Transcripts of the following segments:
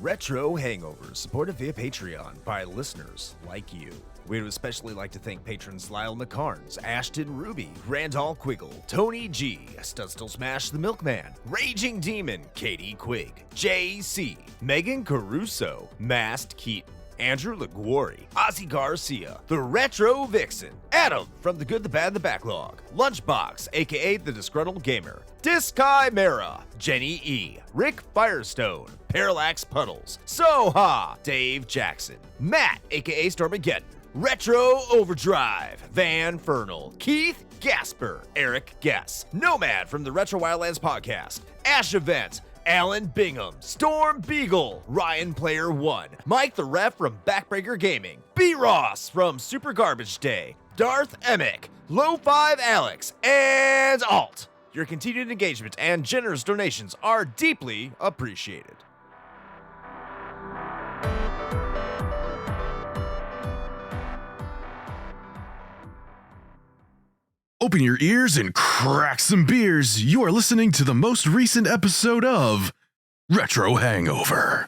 Retro Hangover, supported via Patreon by listeners like you. We'd especially like to thank patrons Lyle McCarnes, Ashton Ruby, Randall Quiggle, Tony G, Studstill Smash the Milkman, Raging Demon, Katie Quigg, JC, Megan Caruso, Mast Keaton, Andrew LaGuori, Ozzy Garcia, The Retro Vixen, Adam from The Good, the Bad, the Backlog, Lunchbox, aka The Disgruntled Gamer, Diskai Mara, Jenny E, Rick Firestone, Parallax Puddles, Soha, Dave Jackson, Matt, aka Stormageddon, Retro Overdrive, Van Fernal, Keith Gasper, Eric Guess, Nomad from the Retro Wildlands podcast, Ash Event, Alan Bingham, Storm Beagle, Ryan Player 1, Mike the Ref from Backbreaker Gaming, B. Ross from Super Garbage Day, Darth Emick, Low5 Alex, and Alt. Your continued engagement and generous donations are deeply appreciated. Open your ears and crack some beers. You are listening to the most recent episode of Retro Hangover.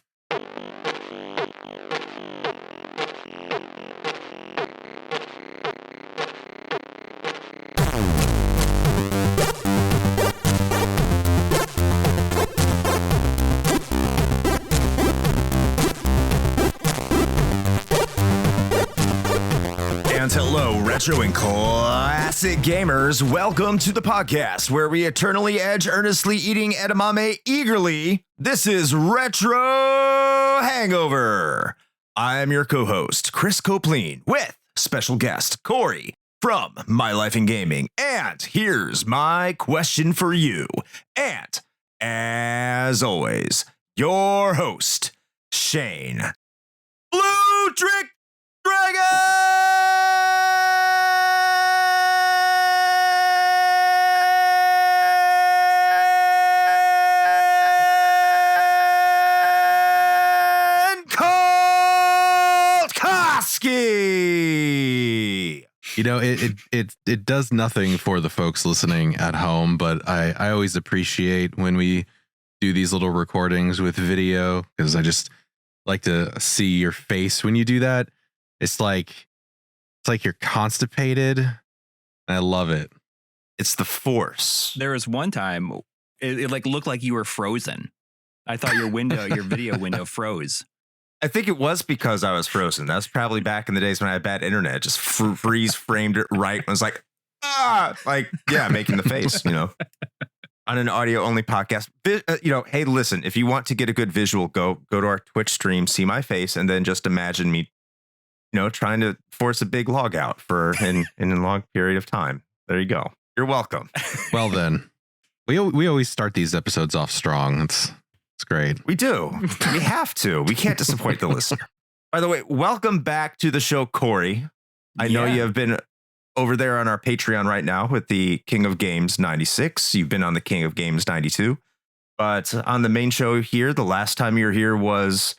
And hello, retro and classic gamers. Welcome to the podcast where we eternally edge, earnestly eating edamame eagerly. This is Retro Hangover. I'm your co-host, Chris Copleen, with special guest Coury from My Life in Gaming. And here's my question for you. And as always, your host, Shane. Blue Trick Dragon! You know, it does nothing for the folks listening at home, but I always appreciate when we do these little recordings with video, because I just like to see your face when you do that. It's like you're constipated. I love it. It's the force. There was one time it like looked like you were frozen. I thought your video window froze. I think it was because I was frozen. That was probably back in the days when I had bad internet. Just freeze framed it right. I was like, making the face, on an audio only podcast. Hey, listen, if you want to get a good visual, go to our Twitch stream, see my face, and then just imagine me, trying to force a big log out in a long period of time. There you go. You're welcome. Well, then we always start these episodes off strong. It's great. We do. We have to. We can't disappoint the listener. By the way, welcome back to the show, Coury. I know you have been over there on our Patreon right now with the King of Games 96. You've been on the King of Games 92. But on the main show here, the last time you were here was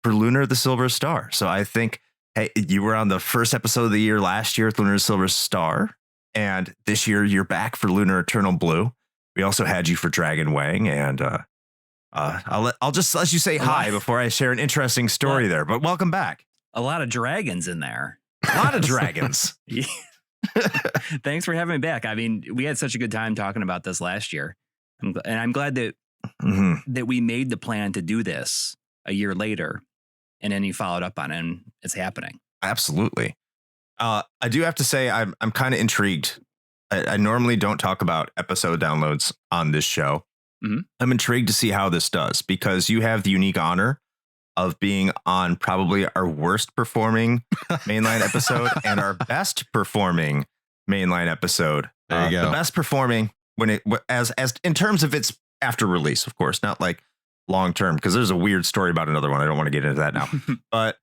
for Lunar the Silver Star. So I think, hey, you were on the first episode of the year last year with Lunar the Silver Star. And this year you're back for Lunar Eternal Blue. We also had you for Dragon Wang, and I'll just let you say hi before I share an interesting story there. But welcome back. A lot of dragons in there. A lot of dragons. Thanks for having me back. I mean, we had such a good time talking about this last year, and I'm glad that that we made the plan to do this a year later, and then you followed up on it, and it's happening. Absolutely. I do have to say I'm kind of intrigued. I normally don't talk about episode downloads on this show. Mm-hmm. I'm intrigued to see how this does, because you have the unique honor of being on probably our worst performing mainline episode and our best performing mainline episode. There you go. The best performing as in terms of its after release, of course, not like long term, because there's a weird story about another one. I don't want to get into that now. But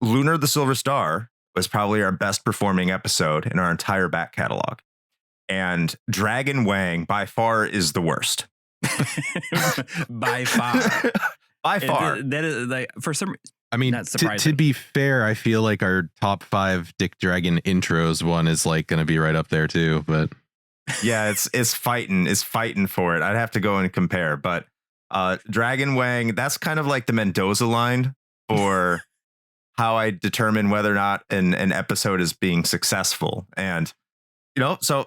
Lunar the Silver Star was probably our best performing episode in our entire back catalog. And Dragon Wang by far is the worst. By far. By far. That is like, for some, I mean, to be fair, I feel like our top 5 Dick Dragon intros one is like going to be right up there too. But yeah, it's fighting for it. I'd have to go and compare, but Dragon Wang, that's kind of like the Mendoza line for how I determine whether or not an episode is being successful. And, so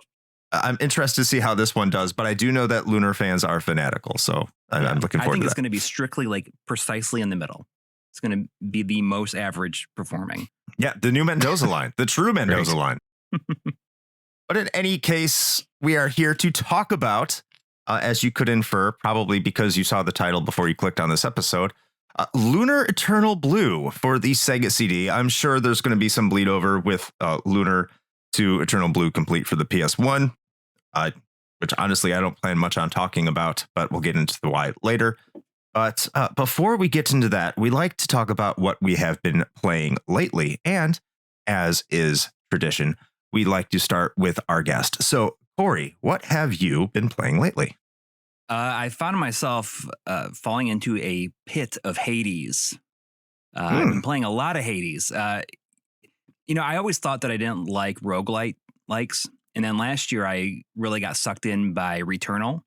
I'm interested to see how this one does, but I do know that Lunar fans are fanatical. So I'm looking forward to that. I think it's going to be strictly like precisely in the middle. It's going to be the most average performing. Yeah, the new Mendoza line, the true Mendoza line. But in any case, we are here to talk about, as you could infer, probably because you saw the title before you clicked on this episode, Lunar Eternal Blue for the Sega CD. I'm sure there's going to be some bleed over with Lunar to Eternal Blue Complete for the PS1, which honestly I don't plan much on talking about, but we'll get into the why later. But before we get into that, we like to talk about what we have been playing lately. And as is tradition, we like to start with our guest. So, Coury, what have you been playing lately? I found myself falling into a pit of Hades. I've been playing a lot of Hades. I always thought that I didn't like roguelite likes. And then last year, I really got sucked in by Returnal.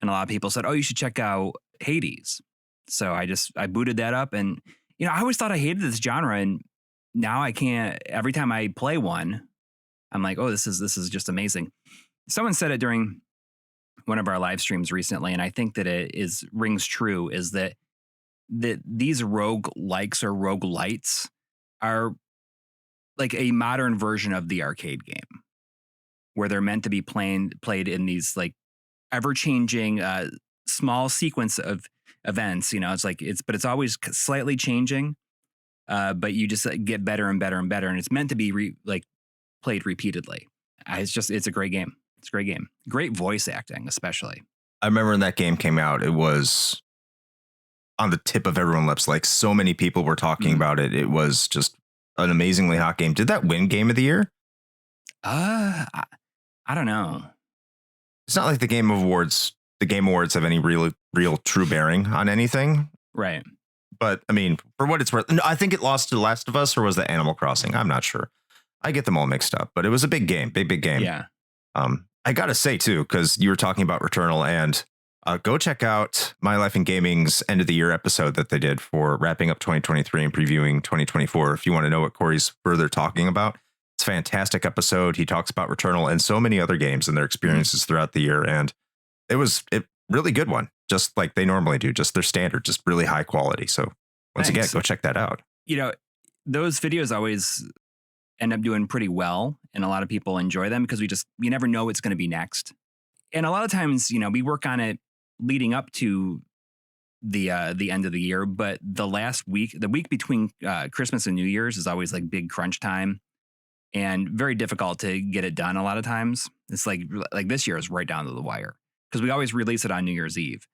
And a lot of people said, oh, you should check out Hades. So I booted that up. And, I always thought I hated this genre. And now I can't. Every time I play one, I'm like, oh, this is just amazing. Someone said it during one of our live streams recently, and I think that it rings true, is that these rogue likes or roguelites are like a modern version of the arcade game, where they're meant to be played in these like ever-changing small sequence of events. But it's always slightly changing, but you just get better and better and better, and it's meant to be played repeatedly. It's a great game. It's a great game. Great voice acting, especially. I remember when that game came out, it was on the tip of everyone's lips. Like, so many people were talking about it. It was just an amazingly hot game. Did that win Game of the Year? I don't know. It's not like the Game Awards have any real true bearing on anything. Right. But I mean, for what it's worth, no, I think it lost to The Last of Us, or was that Animal Crossing? I'm not sure. I get them all mixed up, but it was a big game, big game. Yeah. I got to say, too, because you were talking about Returnal, and go check out My Life in Gaming's end of the year episode that they did for wrapping up 2023 and previewing 2024. If you want to know what Coury's further talking about, it's a fantastic episode. He talks about Returnal and so many other games and their experiences throughout the year. And it was a really good one, just like they normally do, just their standard, just really high quality. So once again, go check that out. Those videos always end up doing pretty well, and a lot of people enjoy them because we never know what's going to be next. And a lot of times, we work on it leading up to the end of the year, but the week between Christmas and New Year's is always like big crunch time and very difficult to get it done. A lot of times it's like this year is right down to the wire because we always release it on New Year's Eve.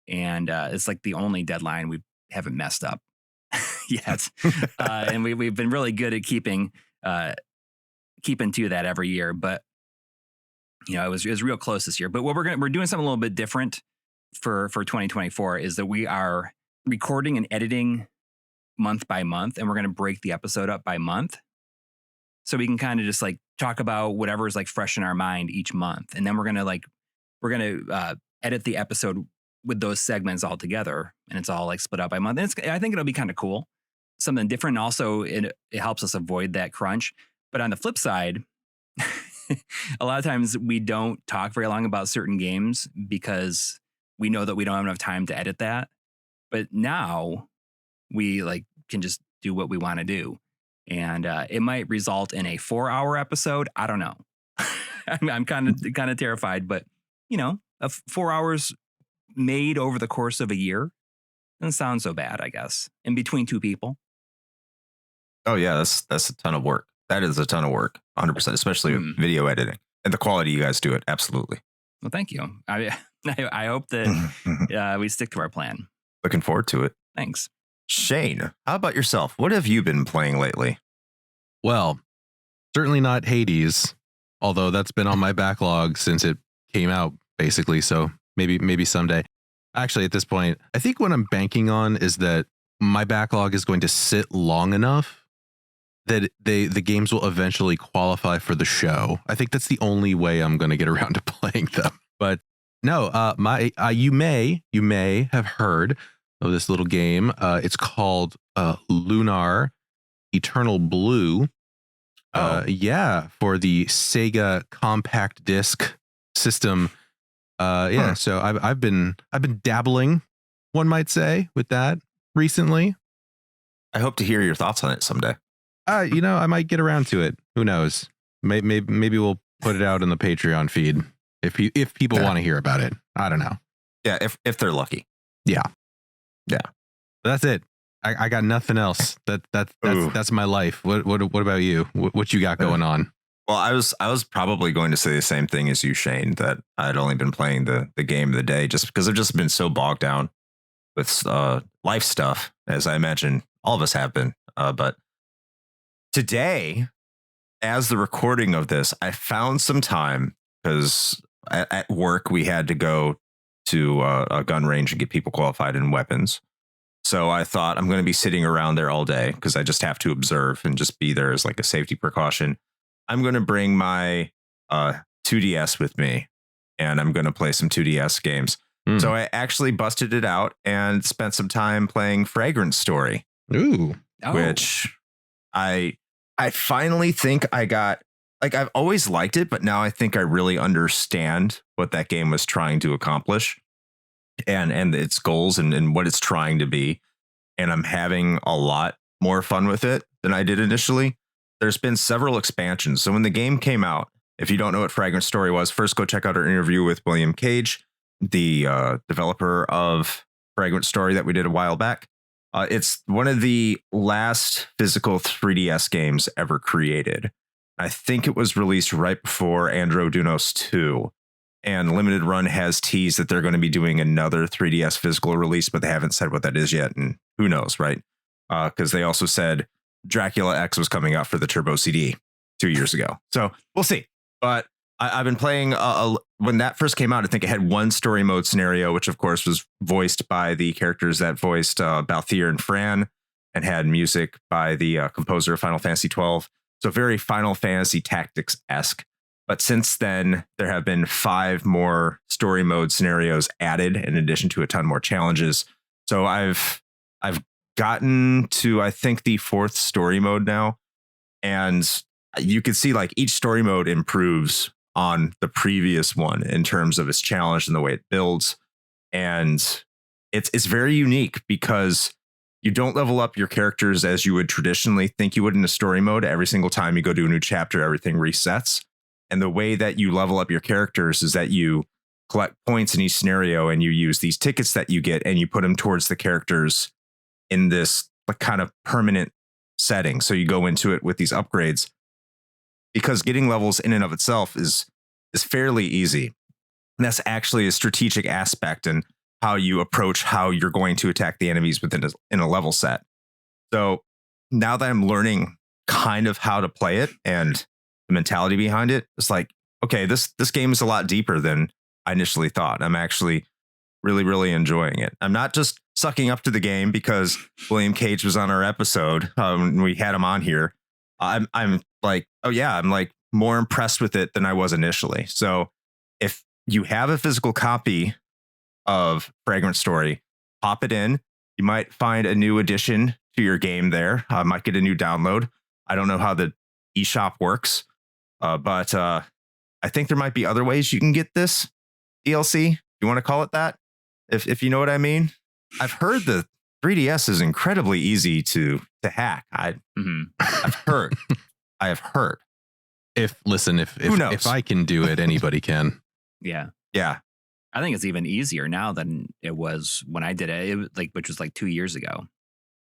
And it's like the only deadline we haven't messed up yet. And we've been really good at keeping to that every year, but it was real close this year. But what we're doing something a little bit different for 2024 is that we are recording and editing month by month, and we're going to break the episode up by month, so we can kind of just like talk about whatever is like fresh in our mind each month, and then we're gonna edit the episode with those segments all together, and it's all like split up by month. And I think it'll be kind of cool. Something different. Also, it helps us avoid that crunch. But on the flip side, a lot of times we don't talk very long about certain games because we know that we don't have enough time to edit that. But now we can just do what we want to do. And it might result in a 4-hour episode. I don't know. I'm kind of terrified, but 4 hours made over the course of a year doesn't sound so bad, I guess. In between two people. Oh yeah, that's a ton of work. That is a ton of work, 100%, especially with video editing and the quality you guys do it. Absolutely. Well, thank you. I hope that we stick to our plan. Looking forward to it. Thanks. Shane, how about yourself? What have you been playing lately? Well, certainly not Hades, although that's been on my backlog since it came out, basically. So maybe someday. Actually, at this point, I think what I'm banking on is that my backlog is going to sit long enough that the games will eventually qualify for the show. I think that's the only way I'm going to get around to playing them. But No, you may have heard of this little game. It's called Lunar Eternal Blue. Yeah, for the Sega compact disc system. So I've been dabbling, one might say, with that recently. I hope to hear your thoughts on it someday. I might get around to it. Who knows? Maybe we'll put it out in the Patreon feed if people want to hear about it. I don't know. Yeah, if they're lucky. Yeah. That's it. I got nothing else. That's my life. What about you? What you got going on? Well, I was probably going to say the same thing as you, Shane, that I'd only been playing the game of the day just because I've just been so bogged down with life stuff, as I imagine all of us have been. But today, as the recording of this, I found some time because at work we had to go to a gun range and get people qualified in weapons. So I thought I'm going to be sitting around there all day because I just have to observe and just be there as like a safety precaution. I'm going to bring my 2DS with me and I'm going to play some 2DS games. So I actually busted it out and spent some time playing Fragrance Story. Ooh. Which I finally think I got. Like, I've always liked it, but now I think I really understand what that game was trying to accomplish and its goals and what it's trying to be. And I'm having a lot more fun with it than I did initially. There's been several expansions. So when the game came out, if you don't know what Fragrance Story was, first go check out our interview with William Cage, the developer of Fragrance Story that we did a while back. It's one of the last physical 3DS games ever created. I think it was released right before Andro Dunos 2. And Limited Run has teased that they're going to be doing another 3DS physical release, but they haven't said what that is yet. And who knows, right? Because they also said Dracula X was coming out for the Turbo CD 2 years ago. So we'll see. But I've been playing when that first came out. I think it had one story mode scenario, which of course was voiced by the characters that voiced Balthier and Fran, and had music by the composer of Final Fantasy 12. So very Final Fantasy Tactics-esque. But since then, there have been 5 more story mode scenarios added, in addition to a ton more challenges. So I've gotten to, I think, the 4th story mode now, and you can see like each story mode improves on the previous one in terms of its challenge and the way it builds. And it's very unique because you don't level up your characters as you would traditionally think you would in a story mode. Every single time you go to a new chapter, everything resets. And the way that you level up your characters is that you collect points in each scenario and you use these tickets that you get and you put them towards the characters in this like kind of permanent setting. So you go into it with these upgrades because getting levels in and of itself is fairly easy. And that's actually a strategic aspect in how you approach how you're going to attack the enemies in a level set. So now that I'm learning kind of how to play it and the mentality behind it, it's like, okay, this game is a lot deeper than I initially thought. I'm actually really, really enjoying it. I'm not just sucking up to the game because William Cage was on our episode when we had him on here. I'm like, oh yeah, I'm like more impressed with it than I was initially. So if you have a physical copy of Fragrance Story, pop it in. You might find a new addition to your game there. Might get a new download. I don't know how the eShop works, but I think there might be other ways you can get this DLC. You want to call it that? If you know what I mean. I've heard the 3DS is incredibly easy to hack. I've heard. I have heard. If Who knows? if I can do it, anybody can. Yeah. Yeah. I think it's even easier now than it was when I did it. It was like, which was like 2 years ago.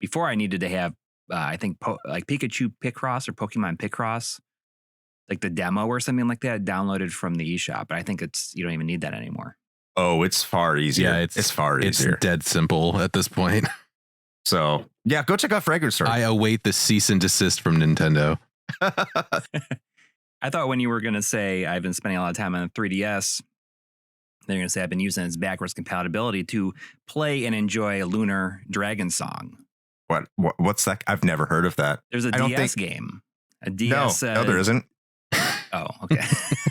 Before I needed to have, I think like Pikachu Picross or Pokemon Picross, like the demo or something like that, downloaded from the eShop. But I think you don't even need that anymore. Oh, it's far easier. Yeah, it's far easier. It's dead simple at this point. So yeah, go check out Fragrance Story. I await the cease and desist from Nintendo. I thought when you were going to say I've been spending a lot of time on the 3DS, they're going to say I've been using its backwards compatibility to play and enjoy a Lunar Dragon Song. What's that? I've never heard of that. There's a DS game. A DS. No, there isn't. Oh, okay.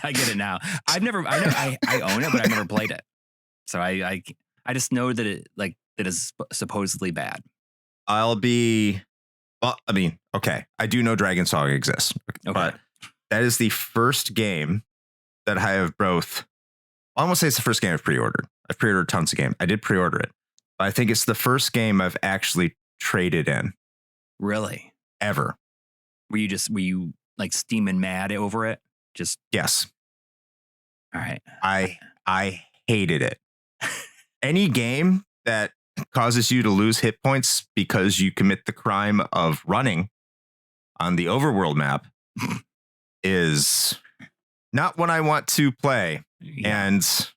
I get it now. I own it, but I've never played it. So I just know that it is supposedly bad. I'll be, well, I mean, okay. I do know Dragon Song exists, but that is the first game that I have both. I almost say it's the first game I've pre-ordered. I've pre-ordered tons of games. I did pre-order it, but I think it's the first game I've actually traded in. Really? Ever. Were you like steaming mad over it? Just yes. All right. I hated it. Any game that causes you to lose hit points because you commit the crime of running on the overworld map is not what I want to play. Yeah. And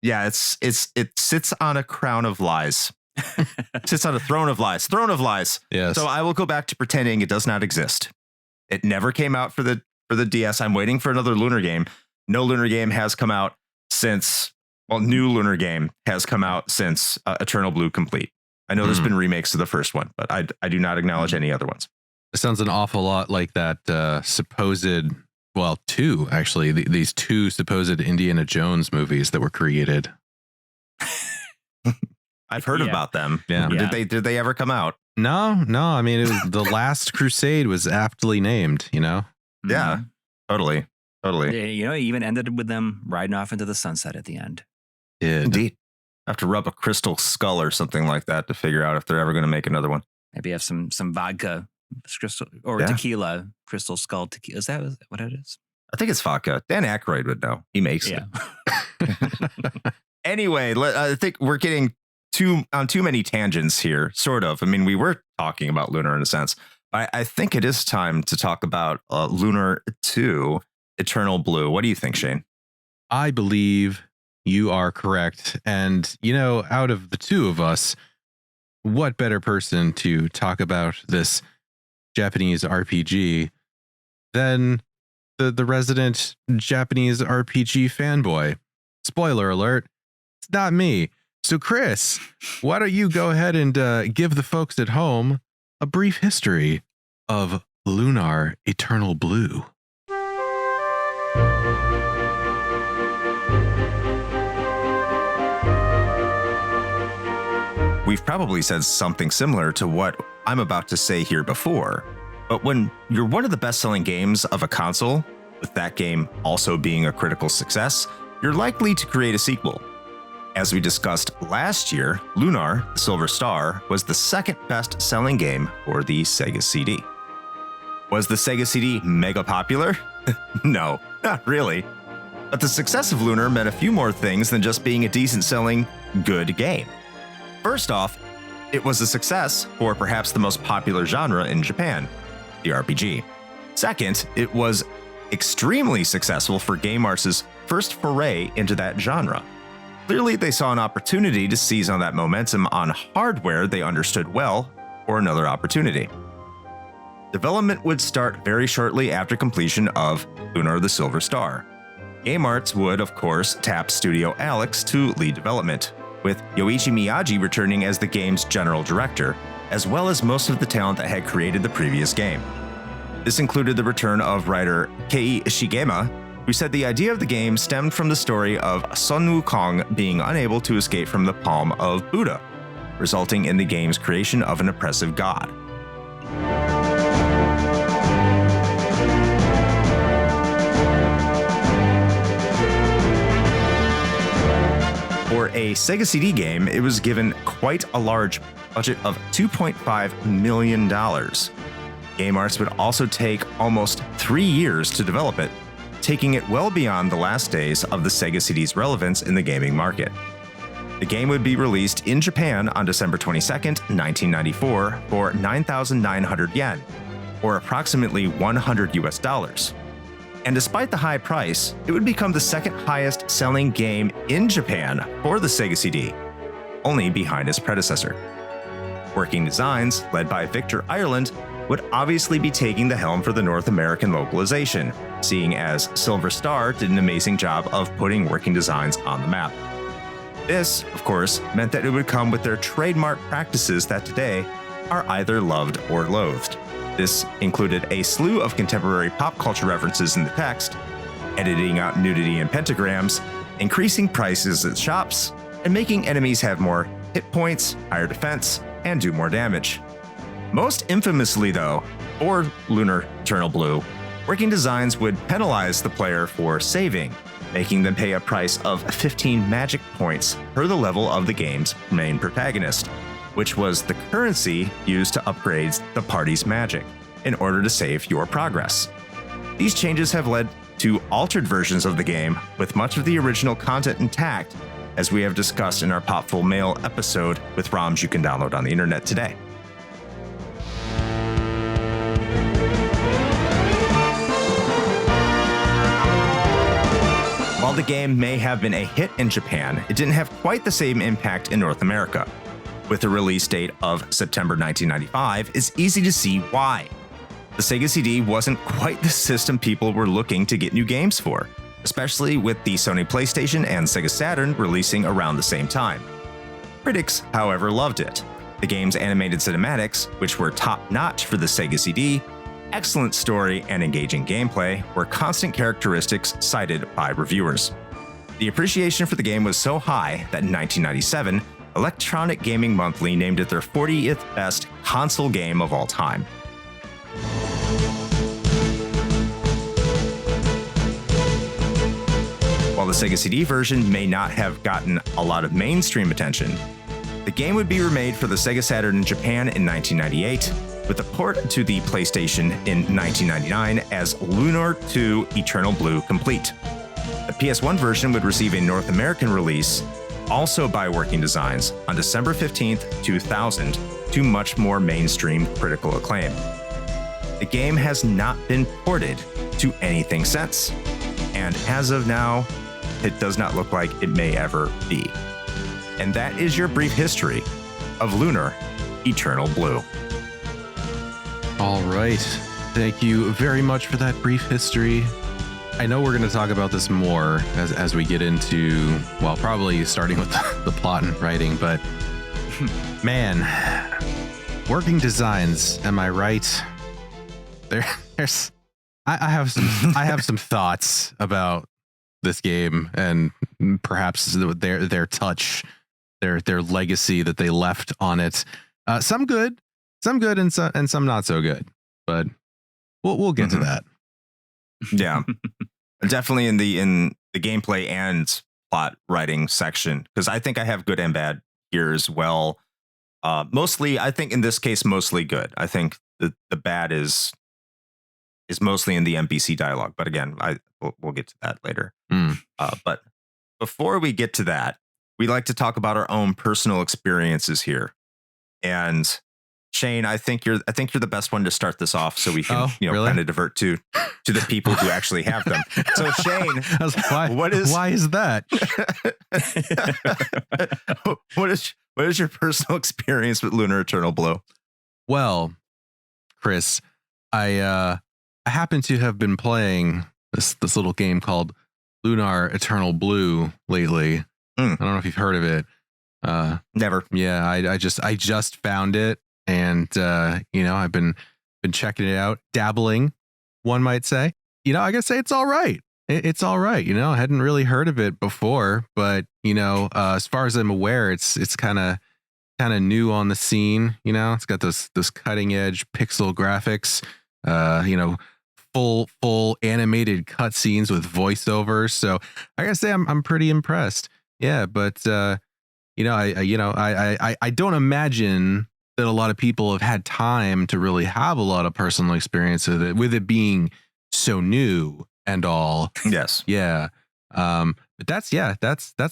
yeah, it sits on a crown of lies. It sits on a throne of lies. Yes. So I will go back to pretending it does not exist. It never came out for the DS. I'm waiting for another Lunar game. No Lunar game has come out since. Well, new Lunar game has come out since Eternal Blue Complete. I know there's been remakes of the first one, but I do not acknowledge any other ones. It sounds an awful lot like that supposed, well, two actually, these two supposed Indiana Jones movies that were created. I've heard about them. Yeah. Did they ever come out? No. I mean, it was The Last Crusade was aptly named, you know? Yeah, totally. You know, it even ended with them riding off into the sunset at the end. Indeed. I have to rub a crystal skull or something like that to figure out if they're ever going to make another one. Maybe have some vodka crystal or tequila, crystal skull tequila. Is that what it is? I think it's vodka. Dan Aykroyd would know. He makes it. Anyway, I think we're getting on too many tangents here, sort of. I mean, we were talking about Lunar in a sense. I think it is time to talk about Lunar 2, Eternal Blue. What do you think, Shane? I believe you are correct. And, you know, out of the two of us, what better person to talk about this Japanese RPG than the resident Japanese RPG fanboy? Spoiler alert, it's not me. So, Chris, why don't you go ahead and give the folks at home a brief history of Lunar Eternal Blue? We've probably said something similar to what I'm about to say here before, but when you're one of the best-selling games of a console, with that game also being a critical success, you're likely to create a sequel. As we discussed last year, Lunar, the Silver Star, was the second best-selling game for the Sega CD. Was the Sega CD mega popular? No, not really. But the success of Lunar meant a few more things than just being a decent-selling, good game. First off, it was a success for perhaps the most popular genre in Japan, the RPG. Second, it was extremely successful for Game Arts' first foray into that genre. Clearly, they saw an opportunity to seize on that momentum on hardware they understood well, or another opportunity. Development would start very shortly after completion of Lunar the Silver Star. Game Arts would, of course, tap Studio Alex to lead development, with Yoichi Miyagi returning as the game's general director, as well as most of the talent that had created the previous game. This included the return of writer Kei Shigema, who said the idea of the game stemmed from the story of Sun Wukong being unable to escape from the palm of Buddha, resulting in the game's creation of an oppressive god. For a Sega CD game, it was given quite a large budget of $2.5 million. Game Arts would also take almost 3 years to develop it, taking it well beyond the last days of the Sega CD's relevance in the gaming market. The game would be released in Japan on December 22nd, 1994 for 9,900 yen, or approximately $100 US. And despite the high price, it would become the second highest selling game in Japan for the Sega CD, only behind its predecessor. Working Designs, led by Victor Ireland, would obviously be taking the helm for the North American localization, seeing as Silver Star did an amazing job of putting Working Designs on the map. This, of course, meant that it would come with their trademark practices that today are either loved or loathed. This included a slew of contemporary pop culture references in the text, editing out nudity and pentagrams, increasing prices at shops, and making enemies have more hit points, higher defense, and do more damage. Most infamously, though, for Lunar Eternal Blue, Working Designs would penalize the player for saving, making them pay a price of 15 magic points per the level of the game's main protagonist, which was the currency used to upgrade the party's magic in order to save your progress. These changes have led to altered versions of the game with much of the original content intact, as we have discussed in our Popful Mail episode with ROMs you can download on the internet today. While the game may have been a hit in Japan, it didn't have quite the same impact in North America. With a release date of September 1995, it's easy to see why. The Sega CD wasn't quite the system people were looking to get new games for, especially with the Sony PlayStation and Sega Saturn releasing around the same time. Critics, however, loved it. The game's animated cinematics, which were top-notch for the Sega CD, excellent story, and engaging gameplay were constant characteristics cited by reviewers. The appreciation for the game was so high that in 1997, Electronic Gaming Monthly named it their 40th best console game of all time. While the Sega CD version may not have gotten a lot of mainstream attention, the game would be remade for the Sega Saturn in Japan in 1998, with a port to the PlayStation in 1999 as Lunar 2 Eternal Blue Complete. The PS1 version would receive a North American release, also by Working Designs, on December 15th, 2000, to much more mainstream critical acclaim. The game has not been ported to anything since, and as of now, it does not look like it may ever be. And that is your brief history of Lunar Eternal Blue. All right. Thank you very much for that brief history. I know we're going to talk about this more as we get into, well, probably starting with the plot and writing, but man, Working Designs, am I right? There's I have some thoughts about this game and perhaps their touch, their legacy that they left on it. Some good and some not so good, but we'll get to that. Yeah, definitely in the gameplay and plot writing section, because I think I have good and bad here as well. Mostly, I think in this case, mostly good. I think the bad is mostly in the NPC dialogue, but again, we'll get to that later. But before we get to that, we like to talk about our own personal experiences here. And Shane, I think you're the best one to start this off, so we can really? kind of divert to the people who actually have them. So Shane, I was like, why is that? what is your personal experience with Lunar Eternal Blue? Well, Chris, I happen to have been playing this little game called Lunar Eternal Blue lately. I don't know if you've heard of it. Never. Yeah, I just found it, and I've been checking it out, dabbling, one might say. I gotta say it's all right. It's all right. I hadn't really heard of it before, but as far as I'm aware, it's kind of new on the scene. It's got those cutting edge pixel graphics. Full animated cutscenes with voiceovers. So I gotta say I'm pretty impressed. Yeah, but I don't imagine that a lot of people have had time to really have a lot of personal experience with it being so new and all. Yes. Yeah. But that's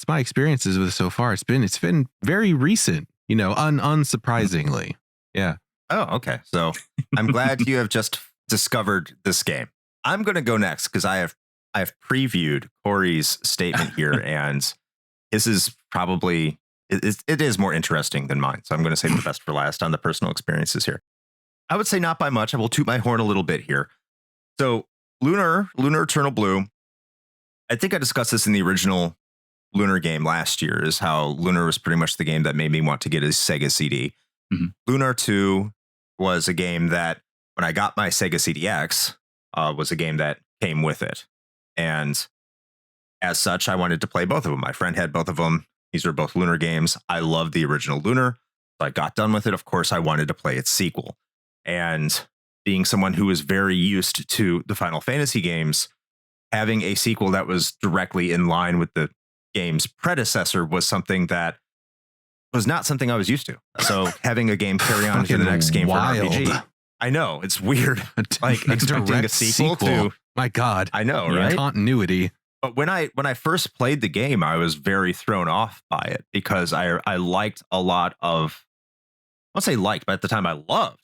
my experiences with it so far. It's been very recent, unsurprisingly. Yeah. Oh, okay. So I'm glad you have just discovered this game. I'm going to go next because I have previewed Coury's statement here, and this is probably it is more interesting than mine. So I'm going to save the best for last on the personal experiences here. I would say not by much. I will toot my horn a little bit here. So Lunar Eternal Blue. I think I discussed this in the original Lunar game last year, is how Lunar was pretty much the game that made me want to get a Sega CD. Mm-hmm. Lunar 2 was a game that when I got my Sega CDX was a game that came with it. And as such, I wanted to play both of them. My friend had both of them. These were both Lunar games. I loved the original Lunar. So I got done with it. Of course, I wanted to play its sequel. And being someone who is very used to the Final Fantasy games, having a sequel that was directly in line with the game's predecessor was something that was not something I was used to. So having a game carry on to the next game for an RPG. I know, it's weird. Like expecting a sequel to, my God. I know, Yeah, right? Continuity. But when I first played the game, I was very thrown off by it because I liked a lot of, I won't say liked, but at the time I loved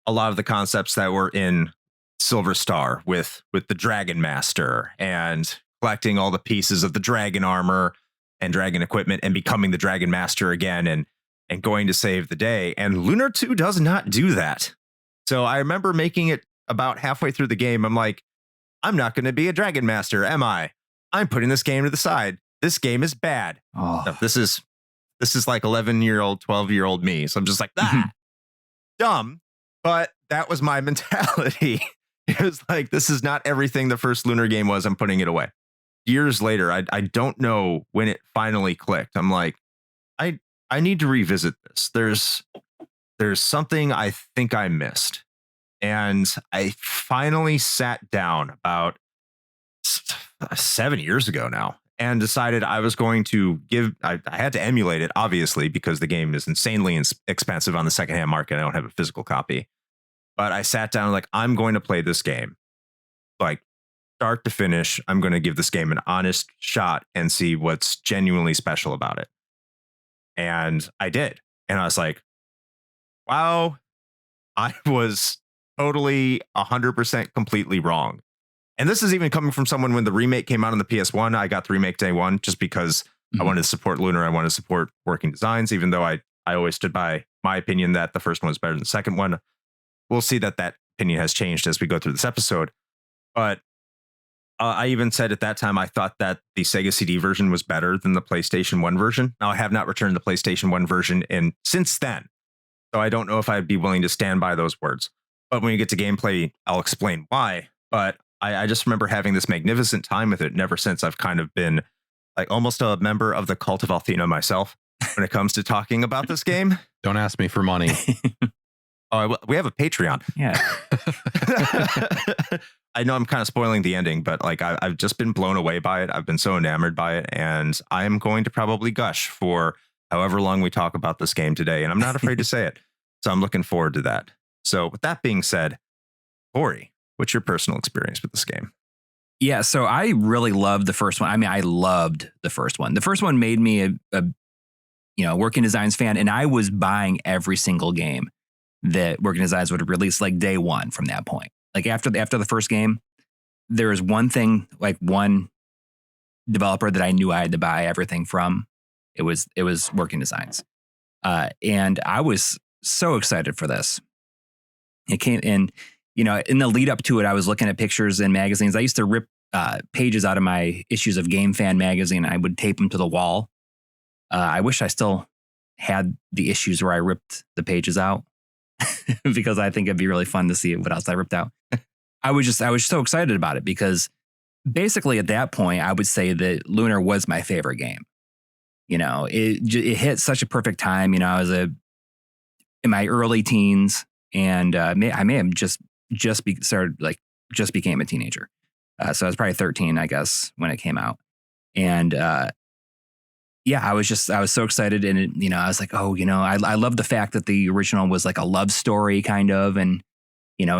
a lot of the concepts that were in Silver Star with the Dragon Master and collecting all the pieces of the dragon armor and dragon equipment and becoming the Dragon Master again and going to save the day. And Lunar 2 does not do that. So I remember making it about halfway through the game. I'm like, I'm not going to be a Dragon Master, am I? I'm putting this game to the side. This game is bad. Oh. No, this is like 11-year-old, 12-year-old me. So I'm just like, dumb. But that was my mentality. It was like, this is not everything the first Lunar game was. I'm putting it away. Years later, I don't know when it finally clicked. I'm like, I need to revisit this. There's something I think I missed. And I finally sat down about 7 years ago now and decided I was going to I had to emulate it, obviously, because the game is insanely expensive on the secondhand market. I don't have a physical copy. But I sat down like, I'm going to play this game. Like, start to finish, I'm going to give this game an honest shot and see what's genuinely special about it. And I did. And I was like, wow, I was totally 100% completely wrong. And this is even coming from someone when the remake came out on the PS1. I got the remake day one just because I wanted to support Lunar. I wanted to support Working Designs, even though I always stood by my opinion that the first one was better than the second one. We'll see that opinion has changed as we go through this episode. But I even said at that time, I thought that the Sega CD version was better than the PlayStation 1 version. Now, I have not returned the PlayStation 1 version since then. So I don't know if I'd be willing to stand by those words. But when you get to gameplay, I'll explain why. But I just remember having this magnificent time with it. And ever since, I've kind of been like almost a member of the cult of Althena myself when it comes to talking about this game. Don't ask me for money. Oh, we have a Patreon. Yeah. I know I'm kind of spoiling the ending, but like I've just been blown away by it. I've been so enamored by it, and I am going to probably gush for however long we talk about this game today, and I'm not afraid to say it. So I'm looking forward to that. So with that being said, Coury, what's your personal experience with this game? Yeah, so I really loved the first one. I mean, I loved the first one. The first one made me a Working Designs fan, and I was buying every single game that Working Designs would release like day one from that point. Like after the first game, there was one developer that I knew I had to buy everything from. It was Working Designs. And I was so excited for this. It came in, in the lead up to it, I was looking at pictures in magazines. I used to rip pages out of my issues of Game Fan magazine. I would tape them to the wall. I wish I still had the issues where I ripped the pages out because I think it'd be really fun to see what else I ripped out. I was so excited about it because basically at that point, I would say that Lunar was my favorite game. It hit such a perfect time. I was in my early teens, and I may have just became a teenager. So I was probably 13, I guess, when it came out. And I was so excited. And, I was like, I love the fact that the original was like a love story kind of. And,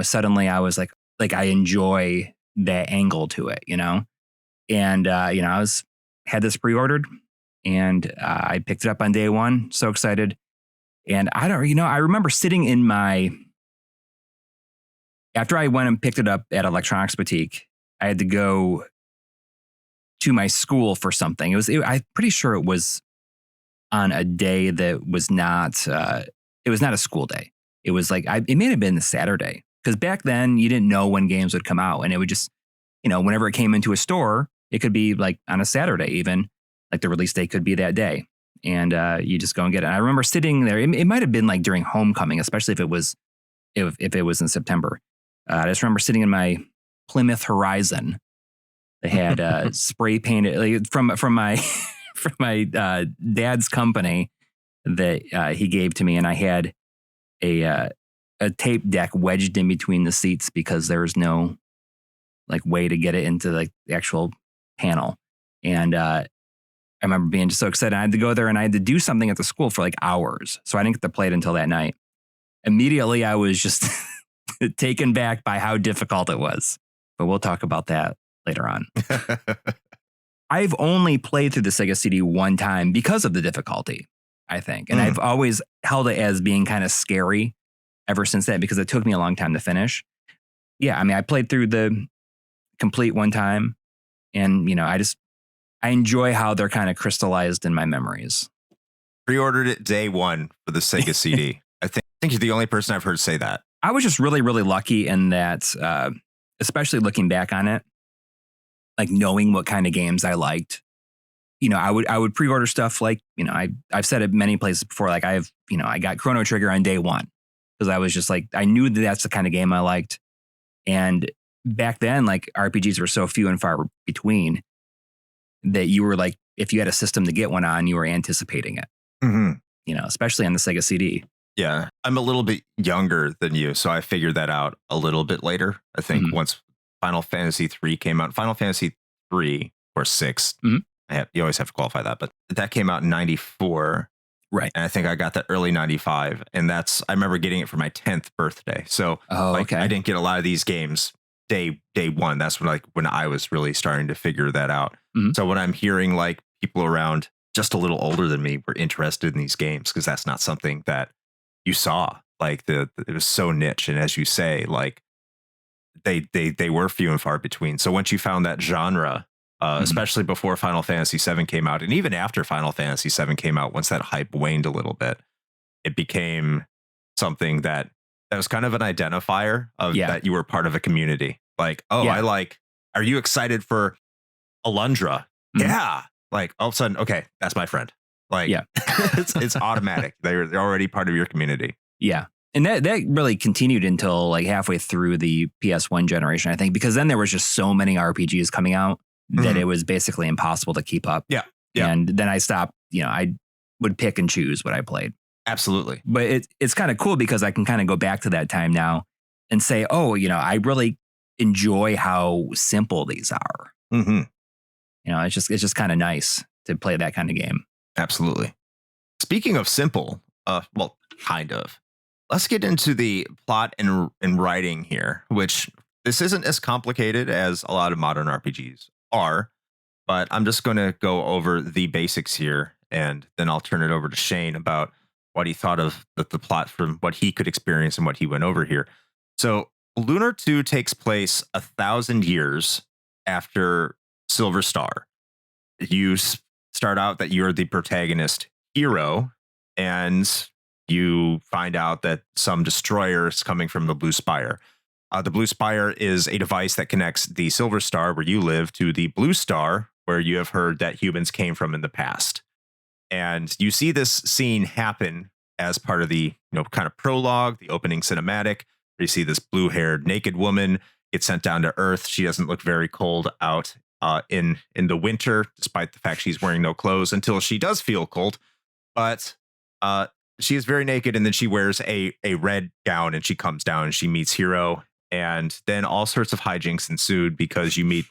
suddenly I was like I enjoy that angle to it, And, I had this pre-ordered and I picked it up on day one. So excited. And I remember sitting in after I went and picked it up at Electronics Boutique, I had to go to my school for something. I'm pretty sure it was on a day that was not, it was not a school day. It was like, it may have been a Saturday. Because back then you didn't know when games would come out. And it would just, whenever it came into a store, it could be like on a Saturday even. Like the release date could be that day. And you just go and get it. And I remember sitting there. It might have been like during homecoming, especially if it was in September. I just remember sitting in my Plymouth Horizon They had spray painted like, from my from my dad's company that he gave to me, and I had a tape deck wedged in between the seats because there was no like way to get it into like the actual panel. And I remember being just so excited. I had to go there and I had to do something at the school for like hours. So I didn't get to play it until that night. Immediately, I was just taken back by how difficult it was. But we'll talk about that later on. I've only played through the Sega CD one time because of the difficulty, I think. And I've always held it as being kind of scary ever since then because it took me a long time to finish. Yeah, I mean, I played through the complete one time. And, you know, I enjoy how they're kind of crystallized in my memories. Pre-ordered it day one for the Sega CD. I think you're the only person I've heard say that. I was just really, really lucky in that, especially looking back on it, like knowing what kind of games I liked. You know, I would pre-order stuff like, you know, I've said it many places before, like I got Chrono Trigger on day one because I was just like, I knew that that's the kind of game I liked. And back then, like RPGs were so few and far between that you were like, if you had a system to get one on, you were anticipating it, you know, especially on the Sega CD. Yeah, I'm a little bit younger than you, so I figured that out a little bit later. I think once Final Fantasy 3 came out, Final Fantasy 3 or 6, you always have to qualify that, but that came out in 94. Right. And I think I got that early 95. And I remember getting it for my 10th birthday. So I didn't get a lot of these games day one. That's when I was really starting to figure that out. So when I'm hearing like people around just a little older than me were interested in these games, because that's not something that you saw. Like it was so niche. And as you say, like they were few and far between. So once you found that genre, especially before Final Fantasy 7 came out, and even after Final Fantasy 7 came out, once that hype waned a little bit, it became something that was kind of an identifier of that you were part of a community. Like, are you excited for Alundra? Yeah. Like all of a sudden, okay, that's my friend. Like, it's automatic. They're already part of your community. Yeah. And that really continued until like halfway through the PS1 generation, I think, because then there was just so many RPGs coming out that it was basically impossible to keep up. Yeah. And then I stopped, you know, I would pick and choose what I played. Absolutely. But it's kind of cool because I can kind of go back to that time now and say, oh, you know, I really enjoy how simple these are. You know, it's just kind of nice to play that kind of game. Absolutely. Speaking of simple, well, kind of. Let's get into the plot and writing here, which this isn't as complicated as a lot of modern RPGs are, but I'm just going to go over the basics here, and then I'll turn it over to Shane about what he thought of the plot from what he could experience and what he went over here. So Lunar 2 takes place 1,000 years after Silver Star. You start out that you're the protagonist hero, and you find out that some destroyer is coming from the Blue Spire. The Blue Spire is a device that connects the Silver Star, where you live, to the Blue Star, where you have heard that humans came from in the past. And you see this scene happen as part of the, kind of prologue, the opening cinematic, where you see this blue-haired naked woman get sent down to Earth. She doesn't look very cold out in the winter, despite the fact she's wearing no clothes, until she does feel cold. But she is very naked, and then she wears a red gown, and she comes down and she meets Hero. And then all sorts of hijinks ensued because you meet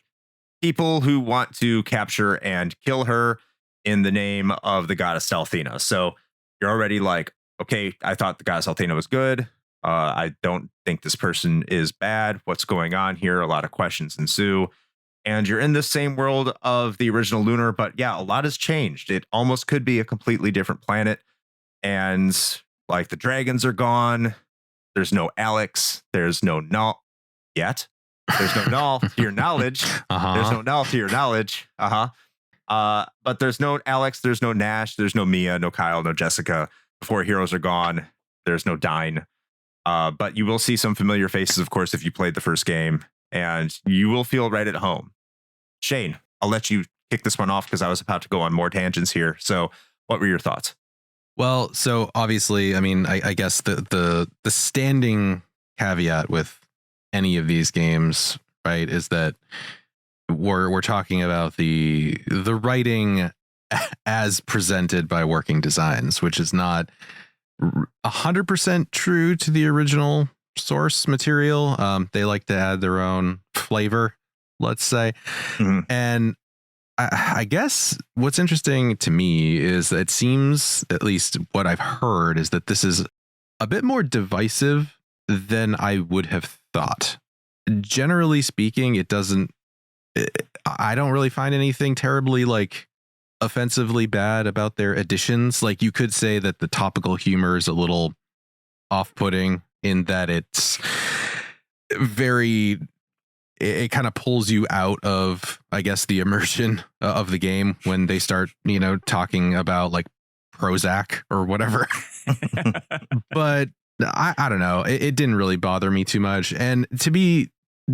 people who want to capture and kill her in the name of the goddess Althena. So you're already like, okay, I thought the goddess Althena was good. I don't think this person is bad. What's going on here? A lot of questions ensue. And you're in the same world of the original Lunar, but yeah, a lot has changed. It almost could be a completely different planet. And like the dragons are gone. There's no Alex. There's no Null yet. There's no Null to your knowledge. There's no Null to your knowledge. But there's no Alex. There's no Nash. There's no Mia, no Kyle, no Jessica. Before heroes are gone, there's no Dine. But you will see some familiar faces, of course, if you played the first game, and you will feel right at home. Shane, I'll let you kick this one off because I was about to go on more tangents here. So what were your thoughts? Well, so obviously, I mean, I guess the standing caveat with any of these games, right, is that we're talking about the writing as presented by Working Designs, which is not 100% true to the original source material. They like to add their own flavor, let's say. And I guess what's interesting to me is that it seems, at least what I've heard, is that this is a bit more divisive than I would have thought. Generally speaking, I don't really find anything terribly like offensively bad about their additions. Like, you could say that the topical humor is a little off-putting in that it's very, it kind of pulls you out of, I guess, the immersion of the game when they start, talking about like Prozac or whatever. But I don't know. It didn't really bother me too much. And to be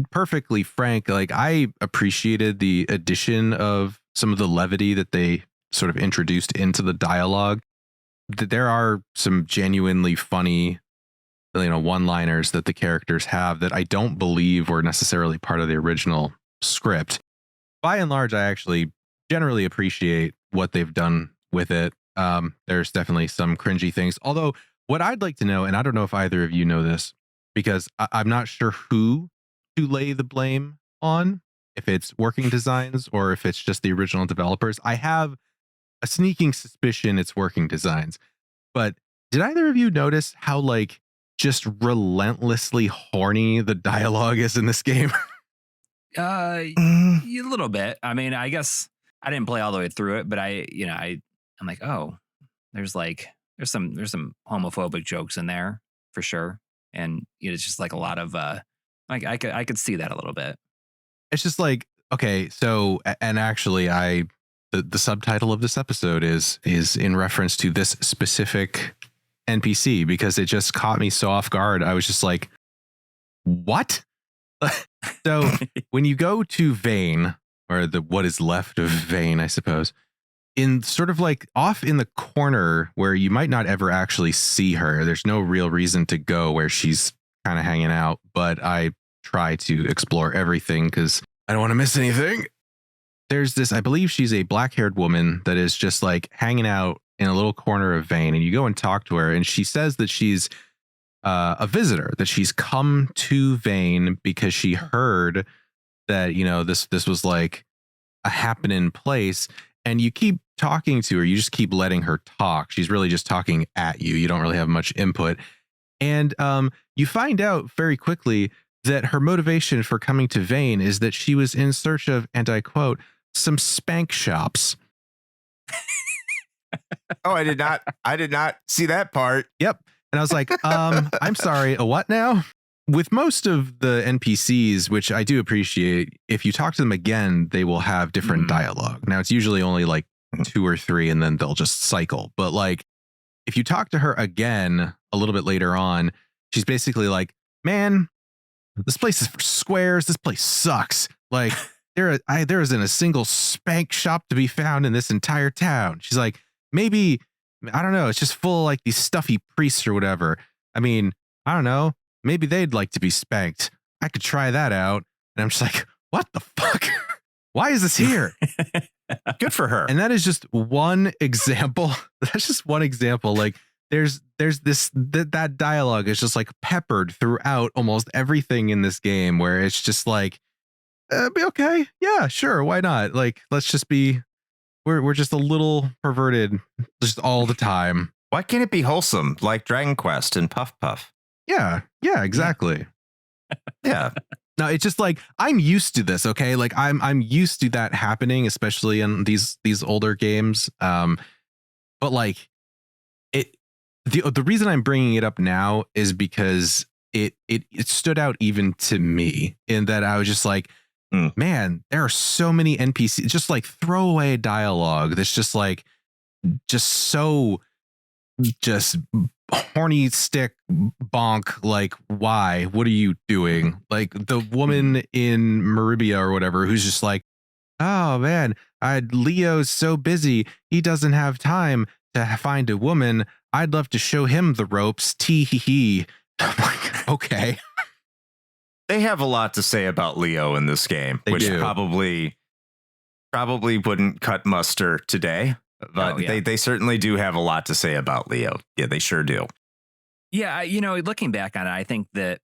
perfectly frank, like, I appreciated the addition of some of the levity that they sort of introduced into the dialogue. That there are some genuinely funny, one-liners that the characters have that I don't believe were necessarily part of the original script. By and large, I actually generally appreciate what they've done with it. There's definitely some cringy things. Although, what I'd like to know, and I don't know if either of you know this, because I'm not sure who to lay the blame on, if it's Working Designs or if it's just the original developers. I have a sneaking suspicion it's Working Designs. But did either of you notice how, like, just relentlessly horny the dialogue is in this game? A little bit. I mean, I guess I didn't play all the way through it, but I'm like, oh, there's some homophobic jokes in there for sure, and it's just like a lot of I could see that a little bit. It's just like, okay, so, and actually, the subtitle of this episode is in reference to this specific NPC, because it just caught me so off guard. I was just like, what? So when you go to Vane, or what is left of Vane, I suppose, in sort of like off in the corner where you might not ever actually see her, there's no real reason to go where she's kind of hanging out, but I try to explore everything because I don't want to miss anything. There's this, I believe she's a black-haired woman that is just like hanging out in a little corner of Vane, and you go and talk to her, and she says that she's a visitor, that she's come to Vane because she heard that, this was like a happening place, and you keep talking to her. You just keep letting her talk. She's really just talking at you. You don't really have much input. And you find out very quickly that her motivation for coming to Vane is that she was in search of, and I quote, some spank shops. Oh, I did not see that part. Yep. And I was like, I'm sorry, a what now? With most of the NPCs, which I do appreciate, if you talk to them again, they will have different dialogue. Now, it's usually only like 2 or 3, and then they'll just cycle. But like, if you talk to her again a little bit later on, she's basically like, man, this place is for squares. This place sucks. Like, there isn't a single spank shop to be found in this entire town. She's like, maybe, I don't know, it's just full of like these stuffy priests or whatever. I mean, I don't know. Maybe they'd like to be spanked. I could try that out. And I'm just like, what the fuck? Why is this here? Good for her. And that is just one example. That's just one example. Like, there's this, that dialogue is just like peppered throughout almost everything in this game, where it's just like, okay, yeah, sure, why not? Like, let's just be, we're just a little perverted just all the time. Why can't it be wholesome like Dragon Quest and Puff Puff? Yeah, exactly. Yeah. No, it's just like, I'm used to this, okay? Like, I'm used to that happening, especially in these older games. But like, the reason I'm bringing it up now is because it stood out even to me, in that I was just like, man, there are so many NPCs, just like throwaway dialogue that's just like, just so, just horny stick bonk. Like, why? What are you doing? Like, the woman in Maribia or whatever, who's just like, oh man, Leo's so busy, he doesn't have time to find a woman. I'd love to show him the ropes. Tee hee hee. I'm like, okay. They have a lot to say about Leo in this game, They which do. probably wouldn't cut muster today. But they certainly do have a lot to say about Leo. Yeah, they sure do. Yeah, looking back on it, I think that,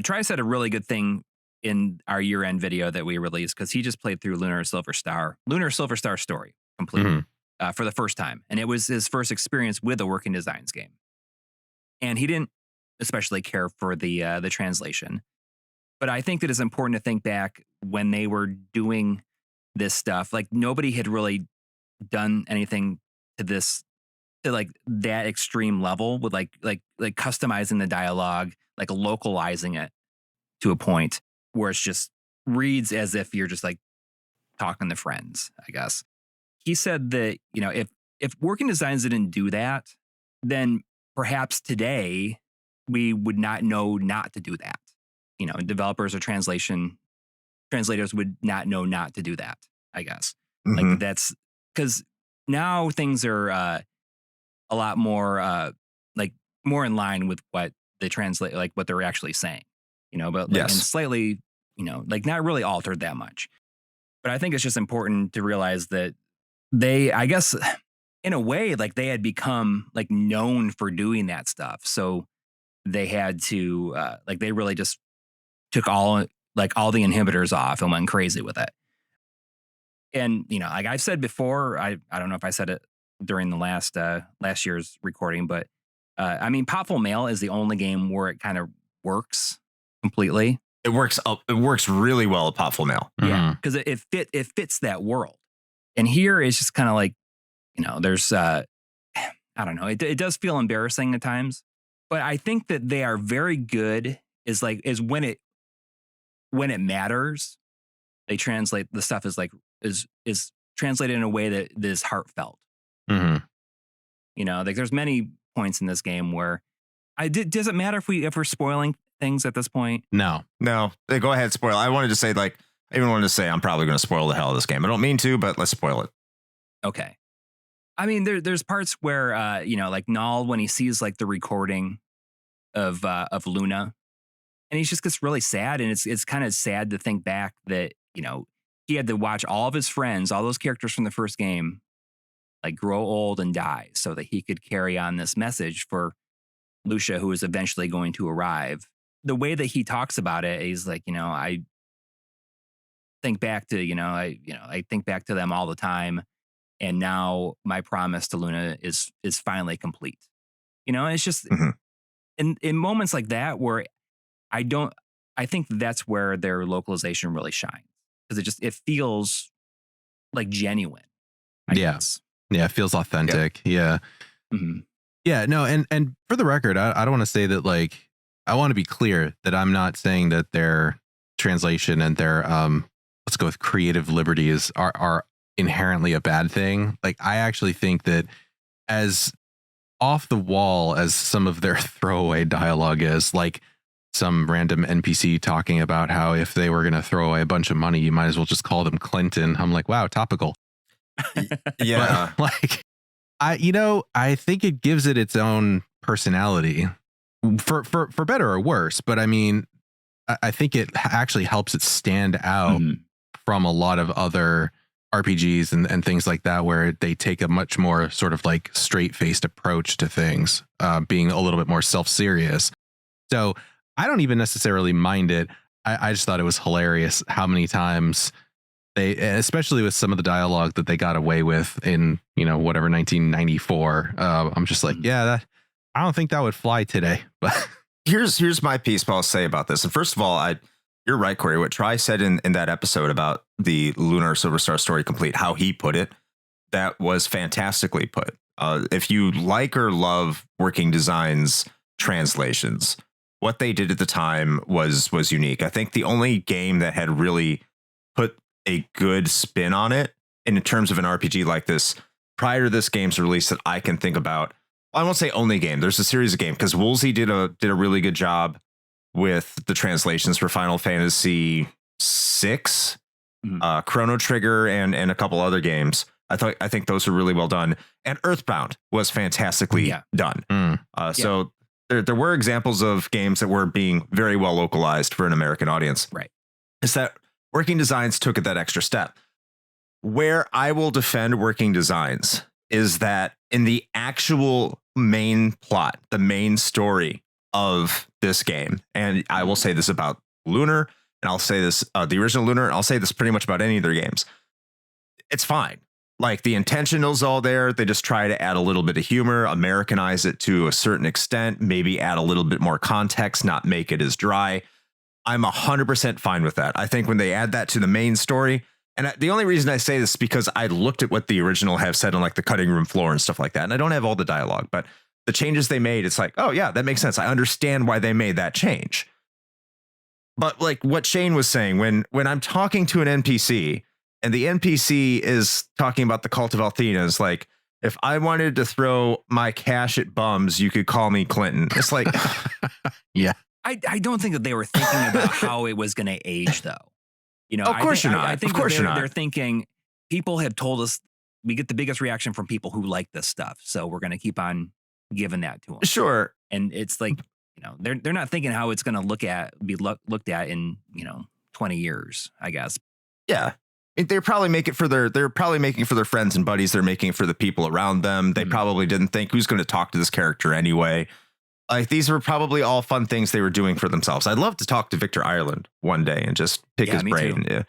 Tri said a really good thing in our year-end video that we released, because he just played through Lunar Silver Star story completely for the first time. And it was his first experience with a working designs game. And he didn't especially care for the translation. But I think that it's important to think back when they were doing this stuff. Like, nobody had really done anything to like that extreme level with like customizing the dialogue, like localizing it to a point where it's just reads as if you're just like talking to friends, I guess. He said that, if working designs didn't do that, then perhaps today we would not know not to do that. Developers or translators would not know not to do that, I guess. Like, that's because now things are a lot more more in line with what they translate, like what they're actually saying, but and slightly, like not really altered that much. But I think it's just important to realize that they, I guess, in a way, like they had become like known for doing that stuff. So they had to like they really just took all the inhibitors off and went crazy with it. And, like I've said before, I don't know if I said it during the last year's recording, but I mean, Potful Mail is the only game where it kind of works completely. It works really well at Potful Mail. Yeah, because it fits that world. And here it's just kind of like, there's I don't know. It does feel embarrassing at times, but I think that they are very good. Is when it matters, they translate the stuff is translated in a way that is heartfelt. Like there's many points in this game where does it matter if we're spoiling things at this point? No. Go ahead, spoil. I wanted to say I even wanted to say I'm probably going to spoil the hell of this game. I don't mean to, but let's spoil it. Okay. I mean, there's parts where like Null, when he sees like the recording of Luna, and he just gets really sad, and it's kind of sad to think back that he had to watch all of his friends, all those characters from the first game, like grow old and die, so that he could carry on this message for Lucia, who is eventually going to arrive. The way that he talks about it, he's like, I think back to I think back to them all the time, and now my promise to Luna is finally complete. It's just in moments like that where I think that's where their localization really shines, because it feels like genuine. I guess. Yeah, it feels authentic. Yeah. Yeah, no, and for the record, I don't want to say that, like, I want to be clear that I'm not saying that their translation and their let's go with creative liberties are inherently a bad thing. Like, I actually think that as off the wall as some of their throwaway dialogue is, like some random NPC talking about how if they were going to throw away a bunch of money, you might as well just call them Clinton. I'm like, wow, topical. Yeah. But, like, I think it gives it its own personality for better or worse. But I mean, I think it actually helps it stand out from a lot of other RPGs and things like that, where they take a much more sort of like straight-faced approach to things, being a little bit more self-serious. So I don't even necessarily mind it. I just thought it was hilarious how many times they, especially with some of the dialogue that they got away with in, 1994. I'm just like, yeah, I don't think that would fly today. But here's my piece I'll say about this. And first of all, you're right, Coury. What Tri said in that episode about the Lunar Silver Star story complete, how he put it, that was fantastically put. If you like or love Working Designs translations, what they did at the time was unique. I think the only game that had really put a good spin on it in terms of an RPG like this prior to this game's release that I can think about. I won't say only game. There's a series of games, because Woolsey did a really good job with the translations for Final Fantasy VI, Chrono Trigger, and a couple other games. I think those are really well done. And Earthbound was fantastically done. So there were examples of games that were being very well localized for an American audience. Right. Is that Working Designs took it that extra step. Where I will defend Working Designs is that in the actual main plot, the main story of this game, and I will say this about Lunar, and I'll say this, the original Lunar, and I'll say this pretty much about any of their games. It's fine. Like the intentional's all there. They just try to add a little bit of humor, Americanize it to a certain extent, maybe add a little bit more context, not make it as dry. I'm 100% fine with that. I think when they add that to the main story, and the only reason I say this is because I looked at what the original have said on like the cutting room floor and stuff like that. And I don't have all the dialogue, but the changes they made, it's like, oh yeah, that makes sense. I understand why they made that change. But like what Shane was saying, when I'm talking to an NPC and the NPC is talking about the Cult of Althena, it's like, if I wanted to throw my cash at bums, you could call me Clinton. It's like, yeah. I don't think that they were thinking about how it was going to age, though. You know, of course you're not. I think of course you're not. They're thinking people have told us we get the biggest reaction from people who like this stuff, so we're going to keep on giving that to them. Sure. And it's like, you know, they're not thinking how it's going to be looked at in 20 years, I guess. Yeah. They're probably making it for their friends and buddies. They're making it for the people around them. They probably didn't think who's going to talk to this character anyway. Like these were probably all fun things they were doing for themselves. I'd love to talk to Victor Ireland one day and just pick his brain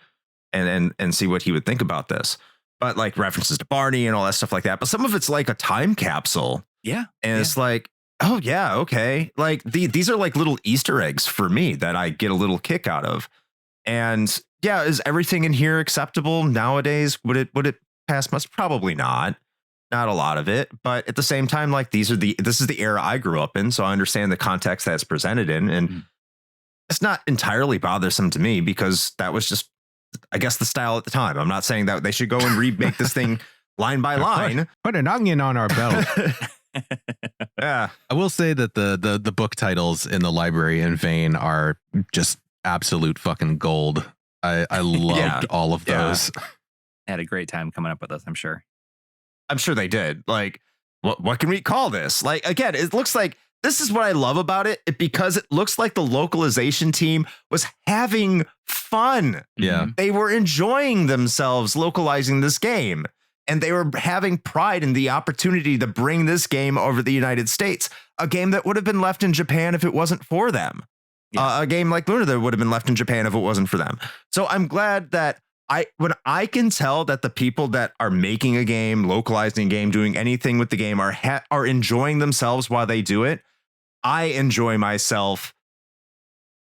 and see what he would think about this. But like references to Barney and all that stuff like that. But some of it's like a time capsule. Yeah. And it's like, oh yeah, okay. Like these are like little Easter eggs for me that I get a little kick out of. And yeah, is everything in here acceptable nowadays? Would it pass muster? Probably not. Not a lot of it, but at the same time, like this is the era I grew up in, so I understand the context that it's presented in, and it's not entirely bothersome to me because that was just, I guess, the style at the time. I'm not saying that they should go and remake this thing line by line. Put an onion on our belt. Yeah, I will say that the book titles in the library in Vane are just absolute fucking gold. I loved all of those. I had a great time coming up with this, I'm sure. I'm sure they did. Like, what can we call this? Like, again, it looks like this is what I love about it, because it looks like the localization team was having fun. Yeah. They were enjoying themselves localizing this game, and they were having pride in the opportunity to bring this game over the United States, a game that would have been left in Japan if it wasn't for them. Yeah. A game like Lunar that would have been left in Japan if it wasn't for them. So I'm glad that when I can tell that the people that are making a game, localizing a game, doing anything with the game are enjoying themselves while they do it, I enjoy myself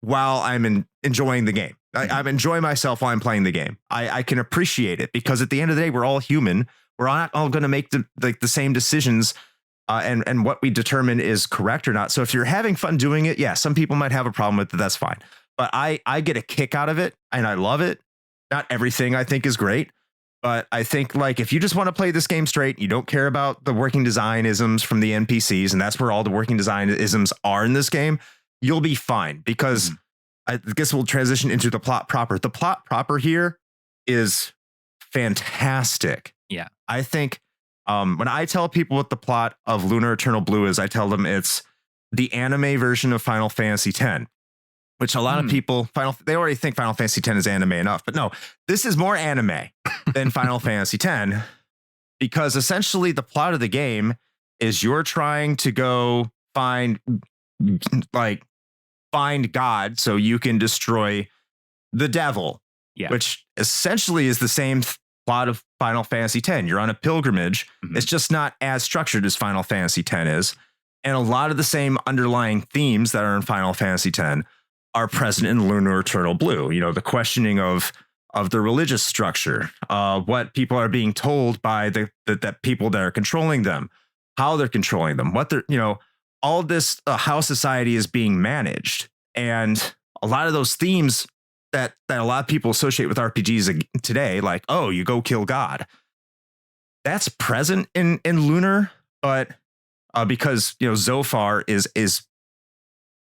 while I'm enjoying the game. I'm enjoying myself while I'm playing the game. I can appreciate it because at the end of the day, we're all human. We're not all going to make the same decisions and what we determine is correct or not. So if you're having fun doing it, yeah, some people might have a problem with it. That's fine. But I get a kick out of it and I love it. Not everything I think is great, but I think like if you just want to play this game straight, you don't care about the working design isms from the NPCs, and that's where all the working design isms are in this game, you'll be fine because I guess we'll transition into the plot proper. The plot proper here is fantastic. Yeah. I think when I tell people what the plot of Lunar Eternal Blue is, I tell them it's the anime version of Final Fantasy X. Which a lot of people, they already think Final Fantasy X is anime enough. But no, this is more anime than Final Fantasy X, because essentially the plot of the game is you're trying to go find God so you can destroy the devil, which essentially is the same plot of Final Fantasy X. You're on a pilgrimage. It's just not as structured as Final Fantasy X is. And a lot of the same underlying themes that are in Final Fantasy X are present in Lunar Eternal Blue. You know, the questioning of the religious structure, what people are being told by the people that are controlling them, how they're controlling them, what they're, all this, how society is being managed. And a lot of those themes that a lot of people associate with RPGs today, like, oh, you go kill God. That's present in Lunar, but because, Zophar is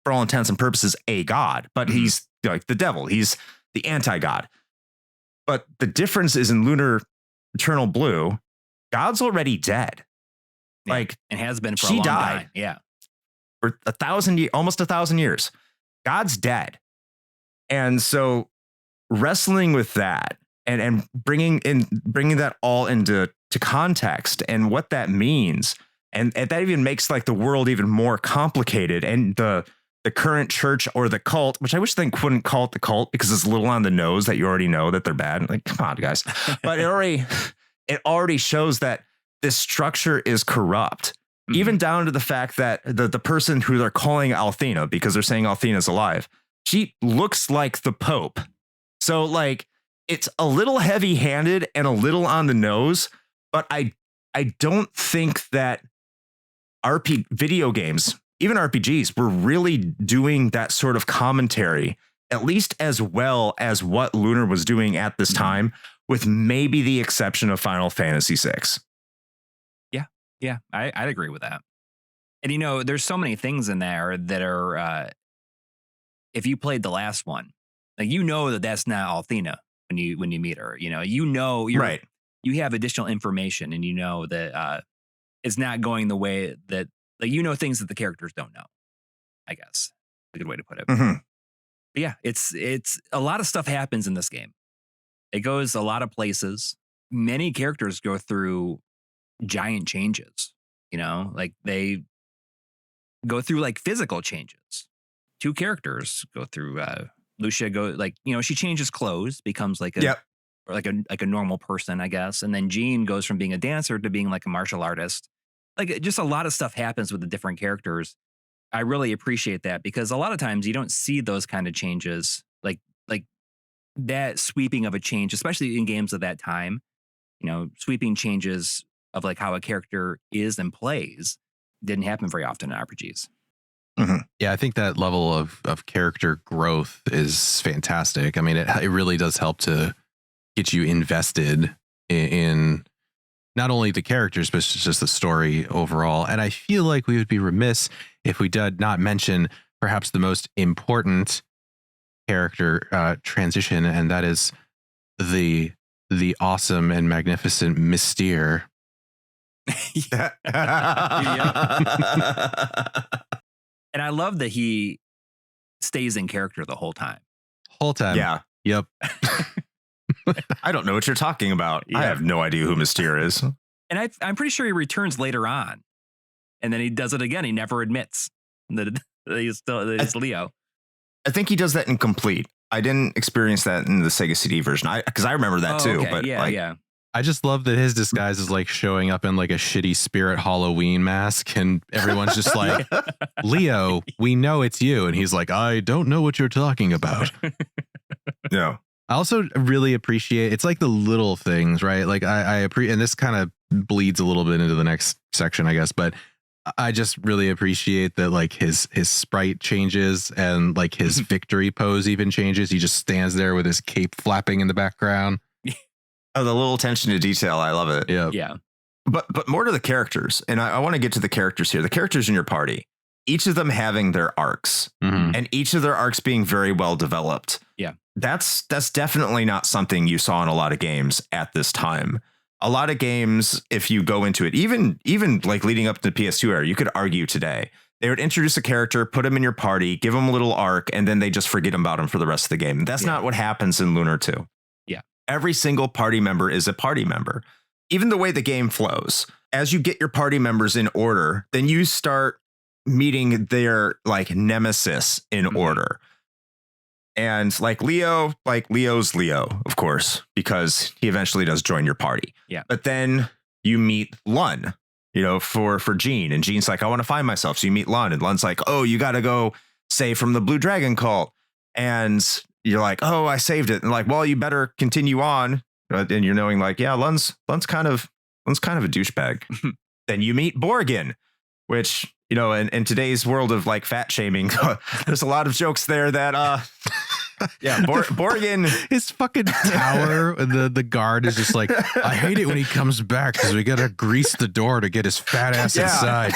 for all intents and purposes, a god, but he's like the devil. He's the anti-god. But the difference is in Lunar Eternal Blue, God's already dead. Yeah, like, and has been for she a long died. time. Yeah. for 1,000, almost 1,000 years. God's dead. And so wrestling with that and bringing that all into context and what that means. And that even makes like the world even more complicated. And the current church or the cult, which I wish they wouldn't call it the cult because it's a little on the nose that you already know that they're bad. Like, come on, guys. But it already shows that this structure is corrupt, even down to the fact that the person who they're calling Althena, because they're saying Althena's alive, she looks like the Pope. So like, it's a little heavy handed and a little on the nose, but I don't think that video games, even RPGs, were really doing that sort of commentary, at least as well as what Lunar was doing at this time, with maybe the exception of Final Fantasy VI. Yeah, I'd agree with that. And, you know, there's so many things in there that are, if you played the last one, like, you know that that's not Althena when you meet her. You know you're right. You have additional information, and you know that it's not going the way that, like, you know, things that the characters don't know, I guess. A good way to put it. Mm-hmm. But yeah, it's a lot of stuff happens in this game. It goes a lot of places. Many characters go through giant changes, you know, like they go through like physical changes. Two characters go through, Lucia she changes clothes, becomes like a normal person, I guess. And then Jean goes from being a dancer to being like a martial artist. Like, just a lot of stuff happens with the different characters. I really appreciate that, because a lot of times you don't see those kind of changes, like that sweeping of a change, especially in games of that time. You know, sweeping changes of like how a character is and plays didn't happen very often in RPGs. Mm-hmm. Yeah, I think that level of character growth is fantastic. I mean, it really does help to get you invested in not only the characters, but just the story overall. And I feel like we would be remiss if we did not mention perhaps the most important character transition, and that is the awesome and magnificent Mystere. And I love that he stays in character the whole time. Yeah. Yep. I don't know what you're talking about. Yeah. I have no idea who Mystere is. And I'm pretty sure he returns later on. And then he does it again. He never admits that it's Leo. I think he does that in Complete. I didn't experience that in the Sega CD version. Because I remember that too. Okay. But yeah. I just love that his disguise is like showing up in like a shitty Spirit Halloween mask, and everyone's just like, Leo, we know it's you. And he's like, I don't know what you're talking about. Yeah. I also really appreciate, it's like the little things, right? Like I appreciate, and this kind of bleeds a little bit into the next section, I guess, but I just really appreciate that like his sprite changes, and like his victory pose even changes. He just stands there with his cape flapping in the background. Oh, the little attention to detail. I love it. Yeah. But more to the characters. And I want to get to the characters here. The characters in your party, each of them having their arcs, and each of their arcs being very well developed. Yeah. That's definitely not something you saw in a lot of games at this time. A lot of games, if you go into it, even like leading up to the PS2 era, you could argue today, they would introduce a character, put him in your party, give him a little arc, and then they just forget about him for the rest of the game. That's not what happens in Lunar 2. Yeah. Every single party member is a party member. Even the way the game flows, as you get your party members in order, then you start meeting their like nemesis in order. And like Leo's Leo, of course, because he eventually does join your party. Yeah. But But then you meet Lun, for Jean, and Jean's like, I want to find myself. So you meet Lun, and Lun's like, oh, you got to go save from the Blue Dragon cult. And you're like, oh, I saved it. And like, well, you better continue on. And you're knowing like, yeah, Lun's kind of a douchebag. Then you meet Borgin, which, in today's world of like fat shaming, there's a lot of jokes there that, Borgin, his fucking tower, and the guard is just like, I hate it when he comes back because we got to grease the door to get his fat ass inside.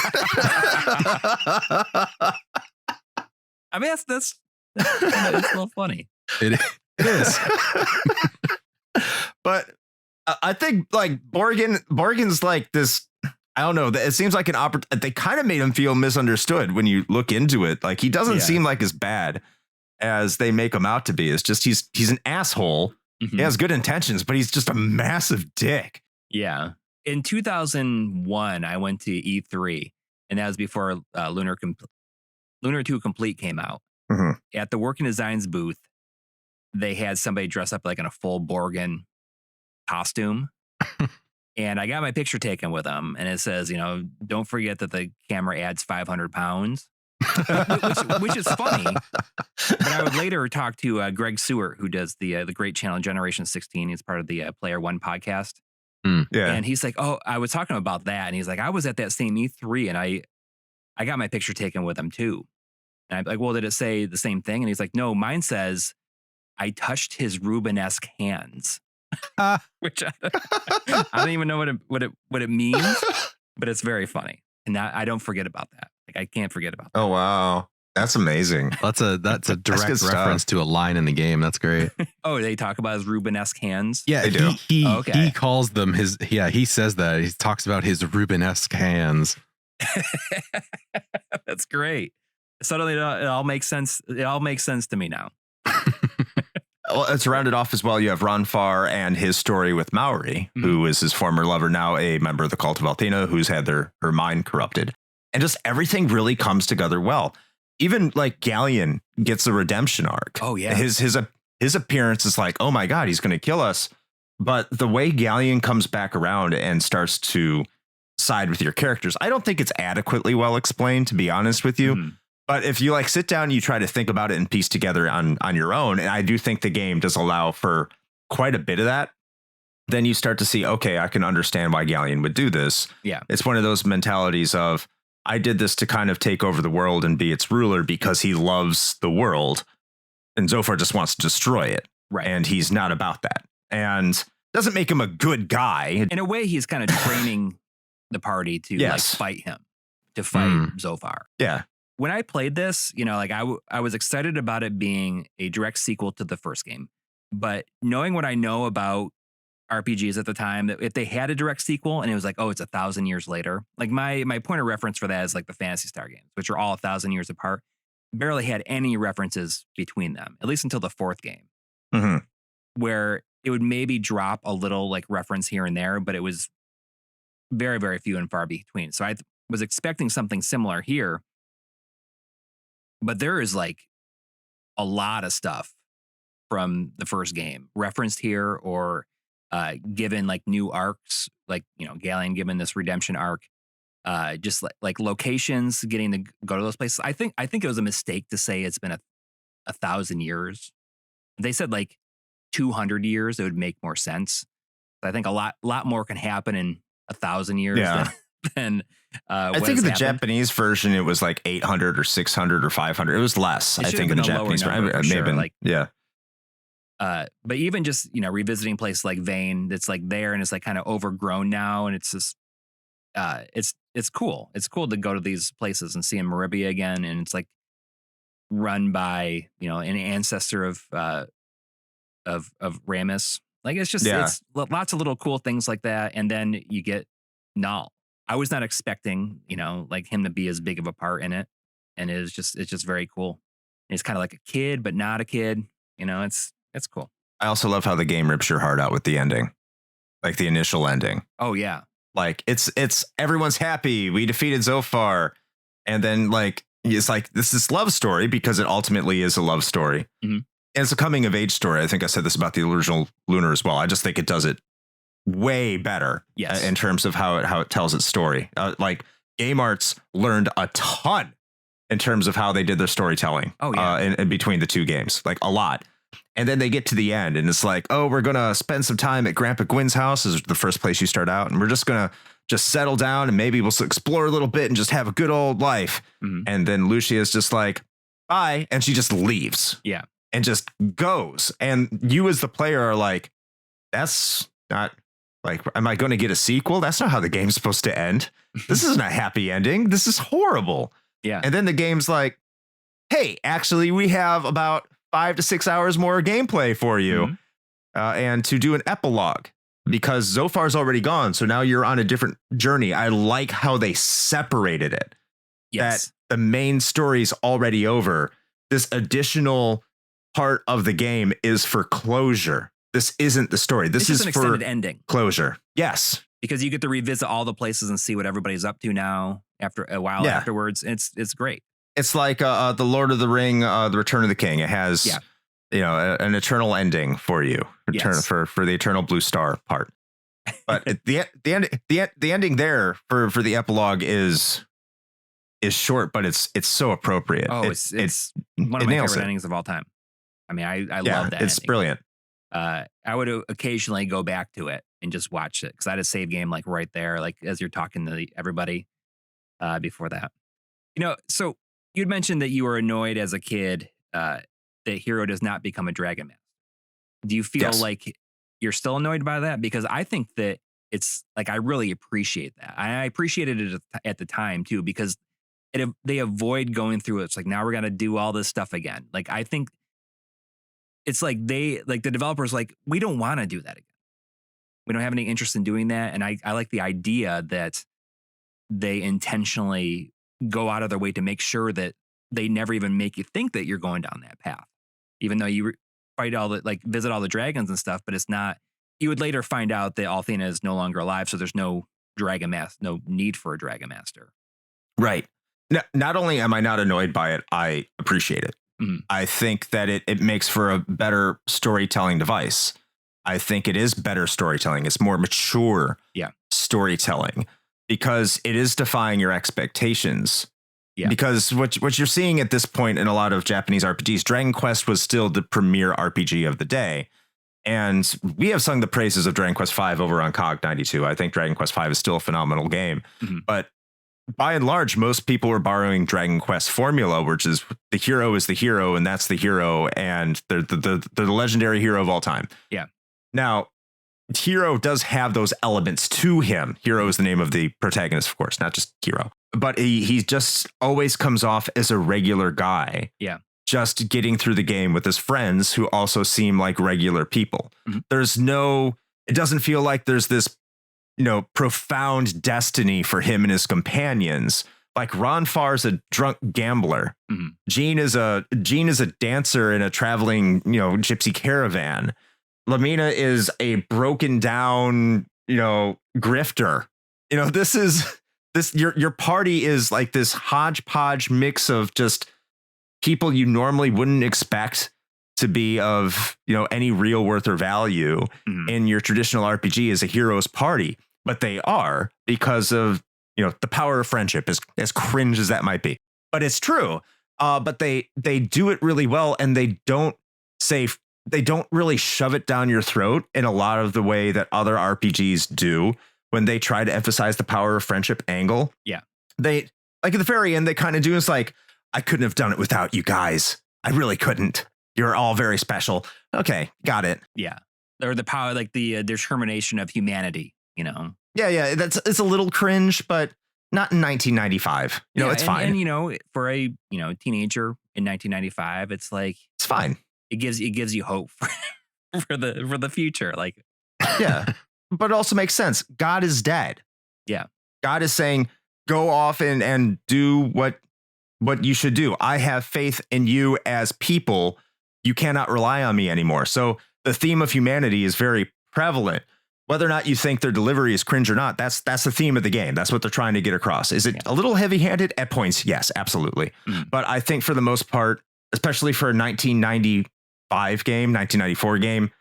I mean, that's a little funny. It is. But I think like Borgin's like this, I don't know. It seems like they kind of made him feel misunderstood when you look into it. Like he doesn't seem like as bad as they make him out to be. It's just he's an asshole. He has good intentions, but he's just a massive dick. Yeah. In 2001, I went to E3, and that was before Lunar 2 Complete came out. At the Working Designs booth, they had somebody dress up like in a full Borgin costume. And I got my picture taken with them, and it says, don't forget that the camera adds 500 pounds, which is funny. But I would later talk to Greg Seward, who does the great channel Generation 16. He's part of the Player One podcast. Yeah. And he's like, oh, I was talking about that. And he's like, I was at that same E3, and I got my picture taken with him too. And I'm like, well, did it say the same thing? And he's like, no, mine says I touched his Rubenesque hands. Which I don't even know what it means, but it's very funny, and I don't forget about that. Like I can't forget about that. Oh wow, that's amazing. That's a direct reference to a line in the game. That's great. Oh, they talk about his Rubenesque hands. Yeah, they do. He calls them his. Yeah, he says that. He talks about his Rubenesque hands. That's great. Suddenly, it all makes sense. It all makes sense to me now. Well, it's rounded off as well. You have Ron Farr and his story with Maori, who is his former lover, now a member of the cult of Althena, who's had her mind corrupted. And just everything really comes together well. Even like Galleon gets a redemption arc. Oh, yeah. His appearance is like, oh, my God, he's going to kill us. But the way Galleon comes back around and starts to side with your characters, I don't think it's adequately well explained, to be honest with you. But if you like sit down and you try to think about it and piece together on your own, and I do think the game does allow for quite a bit of that, then you start to see, okay, I can understand why Galleon would do this. Yeah. It's one of those mentalities of, I did this to kind of take over the world and be its ruler because he loves the world. And Zophar just wants to destroy it. Right. And he's not about that. And doesn't make him a good guy. In a way, he's kind of training the party to like fight him, to fight Zophar. Yeah. When I played this, like I was excited about it being a direct sequel to the first game. But knowing what I know about RPGs at the time, that if they had a direct sequel and it was like, oh, it's 1,000 years later, like my point of reference for that is like the Phantasy Star games, which are all 1,000 years apart, barely had any references between them, at least until the fourth game, where it would maybe drop a little like reference here and there, but it was very, very few and far between. So I was expecting something similar here. But there is like a lot of stuff from the first game referenced here or given like new arcs, like, Galleon given this redemption arc, just like locations, getting to go to those places. I think it was a mistake to say it's been 1,000 years. They said like 200 years. It would make more sense. I think a lot more can happen in 1,000 years than I think in the Japanese version, it was like 800 or 600 or 500. It was less, I think, in the Japanese version. It may have been, yeah. But even just, revisiting places like Vane, that's like there and it's like kind of overgrown now. And it's just, it's cool. It's cool to go to these places and see in Maribia again. And it's like run by, an ancestor of Ramus. Like it's just, it's lots of little cool things like that. And then you get Null. I was not expecting, like him to be as big of a part in it. And it's just very cool. And he's kind of like a kid, but not a kid. It's cool. I also love how the game rips your heart out with the ending, like the initial ending. Oh, yeah. Like it's everyone's happy. We defeated Zophar. And then like, it's like this love story because it ultimately is a love story. And it's a coming of age story. I think I said this about the original Lunar as well. I just think it does it way better in terms of how it tells its story. Like Game Arts learned a ton in terms of how they did their storytelling in between the two games, like a lot. And then they get to the end and it's like, oh, we're going to spend some time at Grandpa Gwyn's house is the first place you start out. And we're just going to just settle down and maybe we'll explore a little bit and just have a good old life. And then Lucia's just like, bye. And she just leaves. Yeah. And just goes. And you as the player are like, that's not... Like, am I going to get a sequel? That's not how the game's supposed to end. This isn't a happy ending. This is horrible. Yeah. And then the game's like, hey, actually, we have about 5 to 6 hours more gameplay for you and to do an epilogue. because Zophar's already gone. So now you're on a different journey. I like how they separated it. Yes. That the main story's already over. This additional part of the game is for closure. This isn't the story. This is an for extended ending. Closure. Yes. Because you get to revisit all the places and see what everybody's up to now after a while afterwards. It's great. It's like the Lord of the Ring, the Return of the King. It has, an eternal ending for you. For the eternal blue star part. But the ending there for the epilogue is short, but it's so appropriate. Oh, it's one of my favorite endings of all time. I mean, I love that. It's brilliant. I would occasionally go back to it and just watch it because I had a save game like right there, like as you're talking to everybody before that. So you'd mentioned that you were annoyed as a kid that Hero does not become a Dragon Master. Do you feel like you're still annoyed by that? Because I think that it's like I really appreciate that. I appreciated it at the time too because they avoid going through it. It's like now we're gonna do all this stuff again. Like I think it's like the developers like we don't want to do that again. We don't have any interest in doing that. And I like the idea that they intentionally go out of their way to make sure that they never even make you think that you're going down that path, even though you fight visit all the dragons and stuff. But it's not. You would later find out that Althena is no longer alive, so there's no Dragon Master, no need for a Dragon Master. Right. Not only am I not annoyed by it, I appreciate it. Mm-hmm. I think that it makes for a better storytelling device. I think it is better storytelling. It's more mature storytelling because it is defying your expectations. Yeah. Because what you're seeing at this point in a lot of Japanese RPGs, Dragon Quest was still the premier RPG of the day. And we have sung the praises of Dragon Quest V over on COG 92. I think Dragon Quest V is still a phenomenal game. Mm-hmm. But by and large, most people are borrowing Dragon Quest formula, which is the hero is the hero, and that's the hero, and they're the legendary hero of all time. Yeah. Now, Hero does have those elements to him. Hero is the name of the protagonist, of course, not just Hero. But he just always comes off as a regular guy. Yeah. Just getting through the game with his friends who also seem like regular people. Mm-hmm. It doesn't feel like there's this profound destiny for him and his companions. Like Ronfar's a drunk gambler. Mm-hmm. Jean is a dancer in a traveling, gypsy caravan. Lamina is a broken down, grifter. Your party is like this hodgepodge mix of just people you normally wouldn't expect to be of, any real worth or value in your traditional RPG as a hero's party. But they are because of, the power of friendship, as cringe as that might be. But it's true. But they do it really well, and they don't really shove it down your throat in a lot of the way that other RPGs do when they try to emphasize the power of friendship angle. Yeah. They, like at the very end, they kind of do. It's like, I couldn't have done it without you guys. I really couldn't. You're all very special. Okay, got it. Yeah. Or the power, like the determination of humanity, Yeah, it's a little cringe, but not in 1995. It's fine. And for a teenager in 1995, it's like it's fine. It gives you hope for the future. Like, yeah, but it also makes sense. God is dead. Yeah, God is saying, go off and do what you should do. I have faith in you as people. You cannot rely on me anymore. So the theme of humanity is very prevalent. Whether or not you think their delivery is cringe or not, that's the theme of the game. That's what they're trying to get across. Is it a little heavy-handed at points? Yes, absolutely. Mm. But I think for the most part, especially for a 1995 game, 1994 game,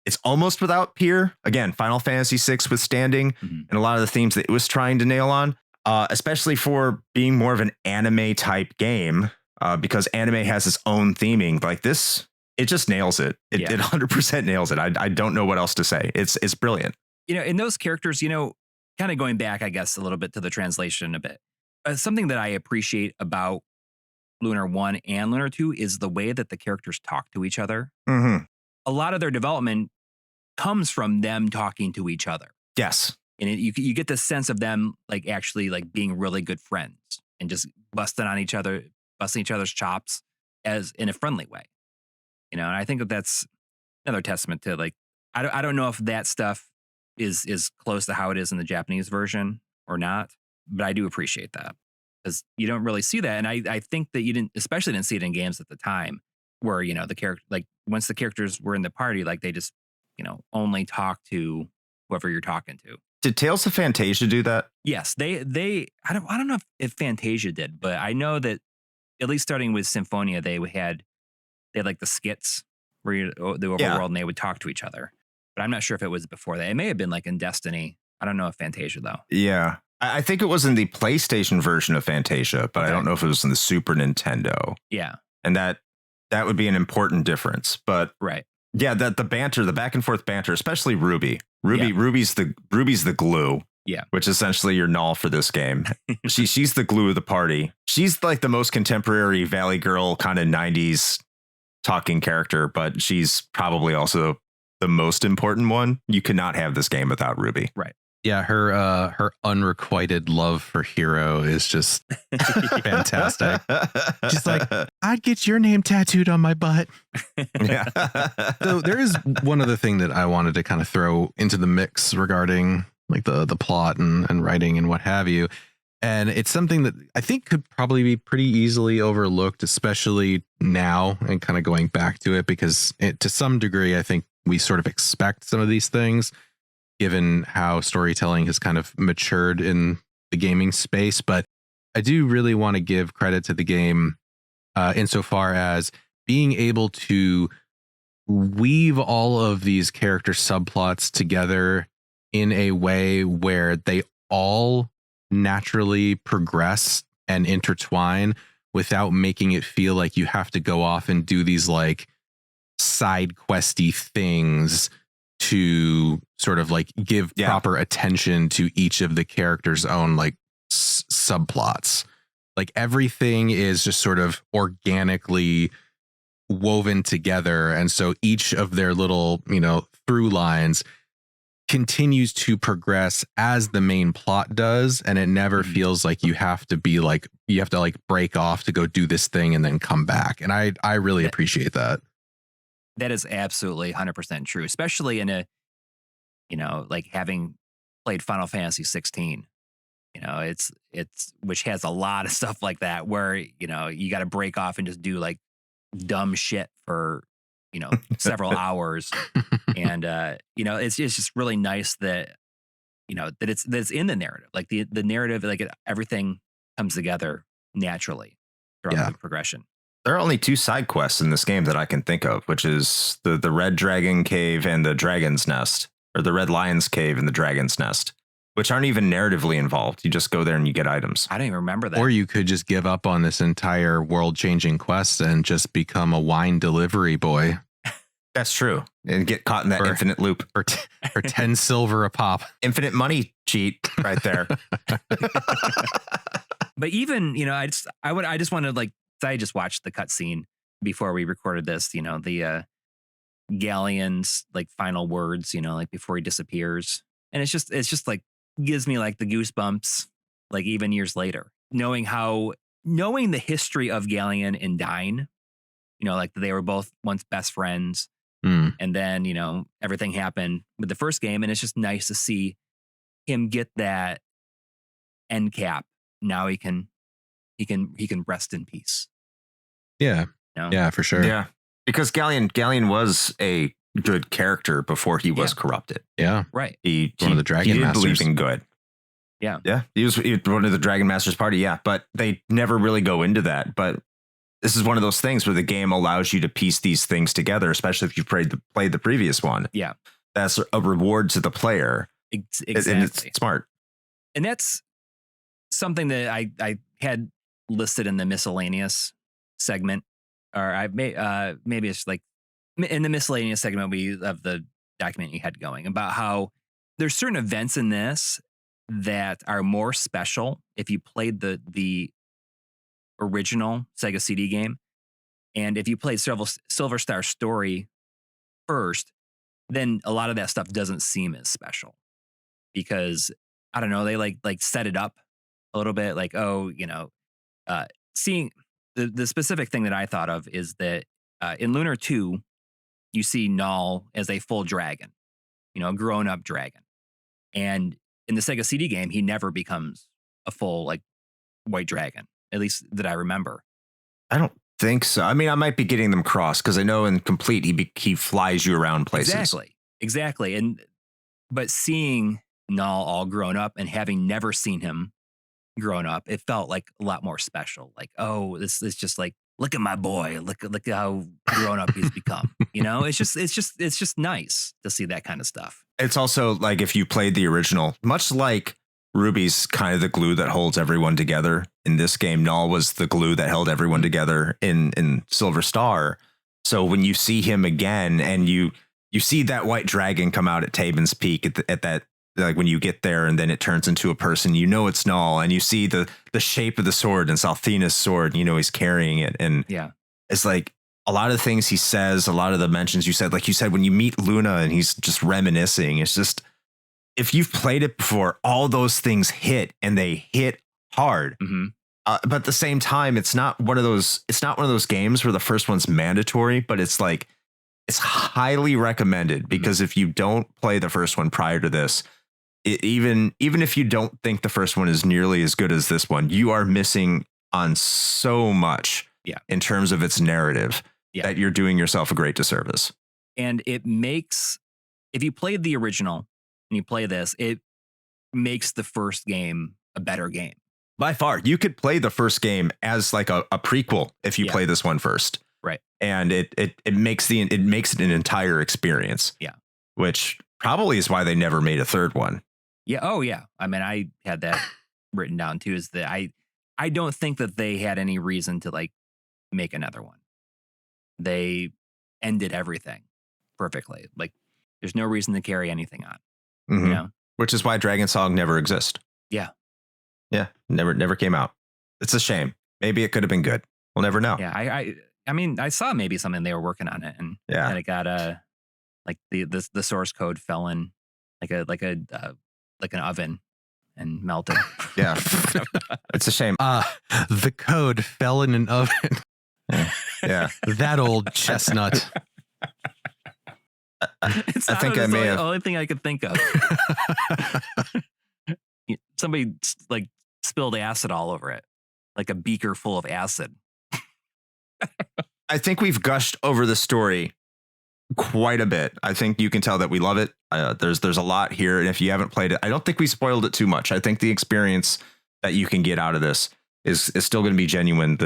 it's almost without peer. Again, Final Fantasy VI withstanding, and a lot of the themes that it was trying to nail on, especially for being more of an anime type game, because anime has its own theming. Like this, it just nails it. It 100% nails it. I don't know what else to say. It's brilliant. In those characters, kind of going back, I guess, a little bit to the translation a bit. Something that I appreciate about Lunar 1 and Lunar 2 is the way that the characters talk to each other. Mm-hmm. A lot of their development comes from them talking to each other. Yes. And you get the sense of them like actually like being really good friends and just busting each other's chops as in a friendly way. And I think that's another testament to like, I don't know if that stuff is close to how it is in the Japanese version or not. But I do appreciate that because you don't really see that. And I think that you especially didn't see it in games at the time where, the character, like once the characters were in the party, like they just, only talk to whoever you're talking to. Did Tales of Fantasia do that? Yes, I don't know if Fantasia did, but I know that at least starting with Symphonia, they had like the skits where the overworld and they would talk to each other. But I'm not sure if it was before that. It may have been like in Destiny. I don't know if Fantasia though. Yeah. I think it was in the PlayStation version of Fantasia, but I don't know if it was in the Super Nintendo. Yeah. And that would be an important difference. But right. Yeah, the banter, the back and forth banter, especially Ruby. Ruby's the glue. Yeah. Which is essentially your null for this game. She's the glue of the party. She's like the most contemporary Valley Girl kind of 90s talking character, but she's probably also the most important one. You could not have this game without Ruby. Right. Yeah, her unrequited love for Hero is just fantastic. She's like, I'd get your name tattooed on my butt. Yeah. So there is one other thing that I wanted to kind of throw into the mix regarding like the plot and writing and what have you. And it's something that I think could probably be pretty easily overlooked, especially now and kind of going back to it, because to some degree, I think we sort of expect some of these things, given how storytelling has kind of matured in the gaming space. But I do really want to give credit to the game insofar as being able to weave all of these character subplots together in a way where they all naturally progress and intertwine without making it feel like you have to go off and do these like side questy things to sort of like give proper attention to each of the characters' own like subplots. Like everything is just sort of organically woven together. And so each of their little, through lines continues to progress as the main plot does. And it never feels like you have to break off to go do this thing and then come back. And I really appreciate that. That is absolutely 100% true, especially in a, like having played Final Fantasy 16. It's which has a lot of stuff like that where, you got to break off and just do like dumb shit for, several hours. And, it's just really nice that, that it's in the narrative, like the narrative, like everything comes together naturally throughout the progression. There are only 2 side quests in this game that I can think of, which is the Red Dragon Cave and the Dragon's Nest, or the Red Lion's Cave and the Dragon's Nest, which aren't even narratively involved. You just go there and you get items. I don't even remember that. Or you could just give up on this entire world-changing quest and just become a wine delivery boy. That's true. And get caught in that infinite loop. For 10 silver a pop. Infinite money cheat right there. But even, I just want to like, I just watched the cutscene before we recorded this, the Galleon's like final words, like before he disappears. And it's just like gives me like the goosebumps, like even years later, knowing the history of Galleon and Dine, like they were both once best friends. And then, everything happened with the first game. And it's just nice to see him get that end cap. Now he can rest in peace. Yeah. Yeah, for sure. Yeah. Because Galleon was a good character before he was corrupted. Yeah. Right. He one of the Dragon Masters. Believe in good. Yeah. Yeah. He was one of the Dragon Masters party. Yeah. But they never really go into that. But this is one of those things where the game allows you to piece these things together, especially if you've played the previous one. Yeah. That's a reward to the player. Exactly. And it's smart. And that's something that I had listed in the miscellaneous segment, or maybe it's like in the miscellaneous segment of the document you had going about how there's certain events in this that are more special if you played the original Sega CD game, and if you played Silver Star Story first, then a lot of that stuff doesn't seem as special because I don't know, they like set it up a little bit, like seeing the specific thing that I thought of is that in Lunar 2, you see Null as a full dragon, a grown-up dragon. And in the Sega CD game, he never becomes a full like white dragon, at least that I remember. I don't think so. I mean, I might be getting them crossed because I know in Complete he flies you around places. Exactly. But seeing Null all grown up and having never seen him grown up, it felt like a lot more special. Like, oh, this is just like, look at my boy. Look at how grown up he's become. You know, it's just nice to see that kind of stuff. It's also like if you played the original, much like Ruby's kind of the glue that holds everyone together. In this game, Null was the glue that held everyone together in Silver Star. So when you see him again and you see that white dragon come out at Tabin's Peak at that, like when you get there and then it turns into a person, you know it's Null, and you see the shape of the sword and Salthena's sword, you know he's carrying it. And yeah, it's like a lot of things he says, a lot of the mentions you said, like you said, when you meet Luna and he's just reminiscing, it's just, if you've played it before, all those things hit and they hit hard. Mm-hmm. But at the same time, it's not one of those games where the first one's mandatory, but it's like, it's highly recommended because if you don't play the first one prior to this, even if you don't think the first one is nearly as good as this one, you are missing on so much in terms of its narrative that you're doing yourself a great disservice. And it makes, if you played the original and you play this, it makes the first game a better game. By far, you could play the first game as like a prequel if you play this one first. Right. And it makes it an entire experience. Yeah. Which probably is why they never made a third one. Yeah. Oh, yeah. I mean, I had that written down too, is that I don't think that they had any reason to like make another one. They ended everything perfectly. Like there's no reason to carry anything on. Mm-hmm. You know? Which is why Dragon Song never exists. Yeah. Yeah. Never came out. It's a shame. Maybe it could have been good. We'll never know. Yeah. I mean, I saw maybe something they were working on it, and then it got like the source code fell in like an oven and melted. Yeah, it's a shame. The code fell in an oven. Yeah, that old chestnut. I think I may have. The only thing I could think of. Somebody like spilled acid all over it, like a beaker full of acid. I think we've gushed over the story quite a bit. I think you can tell that we love it. There's a lot here, and if you haven't played it, I don't think we spoiled it too much. I think the experience that you can get out of this is still going to be genuine.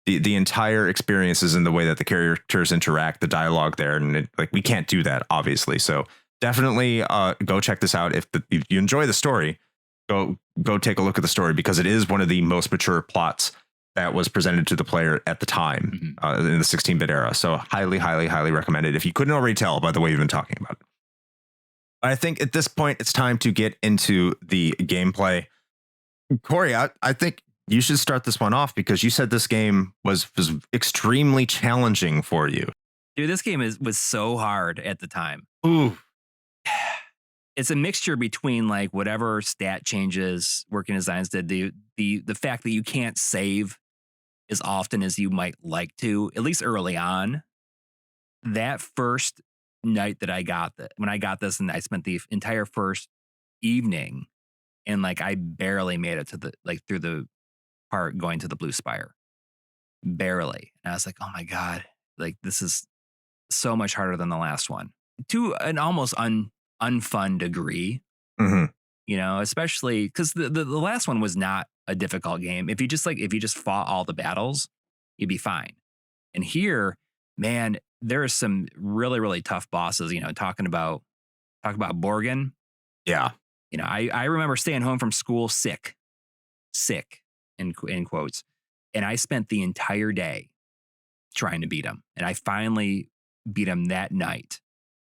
The entire experience is in the way that the characters interact, the dialogue there, and we can't do that obviously. So definitely go check this out. If you enjoy the story, go take a look at the story, because it is one of the most mature plots that was presented to the player at the time in the 16-bit era. So highly, highly, highly recommended. If you couldn't already tell by the way you've been talking about it. I think at this point, it's time to get into the gameplay. Coury, I think you should start this one off because you said this game was extremely challenging for you. Dude, this game was so hard at the time. Ooh. It's a mixture between like whatever stat changes Working Designs did, the fact that you can't save as often as you might like to, at least early on. That first night that I got when I got this, and I spent the entire first evening, and like I barely made it to through the part going to the Blue Spire. Barely. And I was like, oh my God, like this is so much harder than the last one. To an almost unfun degree. Mm-hmm. You know, especially because the last one was not a difficult game. If you just fought all the battles, you'd be fine. And here, man, there are some really, really tough bosses. You know, talk about Borgin. Yeah. You know, I remember staying home from school sick in quotes, and I spent the entire day trying to beat him, and I finally beat him that night.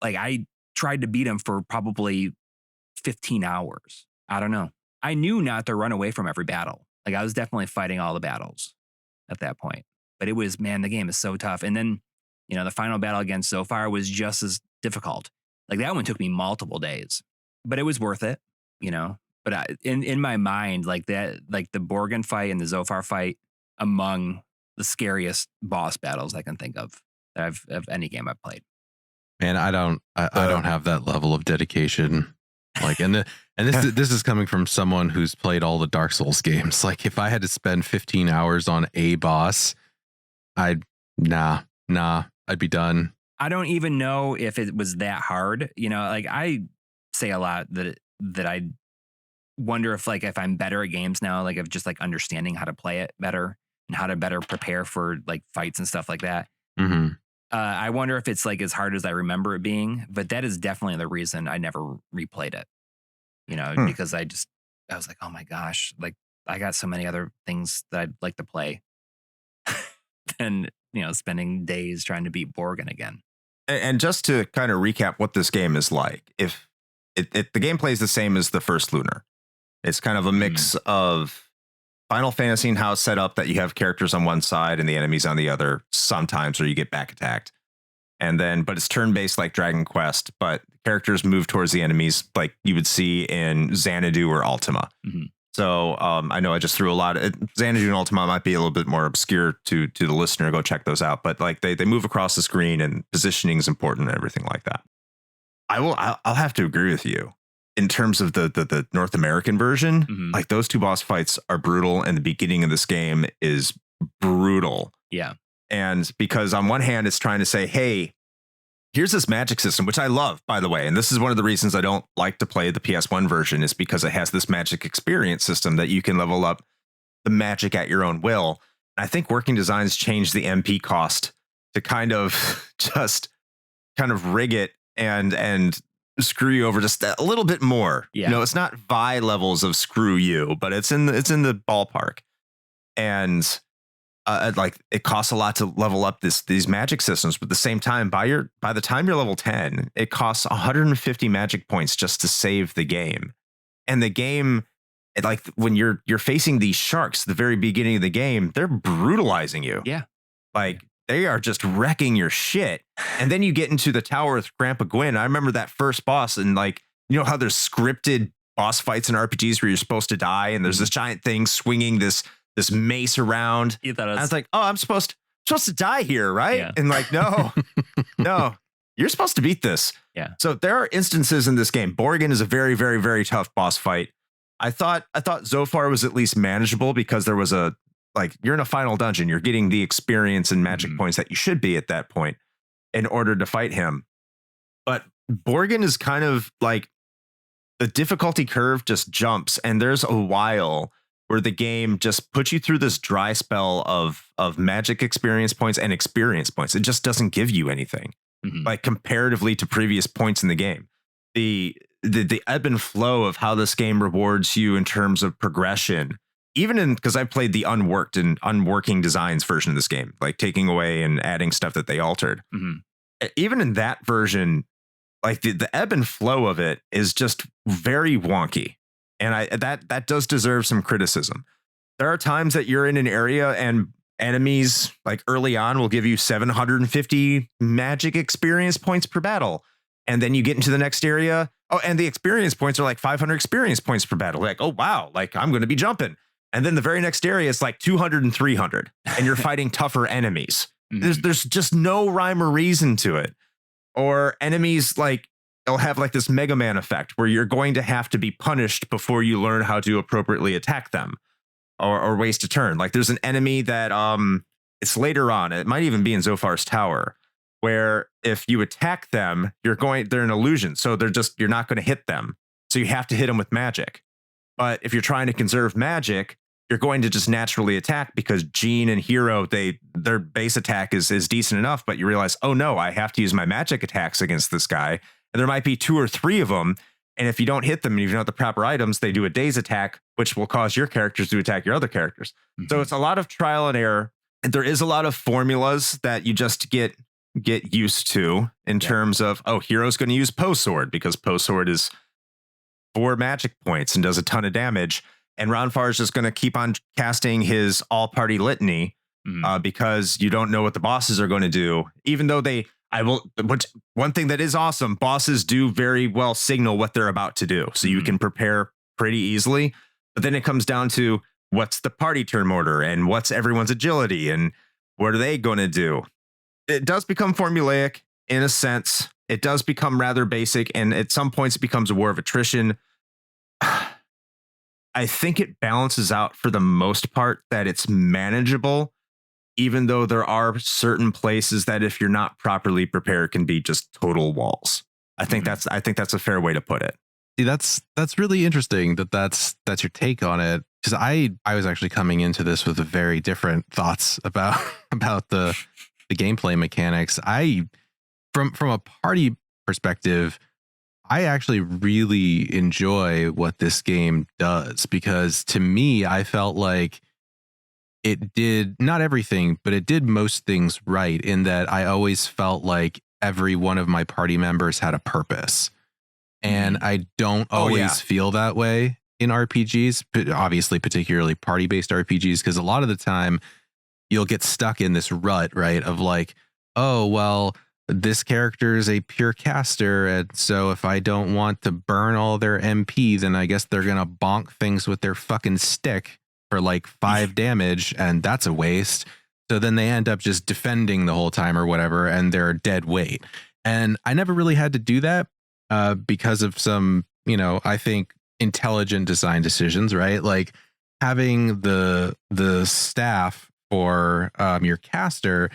Like I tried to beat him for probably 15 hours. I don't know. I knew not to run away from every battle. Like I was definitely fighting all the battles at that point. But it was, man, the game is so tough. And then, you know, the final battle against Zophar was just as difficult. Like that one took me multiple days, but it was worth it, you know. But in my mind, like that, like the Borgin fight and the Zophar fight, among the scariest boss battles I can think of any game I've played. Man, I don't have that level of dedication Like, and this is coming from someone who's played all the Dark Souls games. Like, if I had to spend 15 hours on a boss, I'd be done. I don't even know if it was that hard. You know, like I say a lot that I wonder if I'm better at games now, like of just like understanding how to play it better and how to better prepare for like fights and stuff like that. Mm-hmm. I wonder if it's like as hard as I remember it being, but that is definitely the reason I never replayed it. You know, because I was like, oh my gosh, like I got so many other things that I'd like to play than, you know, spending days trying to beat Borgin again. And just to kind of recap what this game is like, if the gameplay is the same as the first Lunar, it's kind of a mix of Final Fantasy and how it's set up, that you have characters on one side and the enemies on the other sometimes, or you get back attacked. And then, but it's turn-based like Dragon Quest, but characters move towards the enemies like you would see in Xanadu or Ultima. Mm-hmm. So I know I just threw a lot of Xanadu and Ultima might be a little bit more obscure to the listener. Go check those out. But like they move across the screen and positioning is important and everything like that. I'll have to agree with you. In terms of the North American version, like those two boss fights are brutal, and the beginning of this game is brutal. Yeah. And because on one hand, it's trying to say, hey, here's this magic system, which I love, by the way. And this is one of the reasons I don't like to play the PS1 version, is because it has this magic experience system that you can level up the magic at your own will. I think Working Designs changed the MP cost to kind of just kind of rig it and screw you over just a little bit more. Yeah. You know, it's not Vi levels of screw you, but it's in the ballpark. And like it costs a lot to level up these magic systems, but at the same time, by the time you're level 10, it costs 150 magic points just to save the game. And the game, like when you're facing these sharks at the very beginning of the game, they're brutalizing you. Yeah. Like they are just wrecking your shit. And then you get into the tower with Grandpa Gwyn. I remember that first boss, and like, you know how there's scripted boss fights in RPGs where you're supposed to die, and there's this giant thing swinging this mace around. You thought it was... I was like, oh, I'm supposed to die here, right? Yeah. And like, no, you're supposed to beat this. Yeah. So there are instances in this game. Borgin is a very, very, very tough boss fight. I thought Zophar was at least manageable because there was you're in a final dungeon. You're getting the experience and magic points that you should be at that point in order to fight him. But Borgin is kind of like the difficulty curve just jumps, and there's a while where the game just puts you through this dry spell of magic experience points and experience points. It just doesn't give you anything, like comparatively to previous points in the game. The ebb and flow of how this game rewards you in terms of progression, even because I played the unworked and unworking designs version of this game, like taking away and adding stuff that they altered. Even in that version, like the ebb and flow of it is just very wonky. And that does deserve some criticism. There are times that you're in an area and enemies like early on will give you 750 magic experience points per battle. And then you get into the next area. Oh, and the experience points are like 500 experience points per battle. Like, oh, wow, like I'm going to be jumping. And then the very next area is like 200 and 300, and you're fighting tougher enemies. There's just no rhyme or reason to it. Or enemies like, they'll have like this Mega Man effect where you're going to have to be punished before you learn how to appropriately attack them or waste a turn. Like there's an enemy that it's later on. It might even be in Zophar's Tower, where if you attack them, they're an illusion. So you're not going to hit them. So you have to hit them with magic. But if you're trying to conserve magic, you're going to just naturally attack because Gene and Hero, their base attack is decent enough, but you realize, oh no, I have to use my magic attacks against this guy. And there might be 2 or 3 of them. And if you don't hit them and you don't have the proper items, they do a daze attack, which will cause your characters to attack your other characters. So it's a lot of trial and error. And there is a lot of formulas that you just get used to in terms of, oh, Hero's going to use Poe Sword because Poe Sword is 4 magic points and does a ton of damage. And Ronfar is just going to keep on casting his all-party litany because you don't know what the bosses are going to do, even though one thing that is awesome, bosses do very well signal what they're about to do. So you can prepare pretty easily. But then it comes down to what's the party turn order and what's everyone's agility and what are they going to do? It does become formulaic in a sense, It does become rather basic, and at some points it becomes a war of attrition. I think it balances out for the most part that it's manageable, even though there are certain places that if you're not properly prepared can be just total walls. I think that's a fair way to put it. See, that's really interesting that's your take on it, because I was actually coming into this with a very different thoughts about the gameplay mechanics. From a party perspective, I actually really enjoy what this game does, because to me, I felt like it did not everything, but it did most things right, in that I always felt like every one of my party members had a purpose. And I don't always feel that way in RPGs, but obviously particularly party-based RPGs, because a lot of the time you'll get stuck in this rut, right? Of like, oh, well, this character is a pure caster, and so if I don't want to burn all their MP, then I guess they're going to bonk things with their fucking stick for like 5 damage, and that's a waste. So then they end up just defending the whole time or whatever, and they're dead weight. And I never really had to do that. Because of some, I think intelligent design decisions, right? Like having the staff for your caster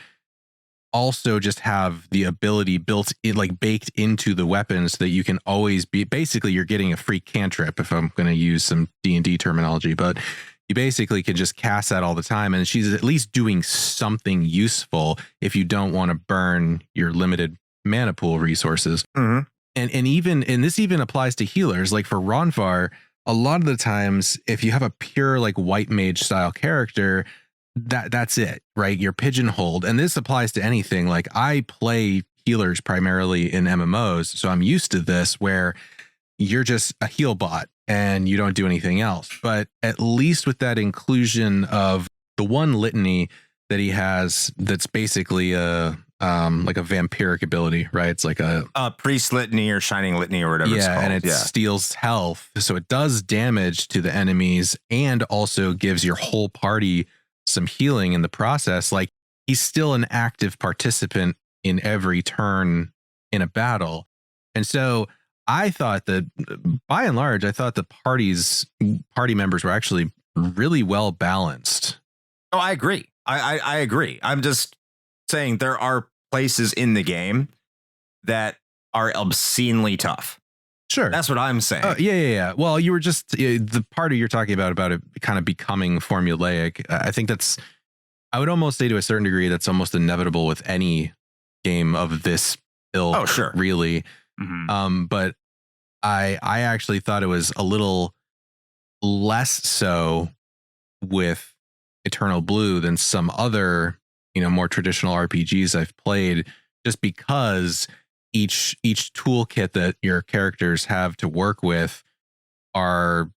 also just have the ability built in, like baked into the weapons, so that you can always be, basically you're getting a free cantrip, if I'm going to use some D&D terminology, but you basically can just cast that all the time, and she's at least doing something useful if you don't want to burn your limited mana pool resources. Mm-hmm. And this even applies to healers. Like for Ronfar, a lot of the times, if you have a pure like white mage style character, that's it, right? You're pigeonholed. And this applies to anything. Like I play healers primarily in MMOs, so I'm used to this, where you're just a heal bot and you don't do anything else. But at least with that inclusion of the one litany that he has, that's basically like a vampiric ability, right? It's like a priest litany or shining litany or whatever it's called. And it steals health, so it does damage to the enemies and also gives your whole party some healing in the process. Like he's still an active participant in every turn in a battle. And so I thought that by and large, I thought the party members were actually really well balanced. Oh, I agree. I agree. I'm just saying there are places in the game that are obscenely tough. Sure. That's what I'm saying. Yeah. Well, you were just the part you're talking about it kind of becoming formulaic. I think I would almost say to a certain degree, that's almost inevitable with any game of this ilk. Oh, sure. Really. Mm-hmm. But I actually thought it was a little less so with Eternal Blue than some other, more traditional RPGs I've played, just because each toolkit that your characters have to work with are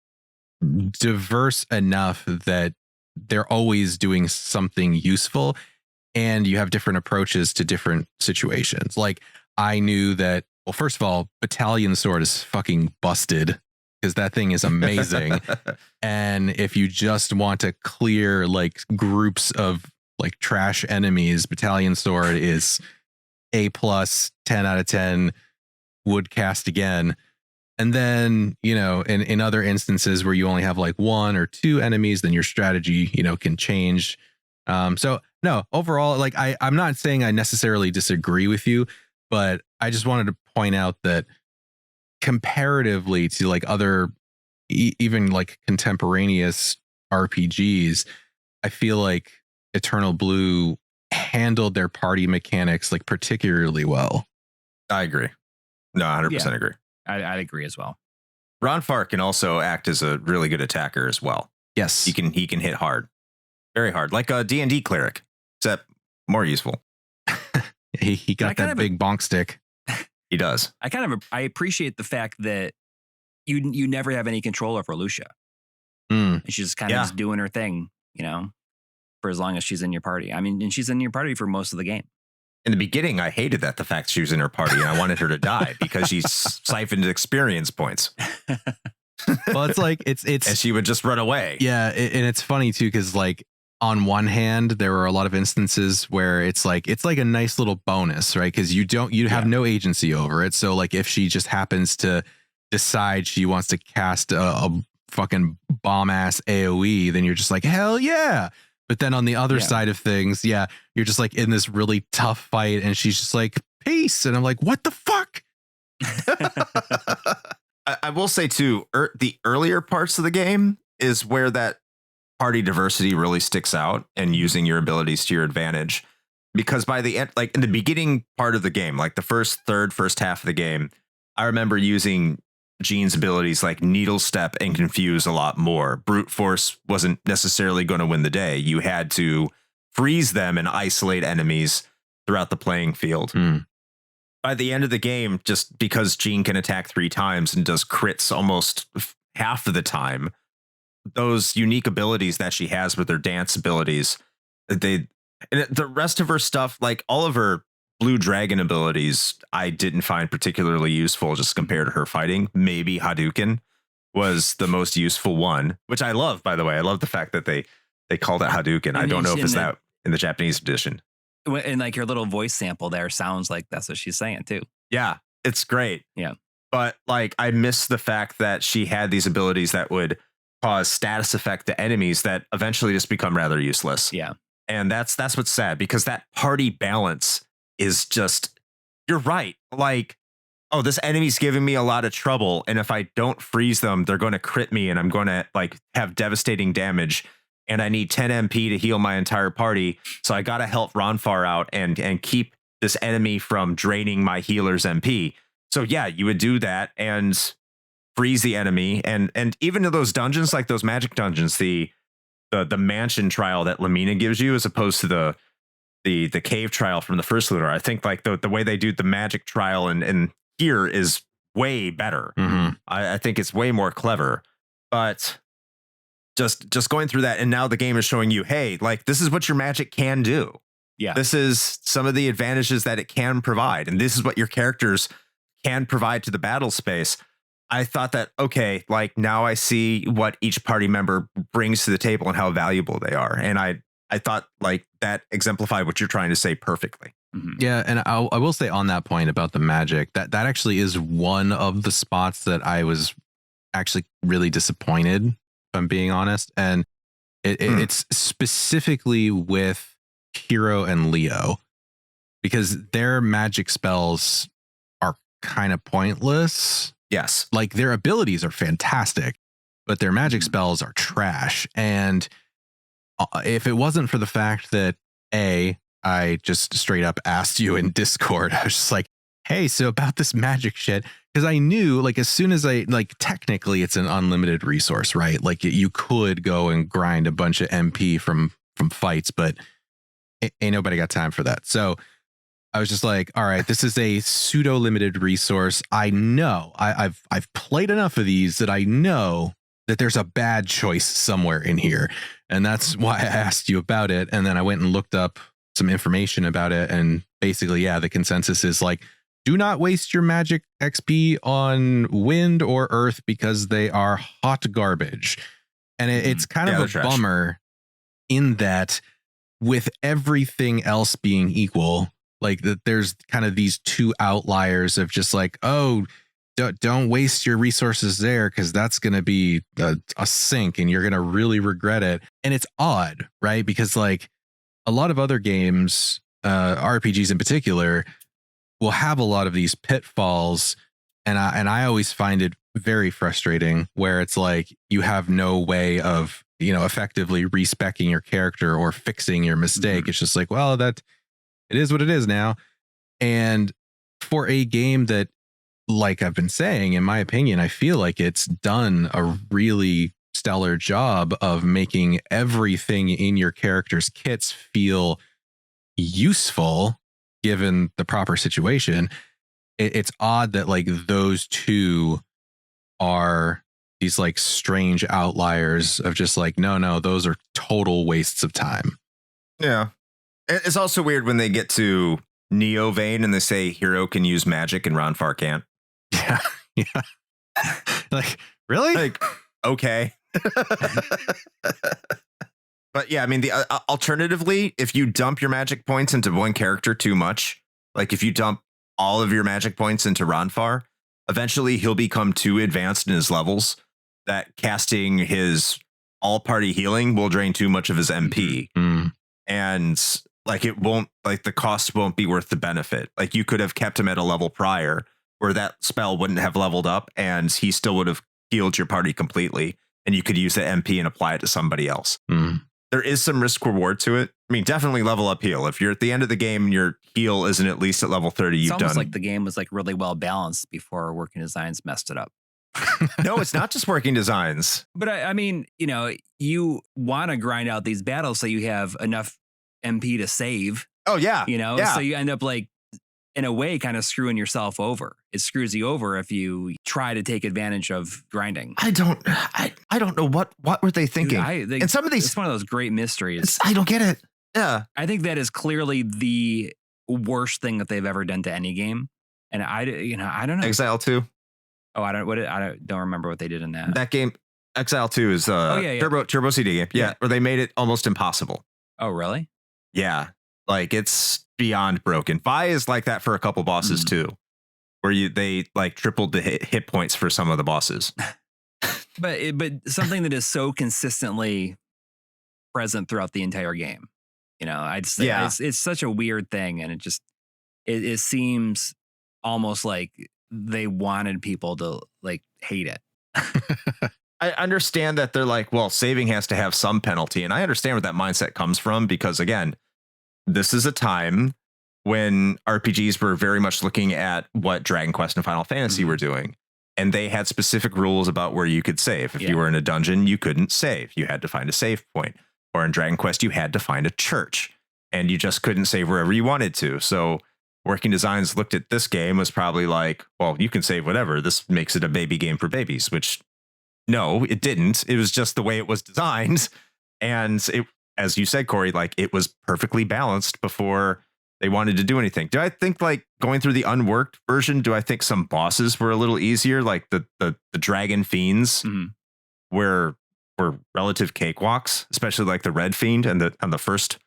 diverse enough that they're always doing something useful, and you have different approaches to different situations. Like I knew that, well, first of all, Battalion Sword is fucking busted, because that thing is amazing. And if you just want to clear like groups of like trash enemies, Battalion Sword is A+, 10 out of 10, would cast again. And then, in other instances where you only have like 1 or 2 enemies, then your strategy, can change. So no, overall, like I'm not saying I necessarily disagree with you, but I just wanted to point out that comparatively to like other, even like contemporaneous RPGs, I feel like Eternal Blue handled their party mechanics like particularly well. I agree. No, 100% agree. I'd agree as well. Ronfar can also act as a really good attacker as well. Yes, he can hit hard, very hard, like a D&D cleric, except more useful. he got that big bonk stick. He does. I appreciate the fact that you never have any control over Lucia. And she's just kind of just doing her thing, for as long as she's in your party. I mean, and she's in your party for most of the game. In the beginning, I hated the fact she was in her party, and I wanted her to die because she siphoned experience points. Well, it's like it's and she would just run away. Yeah, and it's funny too, because like on one hand, there were a lot of instances where it's like a nice little bonus, right? Because you have no agency over it. So like if she just happens to decide she wants to cast a fucking bomb ass AoE, then you're just like, hell yeah. But then on the other side of things, you're just like in this really tough fight and she's just like, peace. And I'm like, what the fuck? I will say too, the earlier parts of the game is where that party diversity really sticks out and using your abilities to your advantage. Because by the end, like in the beginning part of the game, like the first half of the game, I remember using Jean's abilities like Needle Step and Confuse a lot more. Brute Force wasn't necessarily going to win the day. You had to freeze them and isolate enemies throughout the playing field. By the end of the game, just because Jean can attack 3 times and does crits almost half of the time, those unique abilities that she has with her dance abilities, the rest of her stuff, like all of her Blue Dragon abilities, I didn't find particularly useful just compared to her fighting. Maybe Hadouken was the most useful one, which I love, by the way. I love the fact that they called it Hadouken. I don't know if it's that in the Japanese edition. And like your little voice sample there sounds like that's what she's saying too. Yeah, it's great. Yeah. But like I miss the fact that she had these abilities that would cause status effect to enemies that eventually just become rather useless. Yeah. And that's what's sad, because that party balance is just, you're right. Like, oh, this enemy's giving me a lot of trouble, and if I don't freeze them, they're going to crit me and I'm going to like have devastating damage. And I need 10 MP to heal my entire party. So I got to help Ronfar out and keep this enemy from draining my healer's MP. So yeah, you would do that and freeze the enemy. And even to those dungeons, like those magic dungeons, the mansion trial that Lamina gives you, as opposed to the cave trial from the first Lunar. I think like the way they do the magic trial and here is way better. I think it's way more clever. But just going through that, and now the game is showing you, hey, like this is what your magic can do. Yeah. This is some of the advantages that it can provide, and this is what your characters can provide to the battle space. I thought that, okay, like now I see what each party member brings to the table and how valuable they are. And I thought like that exemplified what you're trying to say perfectly. Yeah. And I will say on that point about the magic, that actually is one of the spots that I was actually really disappointed, if I'm being honest. And it's specifically with Hero and Leo, because their magic spells are kind of pointless. Yes. Like their abilities are fantastic, but their magic spells are trash. And if it wasn't for the fact that I just straight up asked you in Discord, I was just like, hey, so about this magic shit, because I knew like as soon as technically it's an unlimited resource, right? Like you could go and grind a bunch of MP from fights, but ain't nobody got time for that. So I was just like, all right, this is a pseudo limited resource. I know I've played enough of these that I know that there's a bad choice somewhere in here. And that's why I asked you about it. And then I went and looked up some information about it. And basically, yeah, the consensus is like, do not waste your magic XP on wind or earth because they are hot garbage. And it's kind of a bummer in that with everything else being equal, like that there's kind of these two outliers of just like, oh, don't waste your resources there because that's going to be a sink and you're going to really regret it. And it's odd, right? Because like a lot of other games, RPGs in particular, will have a lot of these pitfalls. And I always find it very frustrating where it's like you have no way of, effectively respecing your character or fixing your mistake. It's just like, well, that it is what it is now. And for a game that, like I've been saying, in my opinion, I feel like it's done a really stellar job of making everything in your character's kits feel useful given the proper situation. It's odd that like those two are these like strange outliers of just like, no, those are total wastes of time. Yeah. It's also weird when they get to Neo Vane and they say Hero can use magic and Ronfar can't. Yeah. Yeah. Like, really? Like, okay. But yeah, I mean, the alternatively, if you dump your magic points into one character too much, like if you dump all of your magic points into Ronfar, eventually he'll become too advanced in his levels that casting his all party healing will drain too much of his MP. And like it won't, like the cost won't be worth the benefit. Like you could have kept him at a level prior where that spell wouldn't have leveled up and he still would have healed your party completely. And you could use the MP and apply it to somebody else. There is some risk reward to it. I mean, definitely level up heal. If you're at the end of the game and your heal isn't at least at level 30, It's you've almost done. like the game was like really well balanced before Working Designs messed it up. No, it's not just Working Designs. But I mean, you know, you want to grind out these battles so you have enough MP to save. Oh yeah, You know, yeah. so you end up like, in a way, kind of screwing yourself over. It screws you over if you try to take advantage of grinding. I don't know what were they thinking. Dude, and some of these, it's one of those great mysteries. I don't get it. Yeah, I think that is clearly the worst thing that they've ever done to any game. And I don't know. Exile 2. Oh, I don't remember what they did in that. That game, Exile 2 is yeah. Turbo CD game. Yeah, where they made it almost impossible. Oh, really? Yeah, like it's beyond broken. Vi is like that for a couple bosses too, where they like tripled the hit points for some of the bosses. But something that is so consistently present throughout the entire game. You know, it's such a weird thing, and it seems almost like they wanted people to like hate it. I understand that they're like, well, saving has to have some penalty, and I understand where that mindset comes from because again, this is a time when RPGs were very much looking at what Dragon Quest and Final Fantasy were doing. And they had specific rules about where you could save. If you were in a dungeon, you couldn't save. You had to find a save point. Or in Dragon Quest, you had to find a church. And you just couldn't save wherever you wanted to. So Working Designs looked at this game was probably like, well, you can save whatever. This makes it a baby game for babies, which no, it didn't. It was just the way it was designed. And it, as you said, Coury, like it was perfectly balanced before they wanted to do anything. Do I think like going through the unworked version, do I think some bosses were a little easier? Like the dragon fiends were relative cakewalks, especially like the red fiend and on the first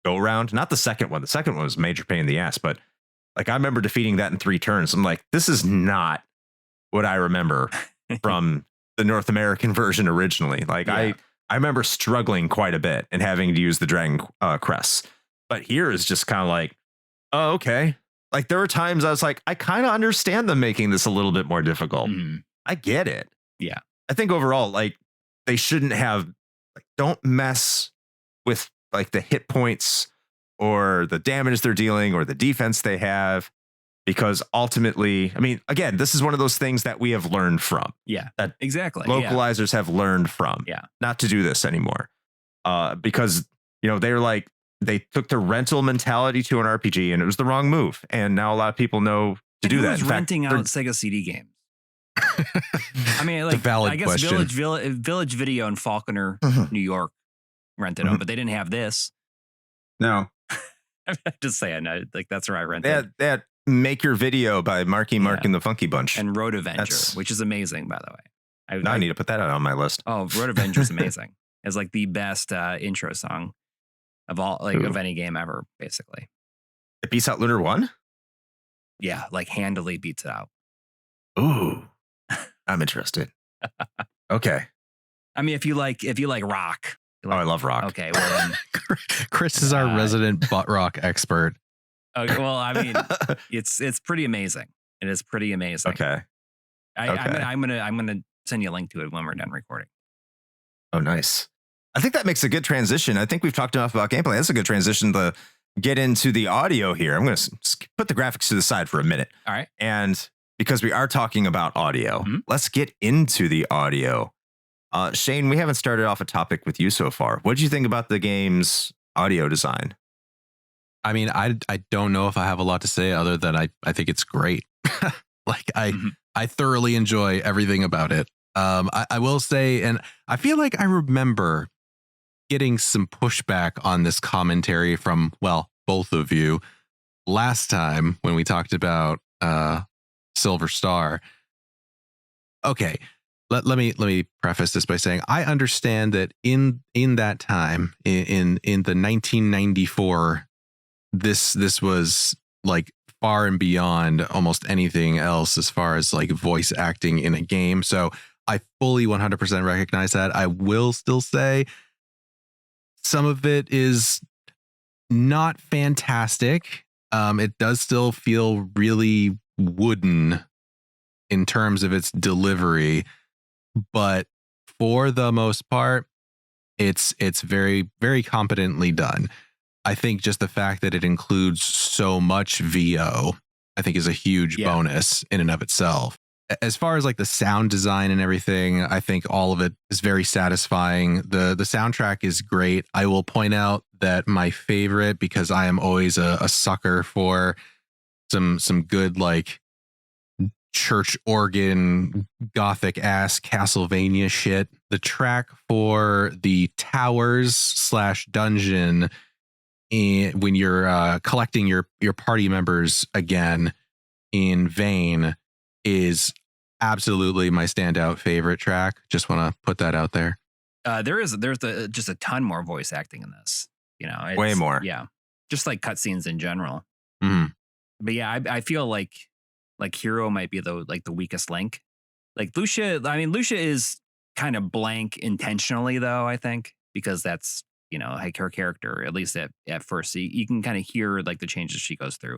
go round, not the second one. The second one was a major pain in the ass, but like I remember defeating that in 3 turns. I'm like, this is not what I remember from the North American version originally. Like I remember struggling quite a bit and having to use the dragon crests. But here is just kind of like, oh, okay. Like there were times I was like, I kind of understand them making this a little bit more difficult. I get it. Yeah. I think overall, like they shouldn't have, like, don't mess with like the hit points or the damage they're dealing or the defense they have. Because ultimately, I mean, again, this is one of those things that we have learned from. Yeah, that exactly. Localizers have learned from. Yeah. Not to do this anymore. Because, you know, they're like, they took the rental mentality to an RPG and it was the wrong move. And now a lot of people know to do that. Who's renting out Sega CD games? I mean, like, valid I guess question. Village Video in Falconer, New York rented them, but they didn't have this. No. I'm just saying, like that's where I rented. They had Make Your Video by Mark and the Funky Bunch. And Road Avenger, which is amazing, by the way. I need to put that on my list. Oh, Road Avenger is amazing. It's like the best intro song of all, like of any game ever, basically. It beats out Lunar 1? Yeah, like handily beats it out. Ooh, I'm interested. Okay. I mean, if you like rock. Oh, I love rock. Okay, well then. Chris is our resident butt rock expert. Okay, well, I mean, it's pretty amazing. It is pretty amazing. Okay. I'm gonna send you a link to it when we're done recording. Oh, nice. I think that makes a good transition. I think we've talked enough about gameplay. That's a good transition to get into the audio here. I'm going to put the graphics to the side for a minute. All right. And because we are talking about audio, let's get into the audio. Shane, we haven't started off a topic with you so far. What did you think about the game's audio design? I mean, I don't know if I have a lot to say other than I think it's great. Like I thoroughly enjoy everything about it. I will say, and I feel like I remember getting some pushback on this commentary from, well, both of you last time when we talked about Silver Star. Okay, let me preface this by saying I understand that in that time in the 1994, this was like far and beyond almost anything else as far as like voice acting in a game. So I fully 100% recognize that. I will still say some of it is not fantastic. It does still feel really wooden in terms of its delivery, but for the most part, it's very, very competently done. I think just the fact that it includes so much VO, I think is a huge bonus in and of itself. As far as like the sound design and everything, I think all of it is very satisfying. The soundtrack is great. I will point out that my favorite, because I am always a sucker for some good like church organ gothic ass Castlevania shit. The track for the towers / dungeon when you're collecting your party members again in Vane is absolutely my standout favorite track. Just want to put that out there. There's just a ton more voice acting in this. You know, it's, way more. Yeah, just like cutscenes in general. Mm-hmm. But yeah, I feel like Hero might be the weakest link. Like Lucia, I mean, Lucia is kind of blank intentionally though, I think, because that's, you know, like her character, at least at first. So you can kind of hear like the changes she goes through.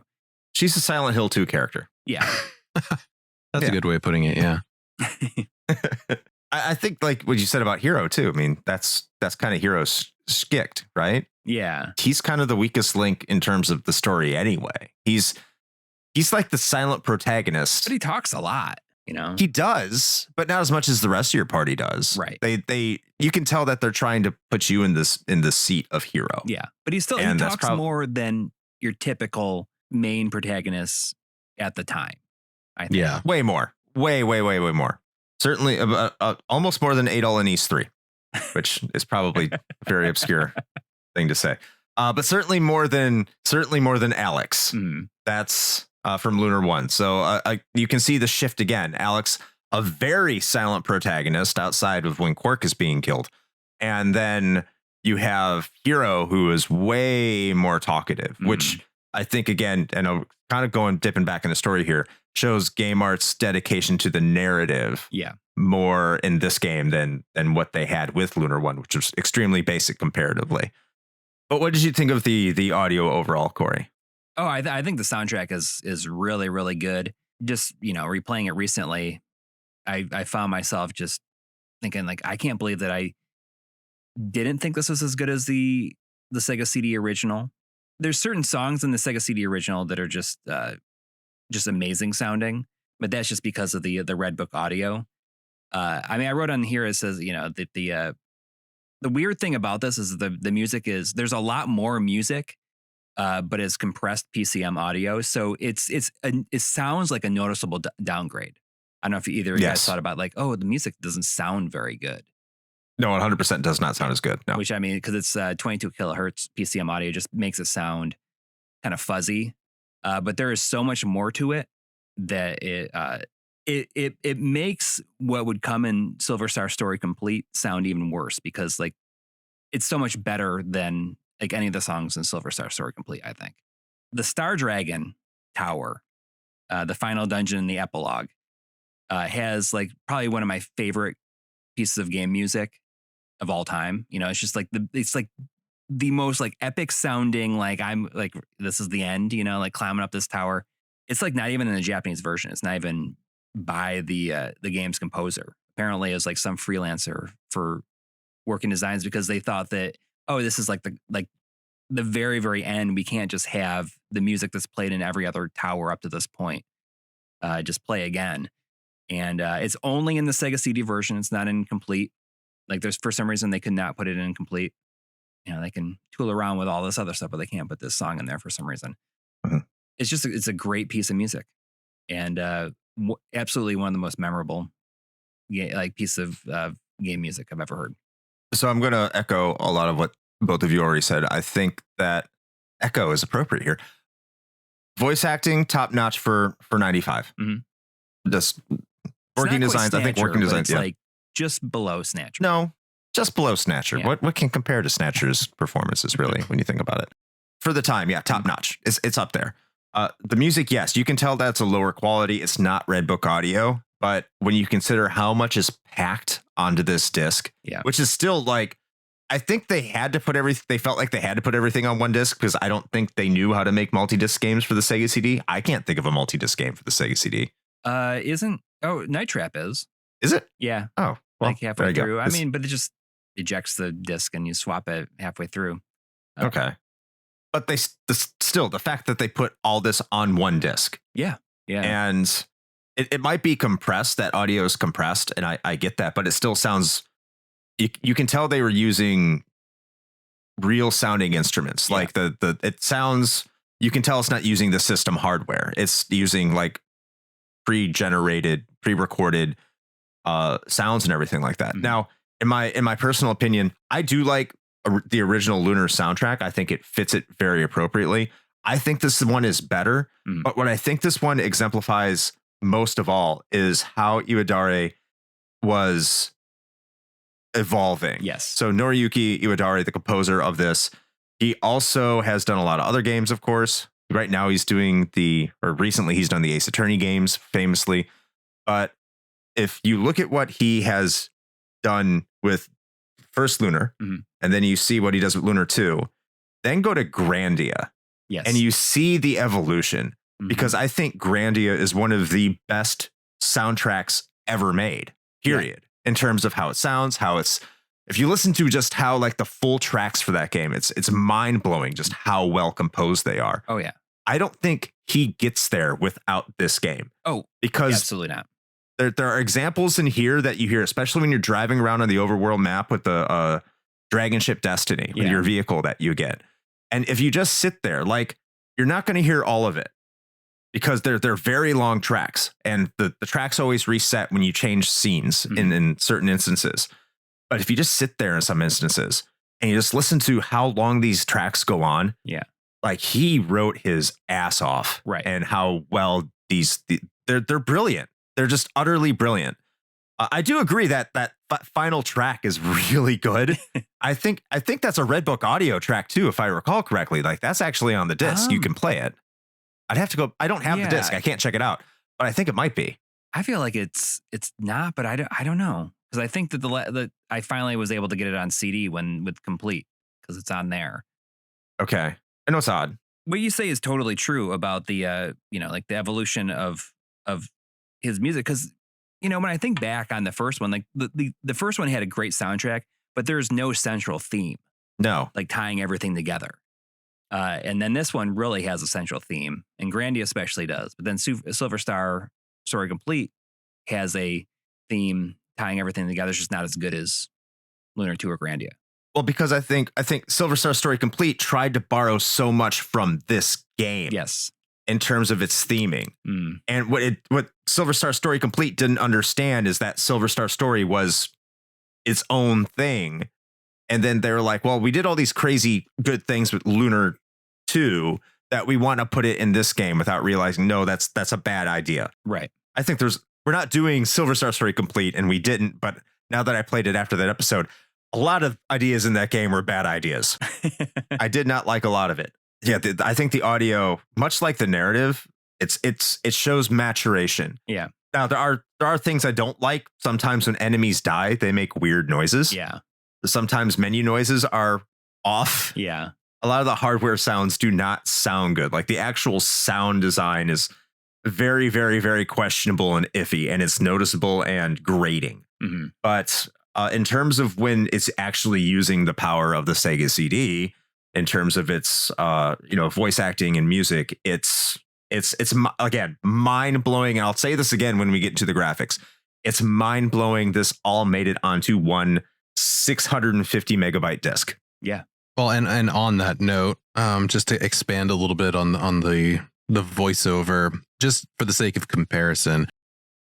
She's a Silent Hill 2 character. Yeah. That's a good way of putting it. Yeah. I think like what you said about Hero too. I mean, that's kind of Hero's skicked, right? Yeah. He's kind of the weakest link in terms of the story anyway. He's like the silent protagonist. But he talks a lot, you know. He does, but not as much as the rest of your party does. Right. You can tell that they're trying to put you in the seat of Hero. Yeah. But he talks more than your typical main protagonist at the time, I think. Yeah. Way more. Way more. Certainly almost more than Adol and East 3, which is probably a very obscure thing to say. But certainly more than Alex. Mm. That's from Lunar 1. So you can see the shift again. Alex, a very silent protagonist outside of when Quark is being killed. And then you have Hero, who is way more talkative, which I think, again, and I'm kind of dipping back in the story here, shows Game Art's dedication to the narrative more in this game than what they had with Lunar 1, which was extremely basic comparatively. But what did you think of the audio overall, Coury? Oh, I think the soundtrack is really, really good. Just, you know, replaying it recently, I found myself just thinking, like, I can't believe that I didn't think this was as good as the Sega CD original. There's certain songs in the Sega CD original that are just amazing sounding, but that's just because of the Red Book audio. I mean, I wrote on here, it says, you know, that the weird thing about this is the music is, there's a lot more music, but it's compressed PCM audio. So it sounds like a noticeable downgrade. I don't know if either of you guys thought about like, oh, the music doesn't sound very good. No, 100% does not sound as good. No. Which, I mean, because it's 22 kilohertz PCM audio, just makes it sound kind of fuzzy. But there is so much more to it that it makes what would come in Silver Star Story Complete sound even worse, because like it's so much better than like any of the songs in Silver Star Story Complete, I think. The Star Dragon Tower, the final dungeon in the epilogue, has like probably one of my favorite pieces of game music of all time. You know, it's just like the most like epic sounding, like I'm like, this is the end, you know, like climbing up this tower. It's like not even in the Japanese version. It's not even by the game's composer. Apparently it was like some freelancer for working designs, because they thought that, oh, this is like the very, very end. We can't just have the music that's played in every other tower up to this point just play again. And it's only in the Sega CD version. It's not in complete. Like there's, for some reason, they could not put it in complete. You know, they can tool around with all this other stuff, but they can't put this song in there for some reason. Mm-hmm. It's just, it's a great piece of music, and absolutely one of the most memorable piece of game music I've ever heard. So I'm going to echo a lot of what both of you already said. I think that echo is appropriate here. Voice acting, top notch for 95. Mm-hmm. Just working designs. I think working designs. It's like just below Snatcher. No, just below Snatcher. Yeah. What can compare to Snatcher's performances, really, when you think about it? For the time, yeah, top notch. It's up there. The music, yes, you can tell that's a lower quality. It's not Red Book audio, but when you consider how much is packed onto this disc, which is still like, I think they had to put everything. They felt like they had to put everything on one disc because I don't think they knew how to make multi-disc games for the Sega CD. I can't think of a multi-disc game for the Sega CD. Night Trap is. Is it? Yeah. Oh, well, like halfway through. Go. I mean, but it just ejects the disc and you swap it halfway through. Okay. But still, the fact that they put all this on one disc. Yeah. And it might be compressed. That audio is compressed. And I get that. But it still sounds, you can tell they were using real sounding instruments. Yeah. Like it sounds, you can tell it's not using the system hardware. It's using like pre-generated, pre-recorded sounds and everything like that. Mm-hmm. Now, in my personal opinion, I do like the original Lunar soundtrack. I think it fits it very appropriately. I think this one is better, but what I think this one exemplifies most of all is how Iwadare was evolving. Yes. So Noriyuki Iwadare, the composer of this, he also has done a lot of other games, of course. Right now he's doing recently he's done the Ace Attorney games famously. But if you look at what he has done with first Lunar, and then you see what he does with Lunar 2, then go to Grandia. Yes. And you see the evolution, because I think Grandia is one of the best soundtracks ever made, period, in terms of how it sounds, if you listen to just how like the full tracks for that game, it's mind blowing just how well composed they are. Oh, yeah. I don't think he gets there without this game. Oh, because absolutely not. There are examples in here that you hear, especially when you're driving around on the overworld map with the Dragon Ship Destiny, with your vehicle that you get. And if you just sit there, like, you're not going to hear all of it because they're very long tracks, and the tracks always reset when you change scenes in certain instances. But if you just sit there in some instances and you just listen to how long these tracks go on, like, he wrote his ass off, right? And how well they're brilliant. They're just utterly brilliant. I do agree that final track is really good. I think that's a Red Book audio track too, if I recall correctly. Like, that's actually on the disc. You can play it. I'd have to go. I don't have the disc. I can't check it out, but I think it might be. I feel like it's not, but I don't know, because I think that I finally was able to get it on CD with Complete, because it's on there. Okay, I know it's odd. What you say is totally true about the like the evolution of his music, because when I think back on the first one, like the first one had a great soundtrack, but there's no central theme. No, like tying everything together. And then this one really has a central theme, and Grandia especially does. But then Silver Star Story Complete has a theme tying everything together. It's just not as good as Lunar 2 or Grandia. Well, because I think Silver Star Story Complete tried to borrow so much from this game. Yes. In terms of its theming. And what Silver Star Story Complete didn't understand is that Silver Star Story was its own thing. And then they were like, well, we did all these crazy good things with Lunar 2 that we want to put it in this game, without realizing, no, that's a bad idea. Right. I think we're not doing Silver Star Story Complete, and we didn't, but now that I played it after that episode, a lot of ideas in that game were bad ideas. I did not like a lot of it. Yeah, I think the audio, much like the narrative, it shows maturation. Yeah. Now there are things I don't like. Sometimes when enemies die, they make weird noises. Yeah. Sometimes menu noises are off. Yeah. A lot of the hardware sounds do not sound good. Like, the actual sound design is very, very, very questionable and iffy, and it's noticeable and grating. But in terms of when it's actually using the power of the Sega CD, in terms of its voice acting and music, it's again mind blowing. And I'll say this again when we get into the graphics. It's mind blowing. This all made it onto one 650 megabyte disc. Yeah. Well, and on that note, just to expand a little bit on the voiceover, just for the sake of comparison.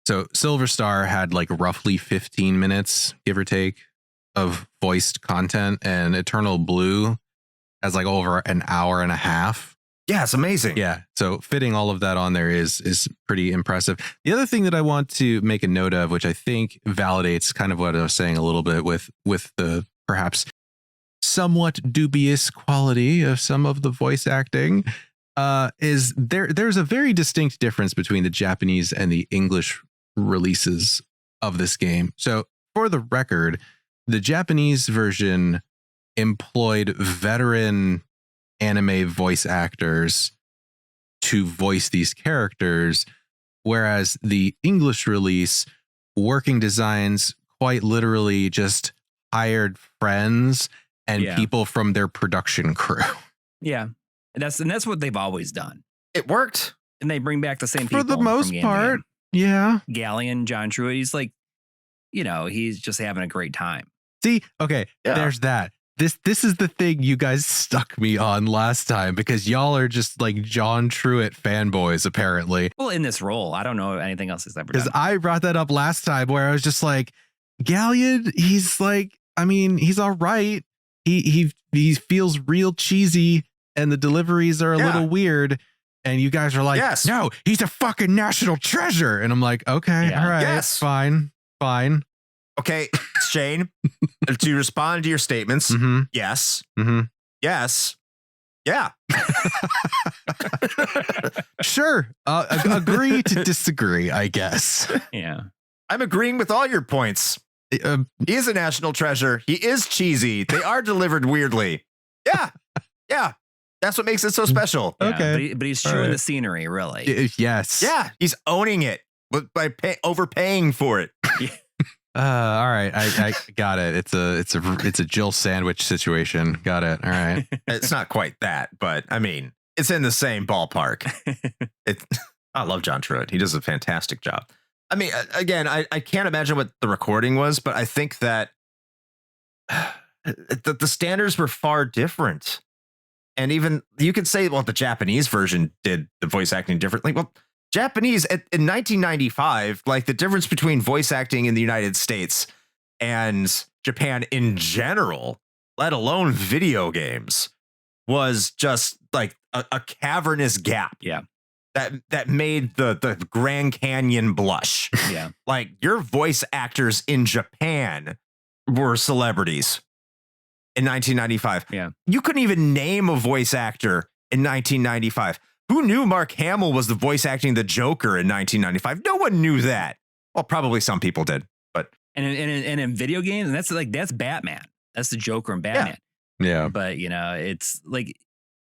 So Silver Star had like roughly 15 minutes, give or take, of voiced content, and Eternal Blue has like over an hour and a half. Yeah, it's amazing. Yeah. So fitting all of that on there is pretty impressive. The other thing that I want to make a note of, which I think validates kind of what I was saying a little bit with the perhaps somewhat dubious quality of some of the voice acting, is there's a very distinct difference between the Japanese and the English releases of this game. So for the record, the Japanese version employed veteran anime voice actors to voice these characters, whereas the English release, Working Designs quite literally just hired friends and people from their production crew. Yeah. And that's what they've always done. It worked. And they bring back the same people. For the most part, yeah. Galleon, John Truitt, he's like, he's just having a great time. See, okay, there's that. This is the thing you guys stuck me on last time, because y'all are just like John Truitt fanboys, apparently. Well, in this role, I don't know anything else he's ever done. Because I brought that up last time where I was just like, Galleon, he's like, I mean, he's all right. He feels real cheesy and the deliveries are a little weird. And you guys are like, no, he's a fucking national treasure. And I'm like, okay, all right, fine. Okay, Shane, to respond to your statements, yes, yes, yeah. Sure. Agree to disagree, I guess. Yeah. I'm agreeing with all your points. He is a national treasure. He is cheesy. They are delivered weirdly. Yeah. Yeah. That's what makes it so special. Yeah, okay. But he's chewing the scenery, really. Yes. Yeah. He's owning it by overpaying for it. All right. I got it. It's a Jill sandwich situation. Got it. All right. It's not quite that, but I mean, it's in the same ballpark. I love John Truitt. He does a fantastic job. I mean, again, I can't imagine what the recording was, but I think that the standards were far different. And even you could say, well, the Japanese version did the voice acting differently. Well, Japanese in 1995, like the difference between voice acting in the United States and Japan in general, let alone video games, was just like a cavernous gap. Yeah. That made the Grand Canyon blush. Yeah. Like your voice actors in Japan were celebrities in 1995. Yeah. You couldn't even name a voice actor in 1995. Who knew Mark Hamill was the voice acting the Joker in 1995? No one knew that. Well, probably some people did, but and in video games, and that's Batman. That's the Joker in Batman. Yeah. But it's like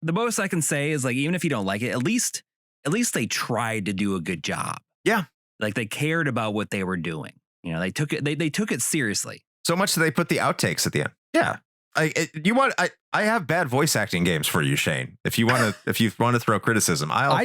the most I can say is like, even if you don't like it, at least they tried to do a good job. Yeah. Like they cared about what they were doing. They took it seriously. So much that they put the outtakes at the end. Yeah. I have bad voice acting games for you, Shane. If you want to throw criticism, I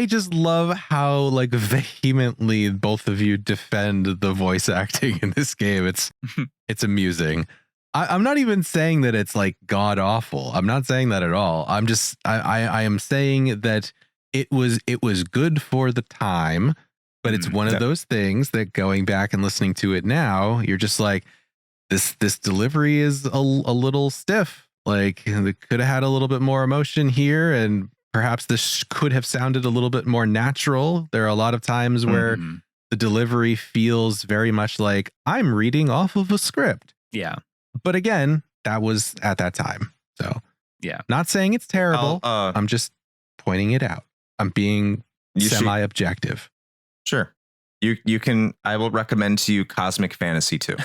just love how like vehemently both of you defend the voice acting in this game. It's amusing. I'm not even saying that it's like god awful. I'm not saying that at all. I'm just I am saying that it was good for the time, but it's one of those things that going back and listening to it now, you're just like, this delivery is a little stiff. Like they could have had a little bit more emotion here, and perhaps this could have sounded a little bit more natural. There are a lot of times where the delivery feels very much like I'm reading off of a script. Yeah. But again, that was at that time. So yeah, not saying it's terrible. I'm just pointing it out. I'm being semi-objective. Sure. You can, I will recommend to you Cosmic Fantasy 2.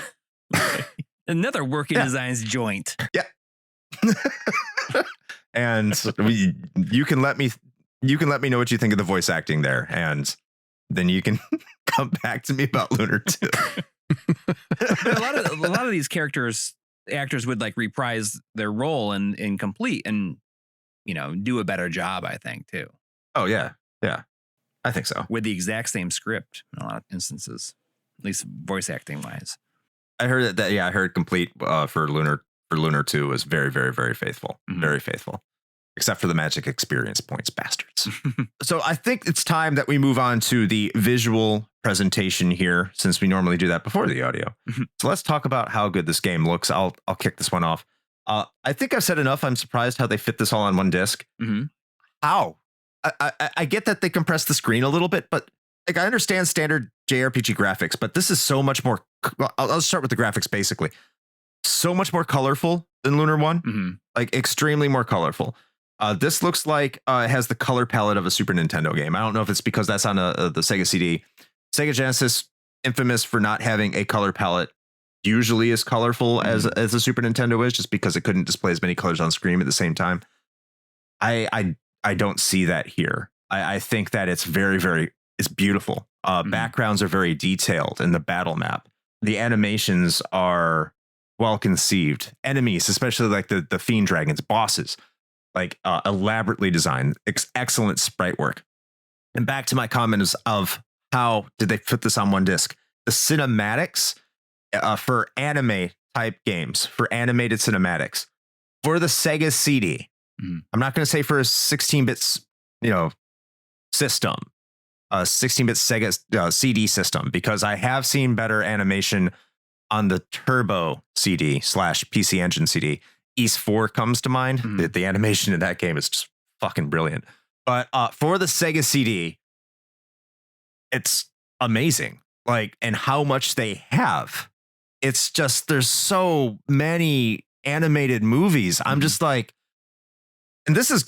Another Working Designs joint. Yeah. And you can let me know what you think of the voice acting there, and then you can come back to me about Lunar 2. a lot of these actors would like reprise their role and complete and do a better job, I think, too. Oh yeah. Yeah. I think so. With the exact same script in a lot of instances, at least voice acting wise. I heard that I heard complete for Lunar 2 was very, very, very faithful. Mm-hmm. Very faithful. Except for the magic experience points, bastards. So I think it's time that we move on to the visual presentation here, since we normally do that before the audio. So let's talk about how good this game looks. I'll kick this one off. I think I've said enough. I'm surprised how they fit this all on one disc. how? I get that they compress the screen a little bit, but like I understand standard JRPG graphics, but this is so much more. I'll start with the graphics basically. So much more colorful than Lunar 1, like extremely more colorful. This looks like it has the color palette of a Super Nintendo game. I don't know if it's because that's on the Sega CD. Sega Genesis, infamous for not having a color palette usually as colorful as a Super Nintendo is, just because it couldn't display as many colors on screen at the same time. I don't see that here. I think that it's it's beautiful. Backgrounds are very detailed in the battle map. The animations are well conceived. Enemies, especially like the fiend dragons, bosses, like elaborately designed, excellent sprite work. And back to my comments of how did they put this on one disc? The cinematics for anime type games, for animated cinematics, for the Sega CD. I'm not going to say for a 16-bit, system, a 16-bit Sega CD system, because I have seen better animation on the Turbo CD / PC Engine CD. East 4 comes to mind. The animation in that game is just fucking brilliant. But for the Sega CD, it's amazing. Like, and how much they have. It's just, there's so many animated movies. I'm just like, and this is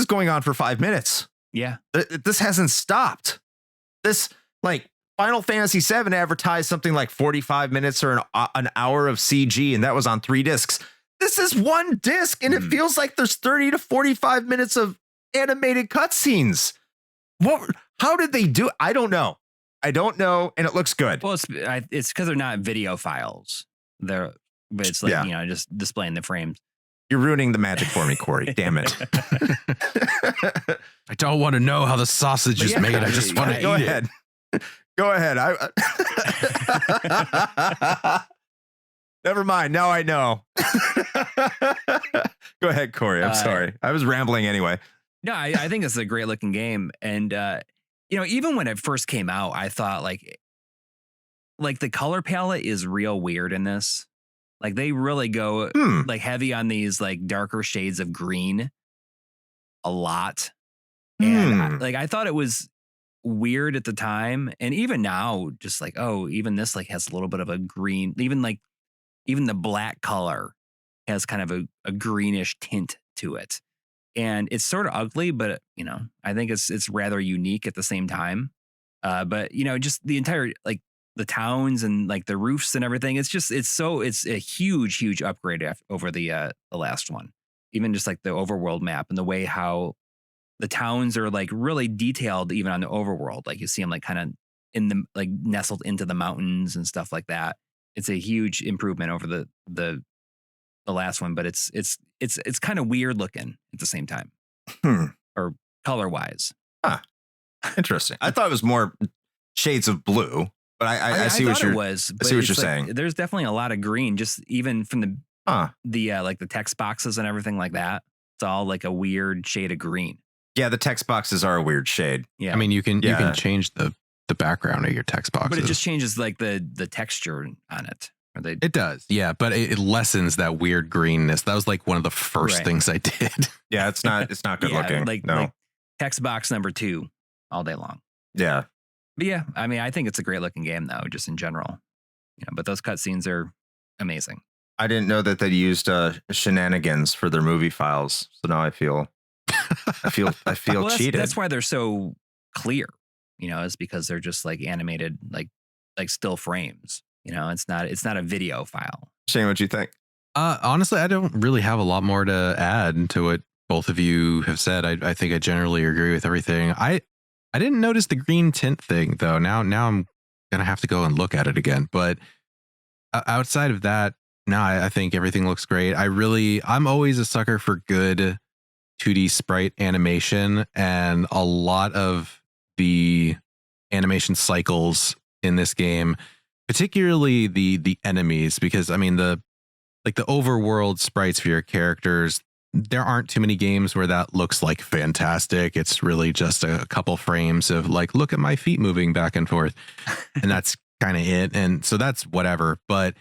going on for 5 minutes. Yeah. This hasn't stopped. This, like, Final Fantasy VII advertised something like 45 minutes or an hour of CG, and that was on 3 discs. This is one disc, and it feels like there's 30 to 45 minutes of animated cutscenes. How did they do it? I don't know, and it looks good. Well, it's because they're not video files. But it's like, just displaying the frames. You're ruining the magic for me, Coury. Damn it. I don't want to know how the sausage is made. I just want to eat it. Go ahead. Never mind. Now I know. Go ahead, Coury. I'm sorry. I was rambling anyway. No, I think it's a great looking game. And, even when it first came out, I thought like the color palette is real weird in this. Like they really go like heavy on these like darker shades of green a lot. And I thought it was weird at the time. And even now, just like, even this like has a little bit of a green, even the black color has kind of a greenish tint to it. And it's sort of ugly, but I think it's rather unique at the same time. But just the entire like the towns and like the roofs and everything, it's a huge upgrade over the last one. Even just like the overworld map and the way how the towns are like really detailed, even on the overworld. Like you see them like kind of in the like nestled into the mountains and stuff like that. It's a huge improvement over the last one, but it's kind of weird looking at the same time, or color wise. Interesting. I thought it was more shades of blue, but I see what you're saying. There's definitely a lot of green, just even from the like the text boxes and everything like that. It's all like a weird shade of green. Yeah, the text boxes are a weird shade. Yeah, I mean you can change the background of your text boxes, but it just changes like the texture on it. It does, yeah, but it lessens that weird greenness. That was like one of the first things I did. Yeah, it's not good looking. Like text box number 2 all day long. Yeah. But yeah, I mean, I think it's a great looking game though, just in general. But those cutscenes are amazing. I didn't know that they used shenanigans for their movie files, so now I feel well, cheated. That's why they're so clear. Is because they're just like animated, like still frames. It's not a video file. Shane, what you think? Honestly, I don't really have a lot more to add to what both of you have said. I think I generally agree with everything. I didn't notice the green tint thing though. Now I'm gonna have to go and look at it again. But outside of that, no, I think everything looks great. I'm always a sucker for good 2D sprite animation, and a lot of the animation cycles in this game, particularly the enemies, because I mean the overworld sprites for your characters, there aren't too many games where that looks like fantastic. It's really just a couple frames of like, look at my feet moving back and forth, and that's kind of it. And so that's whatever. But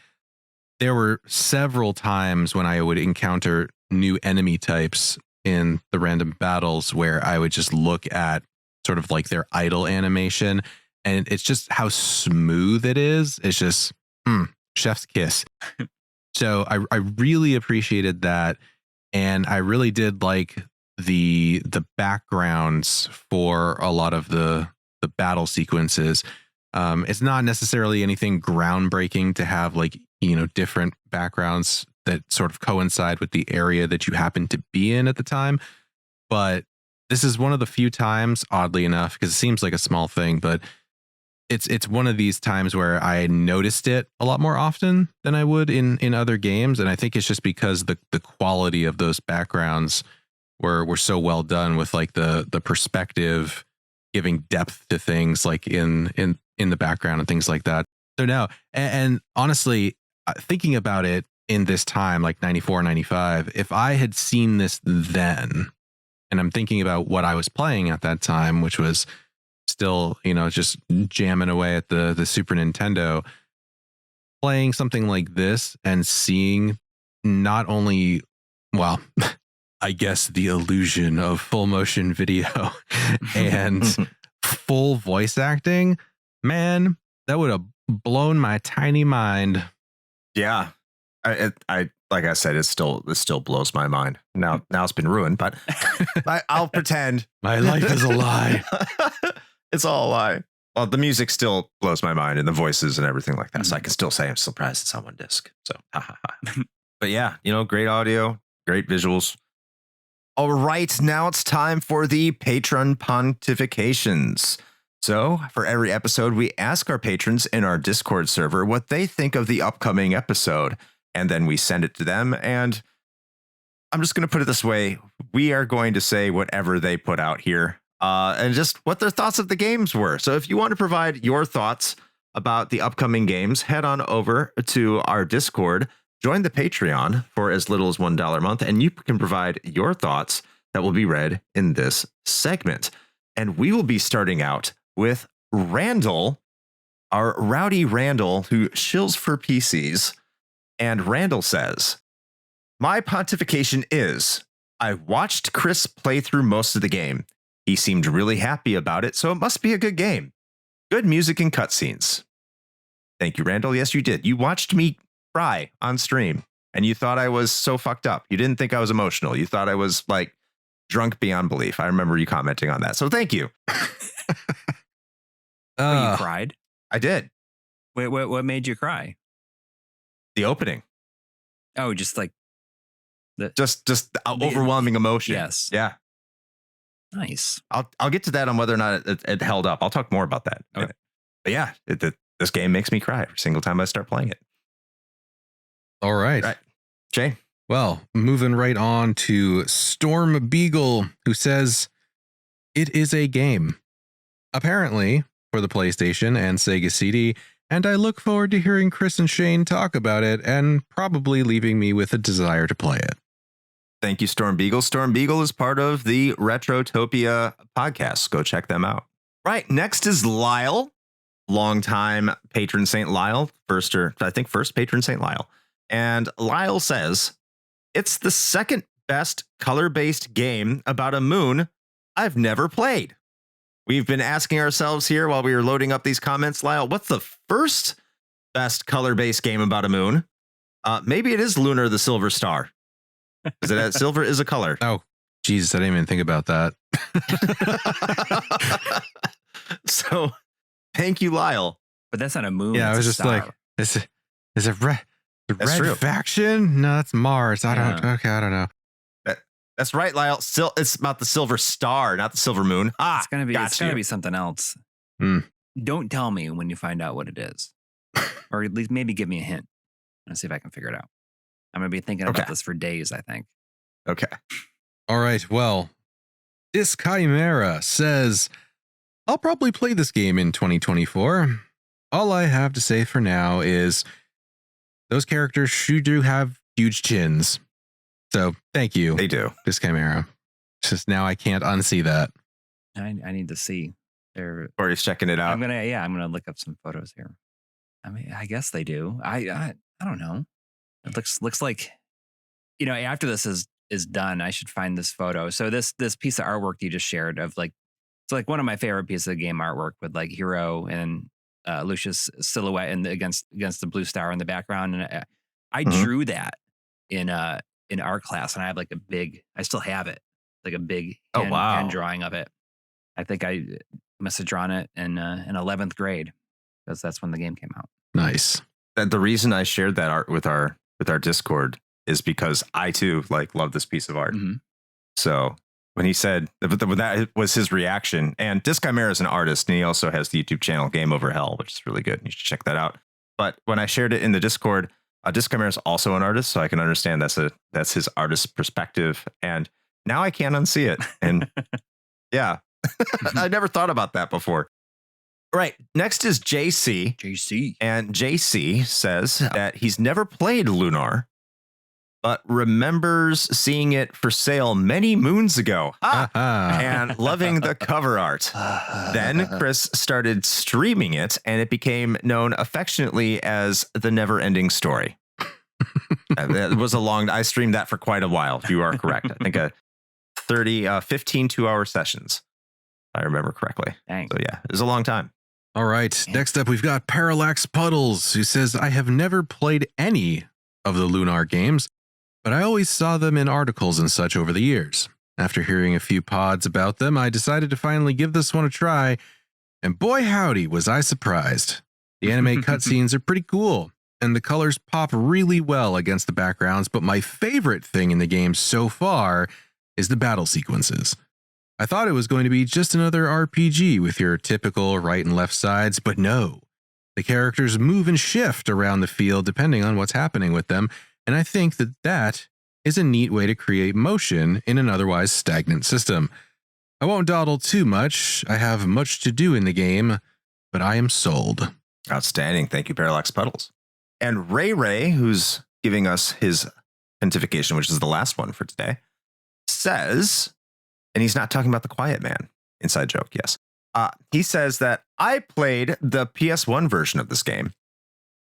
there were several times when I would encounter new enemy types in the random battles where I would just look at sort of like their idle animation, and it's just how smooth it is. It's just chef's kiss. So I really appreciated that, and I really did like the backgrounds for a lot of the battle sequences. It's not necessarily anything groundbreaking to have like, you know, different backgrounds that sort of coincide with the area that you happen to be in at the time. But this is one of the few times, oddly enough, because it seems like a small thing, but it's one of these times where I noticed it a lot more often than I would in other games. And I think it's just because the quality of those backgrounds were so well done, with like the perspective giving depth to things like in the background and things like that. So no, and honestly, thinking about it in this time, like 94, 95, if I had seen this then, and I'm thinking about what I was playing at that time, which was still, you know, just jamming away at the Super Nintendo, playing something like this and seeing not only, well, I guess the illusion of full motion video and full voice acting, man, that would have blown my tiny mind. Yeah. I like I said, it still blows my mind. Now it's been ruined, but I'll pretend My life is a lie. It's all a lie. Well, the music still blows my mind, and the voices and everything like that. So I can still say I'm surprised it's on one disc. So, but yeah, you know, great audio, great visuals. All right, now it's time for the patron pontifications. So for every episode, we ask our patrons in our Discord server what they think of the upcoming episode, and then we send it to them. And I'm just going to put it this way. We are going to say whatever they put out here, and just what their thoughts of the games were. So if you want to provide your thoughts about the upcoming games, head on over to our Discord, join the Patreon for as little as $1 a month, and you can provide your thoughts that will be read in this segment. And we will be starting out with Randall, our rowdy Randall, who shills for PCs. And Randall says, my pontification is, I watched Chris play through most of the game. He seemed really happy about it, so it must be a good game. Good music and cutscenes. Thank you, Randall. Yes, you did. You watched me cry on stream, and you thought I was so fucked up. You didn't think I was emotional. You thought I was like drunk beyond belief. I remember you commenting on that. So thank you. You cried? I did. Wait, what made you cry? The opening. Oh, just like just the overwhelming emotion. Yes. Yeah. Nice. I'll get to that on whether or not it held up. I'll talk more about that. Okay. But yeah, this game makes me cry every single time I start playing it. All right. Jay? Well, moving right on to Storm Beagle, who says, it is a game, apparently for the PlayStation and Sega CD, and I look forward to hearing Chris and Shane talk about it and probably leaving me with a desire to play it. Thank you, Storm Beagle. Storm Beagle is part of the Retrotopia podcast. Go check them out. Right. Next is Lyle, longtime patron Saint Lyle, first patron Saint Lyle. And Lyle says, it's the second best color-based game about a moon I've never played. We've been asking ourselves here while we were loading up these comments, Lyle, what's the first best color-based game about a moon? Maybe it is Lunar the Silver Star. Is it silver is a color? Oh, Jesus, I didn't even think about that. So, thank you, Lyle. But that's not a moon. Yeah, I was just like, is it red true. faction? No, that's Mars. I don't know. That's right, Lyle. Still, it's about the silver star, not the silver moon. It's gonna be something else. Don't tell me when you find out what it is, or at least maybe give me a hint and see if I can figure it out. I'm gonna be thinking about this for days, I think. Okay. All right. Well, this Chimera says, I'll probably play this game in 2024. All I have to say for now is those characters sure do have huge chins. So thank you. They do. This Chimera. It's just now I can't unsee that. I need to see. Corey's checking it out. I'm gonna look up some photos here. I mean, I guess they do. I don't know. It looks like, you know, after this is is done. I should find this photo. So this piece of artwork you just shared of like, it's like one of my favorite pieces of game artwork with like Hero and Lucius silhouette and against the blue star in the background. And I drew that in art class, and I have like I still have it, like a big hand drawing of it. I think I must have drawn it in 11th grade because that's when the game came out. Nice. And the reason I shared that art with our Discord is because I too like love this piece of art. Mm-hmm. So when he said that was his reaction, and Disc Chimera is an artist, and he also has the YouTube channel Game Over Hell, which is really good. You should check that out. But when I shared it in the Discord, Disc Chimera is also an artist, so I can understand that's his artist perspective. And now I can't unsee it. And yeah, I never thought about that before. Right. Next is JC. JC. And JC says that he's never played Lunar, but remembers seeing it for sale many moons ago and loving the cover art. Then Chris started streaming it, and it became known affectionately as The Never Ending Story. It was I streamed that for quite a while. You are correct. I think 15 2-hour sessions, if I remember correctly. Dang. So yeah, it was a long time. All right. Next up, we've got Parallax Puddles, who says, I have never played any of the Lunar games, but I always saw them in articles and such over the years. After hearing a few pods about them, I decided to finally give this one a try, and boy howdy was I surprised. The anime cutscenes are pretty cool, and the colors pop really well against the backgrounds, but my favorite thing in the game so far is the battle sequences. I thought it was going to be just another RPG with your typical right and left sides, but no. The characters move and shift around the field depending on what's happening with them, and I think that is a neat way to create motion in an otherwise stagnant system. I won't dawdle too much. I have much to do in the game, but I am sold. Outstanding. Thank you, Parallax Puddles. And Ray, who's giving us his pontification, which is the last one for today, says, and he's not talking about the Quiet Man. Inside joke, yes. He says that I played the PS1 version of this game.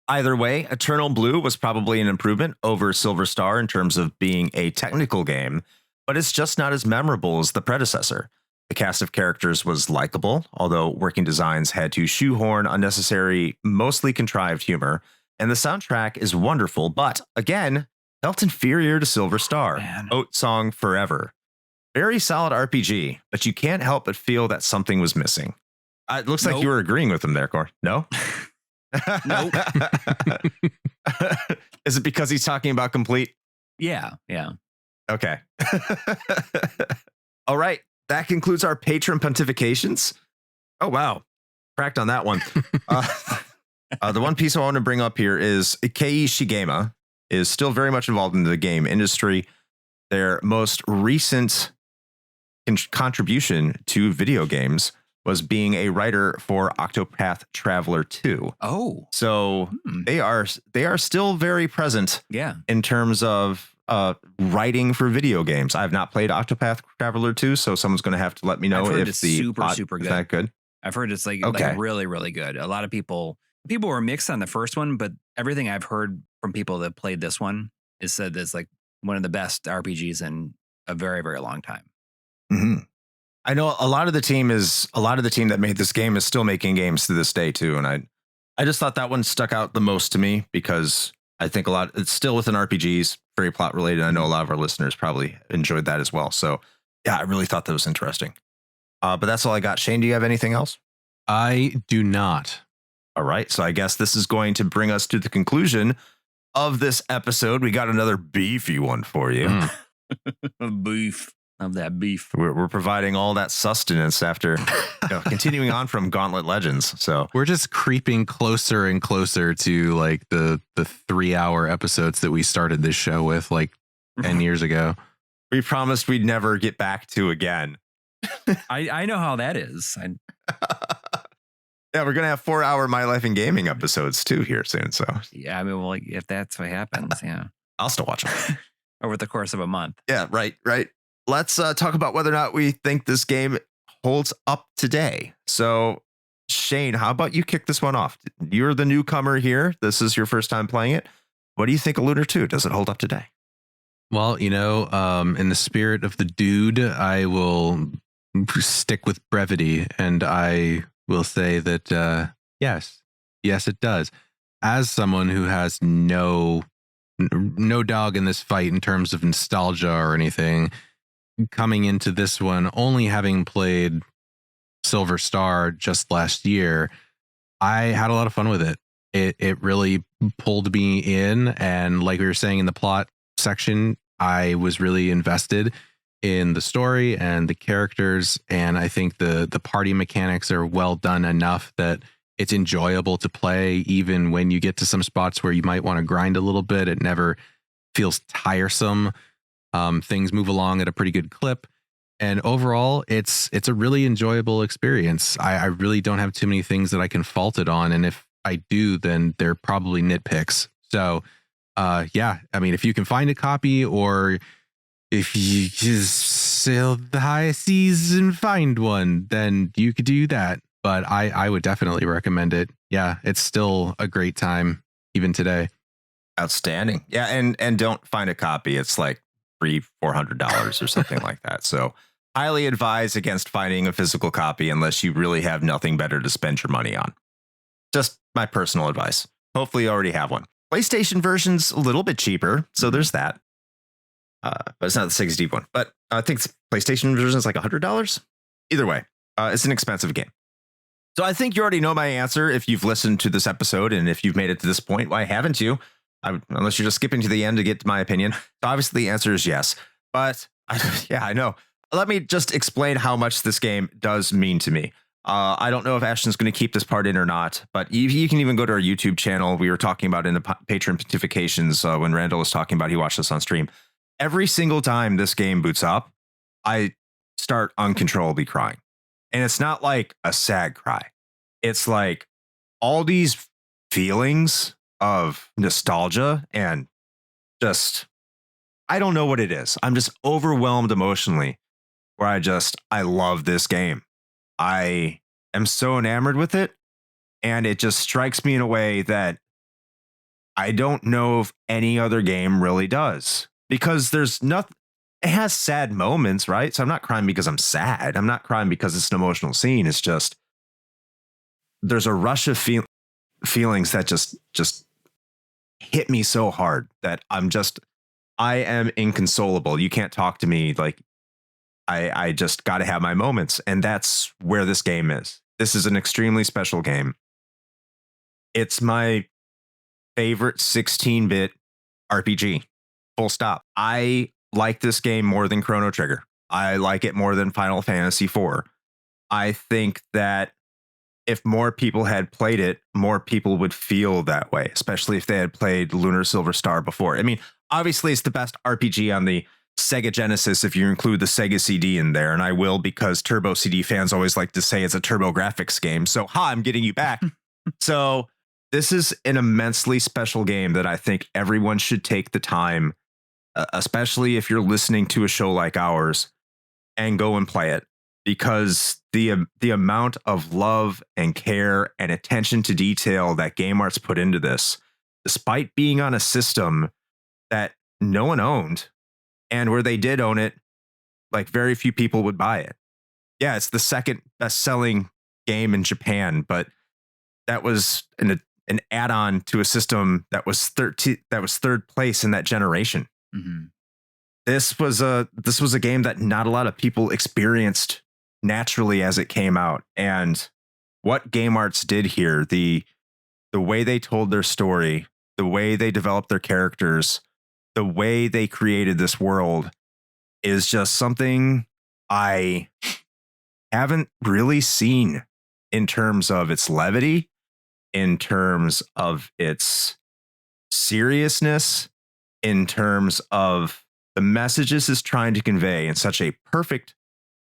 Either way, Eternal Blue was probably an improvement over Silver Star in terms of being a technical game, but it's just not as memorable as the predecessor. The cast of characters was likable, although Working Designs had to shoehorn unnecessary, mostly contrived humor, and the soundtrack is wonderful, but again, felt inferior to Silver Star. Oat Song Forever. Very solid RPG, but you can't help but feel that something was missing. It looks like you were agreeing with him there, Cor. No? Nope. Is it because he's talking about complete? Yeah. Okay. All right. That concludes our patron pontifications. Oh, wow. Cracked on that one. The one piece I want to bring up here is Kei Shigema is still very much involved in the game industry. Their most recent contribution to video games was being a writer for Octopath Traveler 2. Oh. So they are still very present in terms of writing for video games. I've not played Octopath Traveler 2, so someone's going to have to let me know if it's the super good. Is that good? I've heard it's like really, really good. A lot of people were mixed on the first one, but everything I've heard from people that played this one is said it's like one of the best RPGs in a very, very long time. Mm-hmm. I know a lot of the team that made this game is still making games to this day too, and I just thought that one stuck out the most to me because I think it's still within RPGs, very plot related. I know a lot of our listeners probably enjoyed that as well. So yeah, I really thought that was interesting. But that's all I got. Shane, do you have anything else? I do not. All right, so I guess this is going to bring us to the conclusion of this episode. We got another beefy one for you. Beef. Of that beef. We're providing all that sustenance after continuing on from Gauntlet Legends. So we're just creeping closer and closer to like the 3-hour episodes that we started this show with like 10 years ago. We promised we'd never get back to again. I know how that is. Yeah, we're gonna have 4-hour My Life in Gaming episodes too here soon. So yeah, I mean, well, if that's what happens, yeah, I'll still watch them over the course of a month. Yeah, right. Let's talk about whether or not we think this game holds up today. So, Shane, how about you kick this one off? You're the newcomer here. This is your first time playing it. What do you think of Lunar 2? Does it hold up today? Well, in the spirit of the dude, I will stick with brevity, and I will say that yes, it does. As someone who has no dog in this fight in terms of nostalgia or anything, coming into this one, only having played Silver Star just last year, I had a lot of fun with it. It really pulled me in, and like we were saying in the plot section, I was really invested in the story and the characters, and I think the party mechanics are well done enough that it's enjoyable to play, even when you get to some spots where you might want to grind a little bit. It never feels tiresome. Things move along at a pretty good clip, and overall, it's a really enjoyable experience. I really don't have too many things that I can fault it on, and if I do, then they're probably nitpicks. So, yeah, I mean, if you can find a copy, or if you just sail the high seas and find one, then you could do that. But I would definitely recommend it. Yeah, it's still a great time even today. Outstanding. Yeah, and don't find a copy. It's like $300-$400 or something like that. So highly advise against finding a physical copy unless you really have nothing better to spend your money on. Just my personal advice. Hopefully you already have one. PlayStation version's a little bit cheaper, so there's that. But it's not the Sega CD one. But I think the PlayStation version is like $100. Either way, it's an expensive game. So I think you already know my answer if you've listened to this episode, and if you've made it to this point. Why haven't you? Unless you're just skipping to the end to get to my opinion. So obviously the answer is yes. But yeah, I know. Let me just explain how much this game does mean to me. I don't know if Ashton's going to keep this part in or not, but you can even go to our YouTube channel. We were talking about in the Patreon pontifications when Randall was talking about he watched this on stream. Every single time this game boots up, I start uncontrollably crying. And it's not like a sad cry. It's like all these feelings of nostalgia and just, I don't know what it is. I'm just overwhelmed emotionally, where I love this game. I am so enamored with it, and it just strikes me in a way that I don't know if any other game really does, because there's nothing. It has sad moments, right? So I'm not crying because I'm sad. I'm not crying because it's an emotional scene. It's just there's a rush of feelings that just hit me so hard that I am inconsolable. You can't talk to me. Like I just got to have my moments. And that's where this game is. This is an extremely special game. It's my favorite 16-bit RPG. Full stop. I like this game more than Chrono Trigger. I like it more than Final Fantasy IV. I think that if more people had played it, more people would feel that way, especially if they had played Lunar Silver Star before. I mean, obviously, it's the best RPG on the Sega Genesis if you include the Sega CD in there, and I will, because Turbo CD fans always like to say it's a Turbo Graphics game. So, I'm getting you back. So, this is an immensely special game that I think everyone should take the time, especially if you're listening to a show like ours, and go and play it, because the amount of love and care and attention to detail that Game Arts put into this, despite being on a system that no one owned, and where they did own it, like very few people would buy it. Yeah, it's the second best-selling game in Japan, but that was an add-on to a system that was third place in that generation. Mm-hmm. This was a game that not a lot of people experienced naturally as it came out. And what Game Arts did here, the way they told their story, the way they developed their characters, the way they created this world, is just something I haven't really seen in terms of its levity, in terms of its seriousness, in terms of the messages it's trying to convey in such a perfect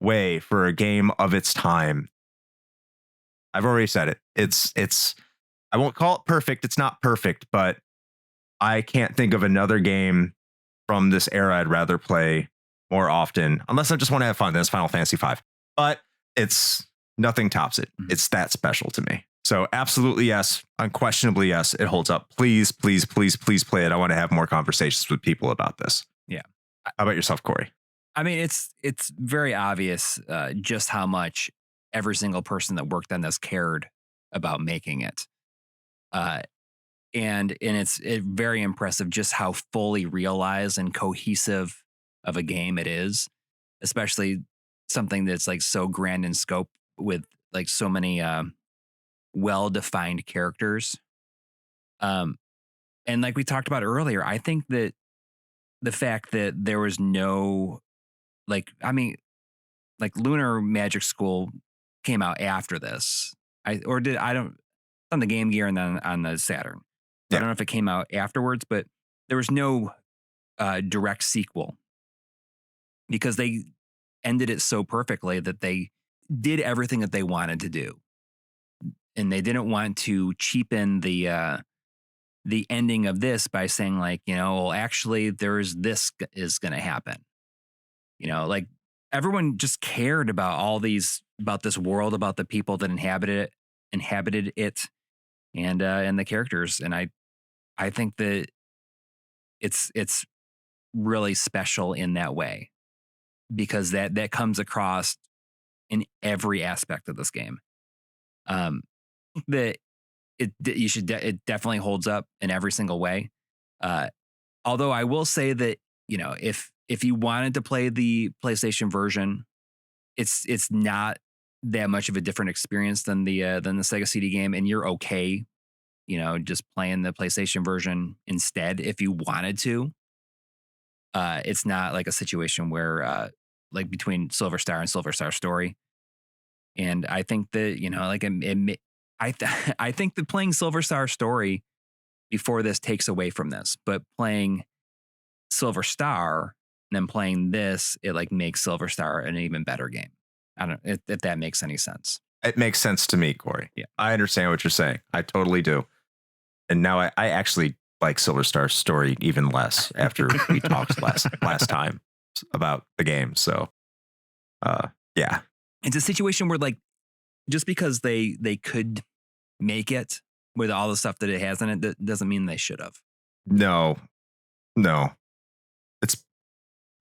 way for a game of its time. I've already said it. It's I won't call it perfect. It's not perfect, but I can't think of another game from this era I'd rather play more often, unless I just want to have fun. Then it's Final Fantasy V. But it's nothing tops it. It's that special to me. So absolutely yes, unquestionably yes, it holds up. Please, please, please, please play it. I want to have more conversations with people about this. Yeah. How about yourself, Coury? I mean, it's very obvious just how much every single person that worked on this cared about making it. And it's very impressive just how fully realized and cohesive of a game it is, especially something that's like so grand in scope with like so many well-defined characters. And like we talked about earlier, I think that the fact that there was no Lunar Magic School came out after this. I don't on the Game Gear and then on the Saturn. I don't know if it came out afterwards, but there was no direct sequel because they ended it so perfectly that they did everything that they wanted to do. And they didn't want to cheapen the ending of this by saying like, well, actually this is going to happen. Like everyone just cared about about this world, about the people that inhabited it and the characters. And I think that it's really special in that way because that comes across in every aspect of this game. That it definitely holds up in every single way. Although I will say that, if you wanted to play the PlayStation version, it's not that much of a different experience than the Sega CD game, and you're okay, just playing the PlayStation version instead if you wanted to. It's not like a situation where like between Silver Star and Silver Star Story. And I think that, I think that playing Silver Star Story before this takes away from this, but playing Silver Star and then playing this, it like makes Silver Star an even better game. I don't know if that makes any sense. It makes sense to me, Coury. Yeah. I understand what you're saying. I totally do. And now I actually like Silver Star Story even less after we talked last time about the game. So, yeah. It's a situation where like, just because they could make it with all the stuff that it has in it, that doesn't mean they should have. No.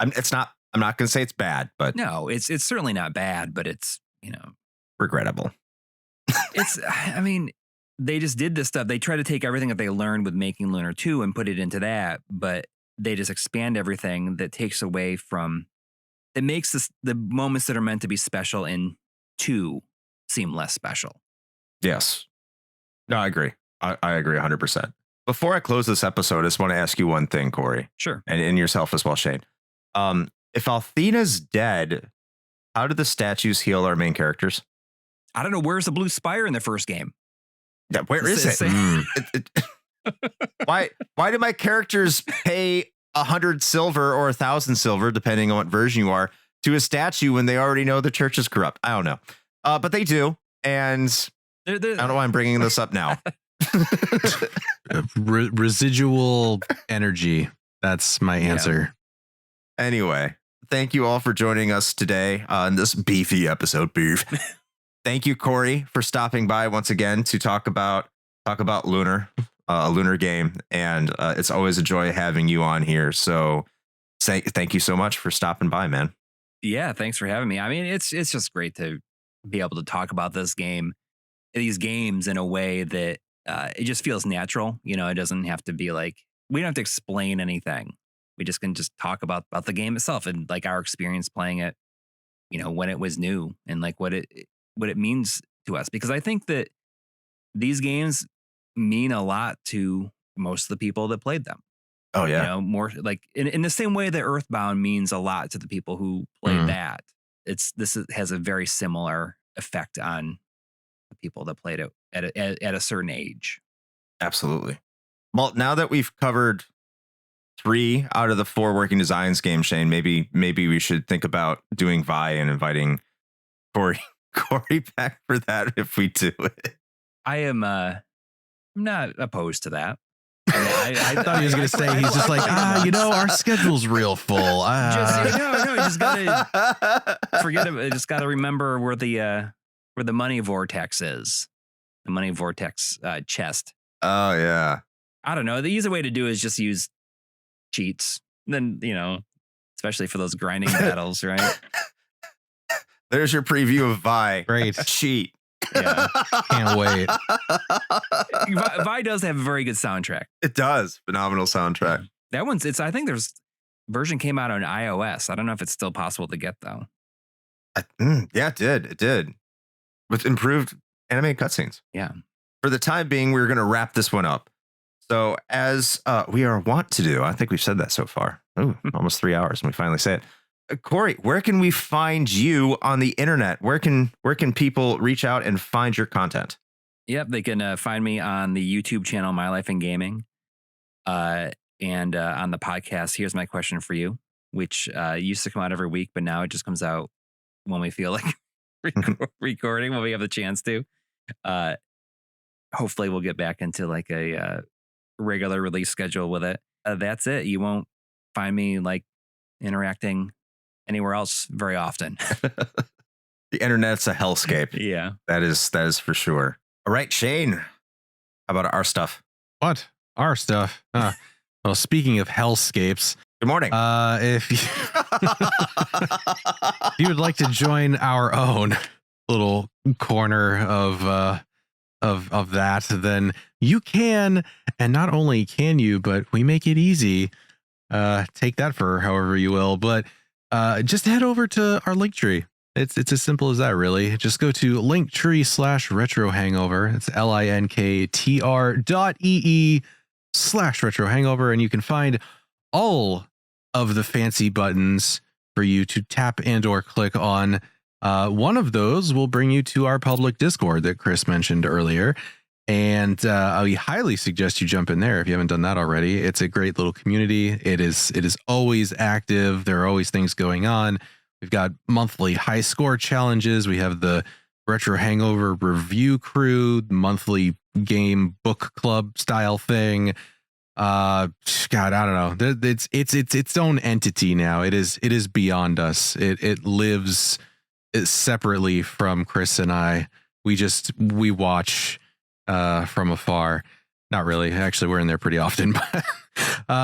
It's not. I'm not going to say it's bad, but no, it's certainly not bad, but it's regrettable. I mean, they just did this stuff. They try to take everything that they learned with making Lunar 2 and put it into that, but they just expand everything that takes away from. It makes the moments that are meant to be special in 2 seem less special. Yes. No, I agree. I agree 100%. Before I close this episode, I just want to ask you one thing, Coury. Sure. And yourself as well, Shane. If Althena's dead, how do the statues heal our main characters? I don't know. Where's the blue spire in the first game? Yeah, where is it? Why do my characters pay 100 silver or 1,000 silver, depending on what version you are, to a statue when they already know the church is corrupt? I don't know. But they do. And I don't know why I'm bringing this up now. Residual energy. That's my answer. Anyway, thank you all for joining us today on this beefy episode. Beef. Thank you, Coury, for stopping by once again to talk about Lunar, a Lunar game. And it's always a joy having you on here. So thank you so much for stopping by, man. Yeah, thanks for having me. I mean, it's just great to be able to talk about these games in a way that it just feels natural. It doesn't have to be like, we don't have to explain anything. We just can just talk about the game itself and like our experience playing it, when it was new and like what it means to us. Because I think that these games mean a lot to most of the people that played them. Oh yeah. More like in the same way that Earthbound means a lot to the people who played that. This has a very similar effect on the people that played it at a certain age. Absolutely. Well, now that we've covered 3 out of the 4 Working Designs games, Shane, maybe we should think about doing Vi and inviting Coury back for that if we do it. I'm not opposed to that. I thought he was going to say he's just like, our schedule's real full. You just gotta forget it. You just gotta remember where the money vortex is. The money vortex chest. Oh yeah. I don't know. The easy way to do is just use cheats. Then, especially for those grinding battles, right? There's your preview of Vi. Great. Cheat. Yeah. Can't wait. Vi does have a very good soundtrack. It does. Phenomenal soundtrack. That one's, I think there's version came out on iOS. I don't know if it's still possible to get though. Yeah, it did. It did. With improved animated cutscenes. Yeah. For the time being, we're going to wrap this one up. So as we are wont to do, I think we've said that so far. Ooh, almost 3 hours and we finally say it. Coury, where can we find you on the internet? Where can people reach out and find your content? Yep, they can find me on the YouTube channel My Life in Gaming, and on the podcast. Here's my question for you, which used to come out every week, but now it just comes out when we feel like recording, when we have the chance to. Hopefully, we'll get back into like a regular release schedule with it. That's it. You won't find me like interacting anywhere else very often. The internet's a hellscape. Yeah, that is for sure. All right, Shane, how about our stuff? What? Our stuff? Well, speaking of hellscapes, good morning. If you would like to join our own little corner of that, then you can. And not only can you, but we make it easy. Take that for however you will. But just head over to our link tree. It's as simple as that, really. Just go to linktree/retrohangover. It's linktr.ee/retrohangover, and you can find all of the fancy buttons for you to tap and or click on. One of those will bring you to our public Discord that Chris mentioned earlier. And I highly suggest you jump in there if you haven't done that already. It's a great little community. It is always active. There are always things going on. We've got monthly high score challenges. We have the Retro Hangover review crew, monthly game book club style thing. God, I don't know. It's its own entity now. It is beyond us. It lives separately from Chris and I. We watch from afar. Not really. Actually, we're in there pretty often.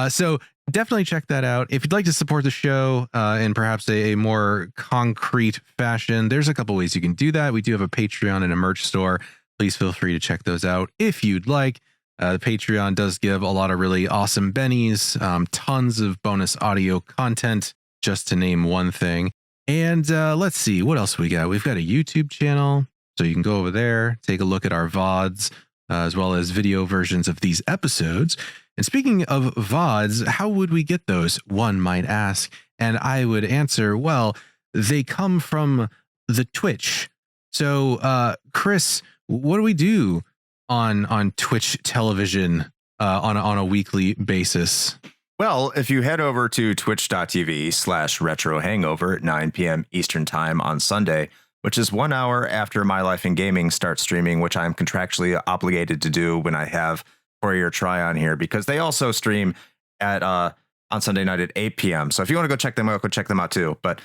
So definitely check that out. If you'd like to support the show in perhaps a more concrete fashion, there's a couple ways you can do that. We do have a Patreon and a merch store. Please feel free to check those out if you'd like. The Patreon does give a lot of really awesome bennies, tons of bonus audio content, just to name one thing. And let's see, what else we got? We've got a YouTube channel, so you can go over there, take a look at our VODs, as well as video versions of these episodes. And speaking of VODs, how would we get those, one might ask? And I would answer, well, they come from the Twitch. So, Chris, what do we do on Twitch television on a weekly basis? Well, if you head over to twitch.tv/retrohangover at 9 p.m. Eastern time on Sunday, which is 1 hour after My Life in Gaming starts streaming, which I'm contractually obligated to do when I have Coury Try on here, because they also stream at on Sunday night at 8 p.m. So if you want to go check them out, go check them out too. But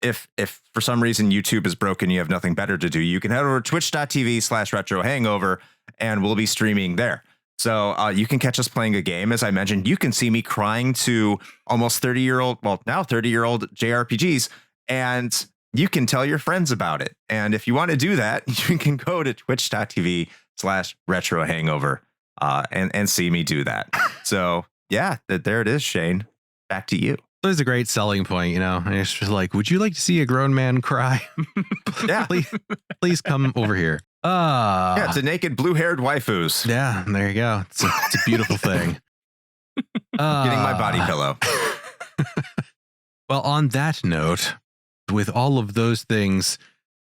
if for some reason YouTube is broken, you have nothing better to do, you can head over to twitch.tv/retrohangover and we'll be streaming there. So you can catch us playing a game. As I mentioned, you can see me crying to almost 30-year-old, well, now 30-year-old JRPGs, and you can tell your friends about it. And if you want to do that, you can go to twitch.tv/retrohangover and see me do that. So yeah, there it is, Shane. Back to you. It was a great selling point, you know. And it's just like, would you like to see a grown man cry? Yeah. please come over here. Yeah, it's a naked blue-haired waifus. Yeah, there you go. It's a beautiful thing. Getting my body pillow. Well, on that note, with all of those things,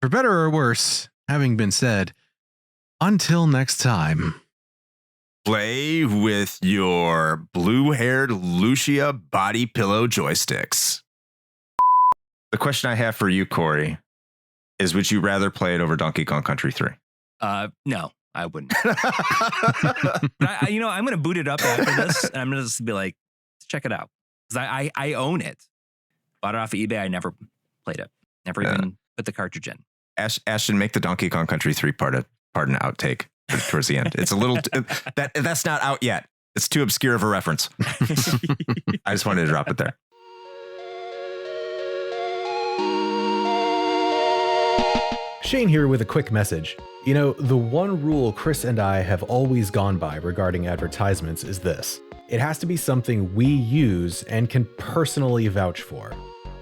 for better or worse, having been said, until next time, play with your blue-haired Lucia body pillow joysticks. The question I have for you, Coury, is would you rather play it over Donkey Kong Country 3? No, I wouldn't. But I'm going to boot it up after this, and I'm going to just be like, let's check it out. Because I own it. Bought it off of eBay. I never played it. Never even put the cartridge in. Ashton, make the Donkey Kong Country 3 part an outtake towards the end. It's a little that's not out yet. It's too obscure of a reference. I just wanted to drop it there. Shane here with a quick message. You know, the one rule Chris and I have always gone by regarding advertisements is this. It has to be something we use and can personally vouch for.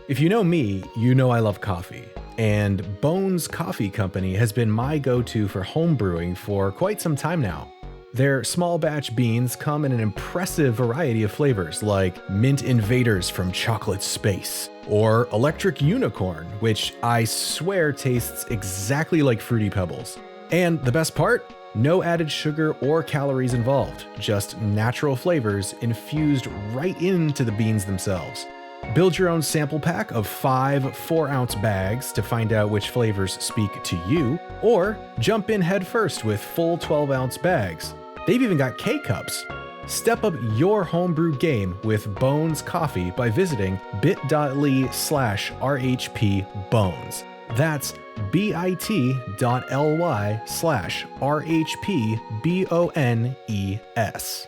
If you know me, you know I love coffee. And Bones Coffee Company has been my go-to for home brewing for quite some time now. Their small batch beans come in an impressive variety of flavors like Mint Invaders from Chocolate Space, or Electric Unicorn, which I swear tastes exactly like Fruity Pebbles. And the best part? No added sugar or calories involved, just natural flavors infused right into the beans themselves. Build your own sample pack of 5 4-ounce bags to find out which flavors speak to you, or jump in head first with full 12-ounce bags. They've even got K-Cups. Step up your homebrew game with Bones Coffee by visiting bit.ly/RHPBones. That's bit.ly/RHPBONES.